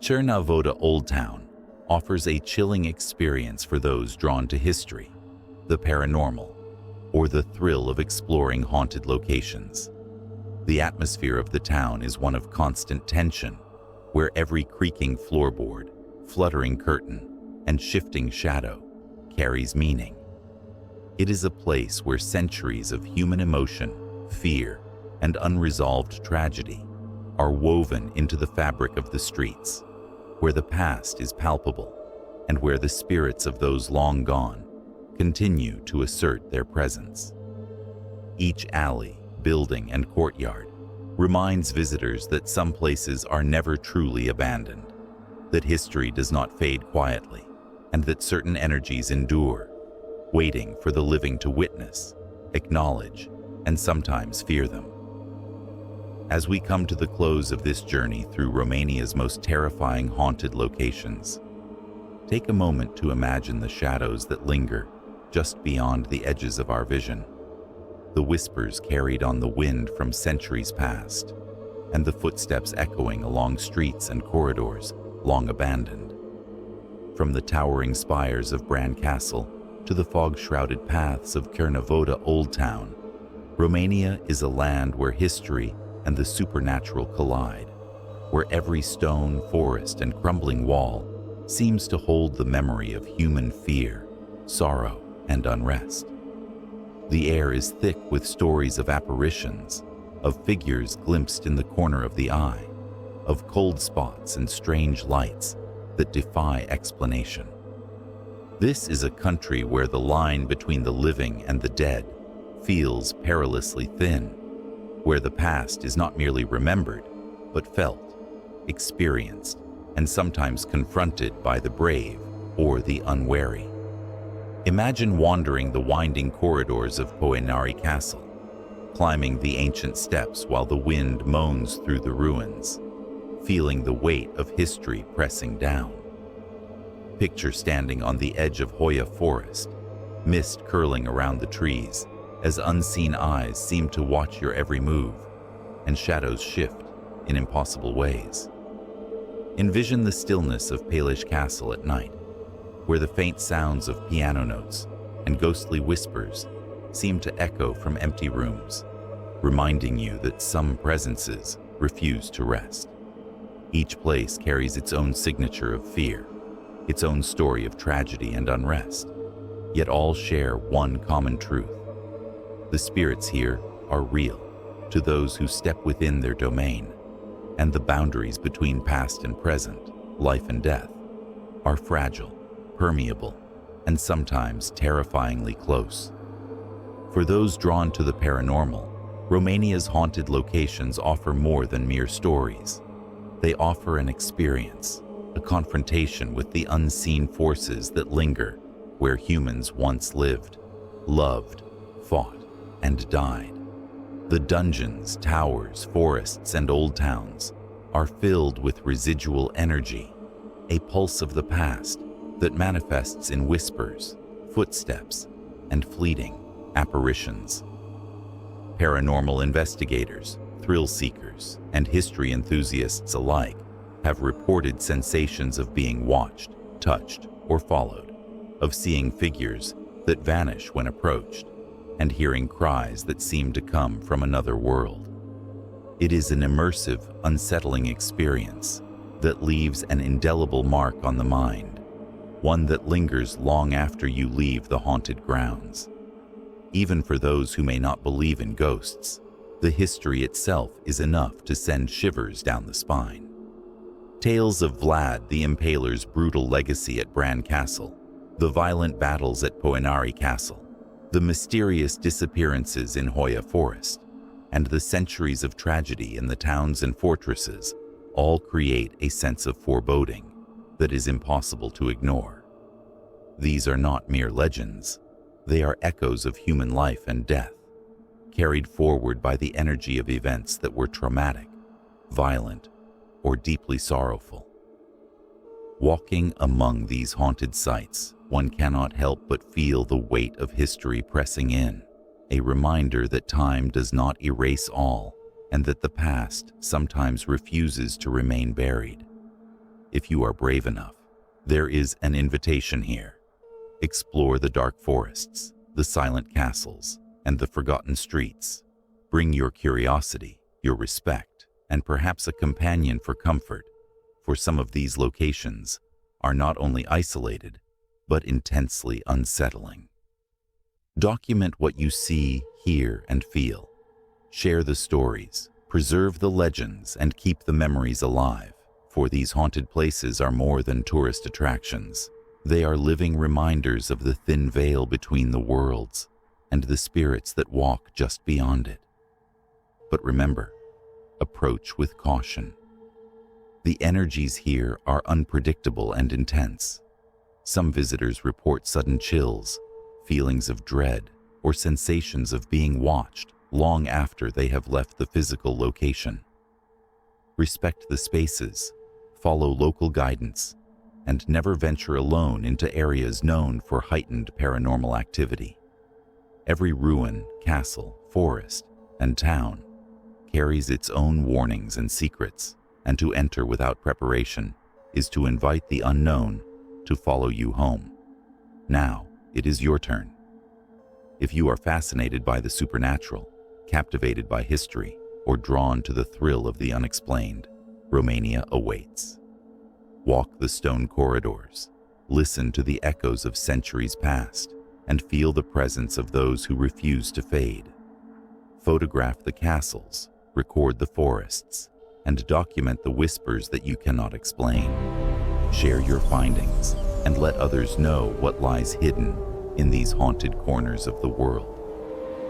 Turda Old Town offers a chilling experience for those drawn to history, the paranormal, or the thrill of exploring haunted locations. The atmosphere of the town is one of constant tension, where every creaking floorboard, fluttering curtain, and shifting shadow carries meaning. It is a place where centuries of human emotion, fear, and unresolved tragedy are woven into the fabric of the streets, where the past is palpable and where the spirits of those long gone continue to assert their presence. Each alley, building, and courtyard reminds visitors that some places are never truly abandoned, that history does not fade quietly, and that certain energies endure, waiting for the living to witness, acknowledge, and sometimes fear them. As we come to the close of this journey through Romania's most terrifying haunted locations, take a moment to imagine the shadows that linger just beyond the edges of our vision, the whispers carried on the wind from centuries past, and the footsteps echoing along streets and corridors long abandoned. From the towering spires of Bran Castle to the fog-shrouded paths of Turda Old Town, Romania is a land where history and the supernatural collide, where every stone, forest, and crumbling wall seems to hold the memory of human fear, sorrow, and unrest. The air is thick with stories of apparitions, of figures glimpsed in the corner of the eye, of cold spots and strange lights that defy explanation. This is a country where the line between the living and the dead feels perilously thin, where the past is not merely remembered, but felt, experienced, and sometimes confronted by the brave or the unwary. Imagine wandering the winding corridors of Hoia Castle, climbing the ancient steps while the wind moans through the ruins, feeling the weight of history pressing down. Picture standing on the edge of Hoia Forest, mist curling around the trees, as unseen eyes seem to watch your every move, and shadows shift in impossible ways. Envision the stillness of Paranormal Castle at night, where the faint sounds of piano notes and ghostly whispers seem to echo from empty rooms, reminding you that some presences refuse to rest. Each place carries its own signature of fear, its own story of tragedy and unrest, yet all share one common truth. The spirits here are real to those who step within their domain, and the boundaries between past and present, life and death, are fragile, permeable, and sometimes terrifyingly close. For those drawn to the paranormal, Romania's haunted locations offer more than mere stories. They offer an experience, a confrontation with the unseen forces that linger where humans once lived, loved, fought, and died. The dungeons, towers, forests, and old towns are filled with residual energy, a pulse of the past that manifests in whispers, footsteps, and fleeting apparitions. Paranormal investigators, thrill seekers, and history enthusiasts alike have reported sensations of being watched, touched, or followed, of seeing figures that vanish when approached, and hearing cries that seem to come from another world. It is an immersive, unsettling experience that leaves an indelible mark on the mind, one that lingers long after you leave the haunted grounds. Even for those who may not believe in ghosts, the history itself is enough to send shivers down the spine. Tales of Vlad the Impaler's brutal legacy at Bran Castle, the violent battles at Paranormal Castle, the mysterious disappearances in Hoia Forest, and the centuries of tragedy in the towns and fortresses all create a sense of foreboding that is impossible to ignore. These are not mere legends. They are echoes of human life and death, carried forward by the energy of events that were traumatic, violent, or deeply sorrowful. Walking among these haunted sites, one cannot help but feel the weight of history pressing in, a reminder that time does not erase all, and that the past sometimes refuses to remain buried. If you are brave enough, there is an invitation here. Explore the dark forests, the silent castles, and the forgotten streets. Bring your curiosity, your respect, and perhaps a companion for comfort, for some of these locations are not only isolated, but intensely unsettling. Document what you see, hear, and feel. Share the stories, preserve the legends, and keep the memories alive, for these haunted places are more than tourist attractions. They are living reminders of the thin veil between the worlds and the spirits that walk just beyond it. But remember, approach with caution. The energies here are unpredictable and intense. Some visitors report sudden chills, feelings of dread, or sensations of being watched long after they have left the physical location. Respect the spaces, follow local guidance, and never venture alone into areas known for heightened paranormal activity. Every ruin, castle, forest, and town carries its own warnings and secrets, and to enter without preparation is to invite the unknown to follow you home. Now, it is your turn. If you are fascinated by the supernatural, captivated by history, or drawn to the thrill of the unexplained, Romania awaits. Walk the stone corridors, listen to the echoes of centuries past, and feel the presence of those who refuse to fade. Photograph the castles, record the forests, and document the whispers that you cannot explain. Share your findings, and let others know what lies hidden in these haunted corners of the world.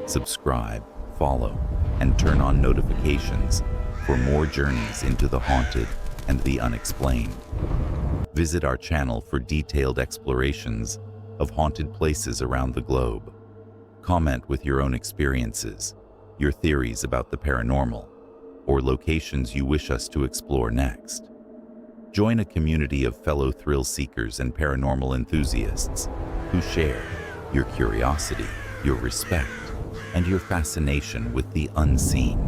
Subscribe, follow, and turn on notifications for more journeys into the haunted and the unexplained. Visit our channel for detailed explorations of haunted places around the globe. Comment with your own experiences, your theories about the paranormal, or locations you wish us to explore next. Join a community of fellow thrill seekers and paranormal enthusiasts who share your curiosity, your respect, and your fascination with the unseen.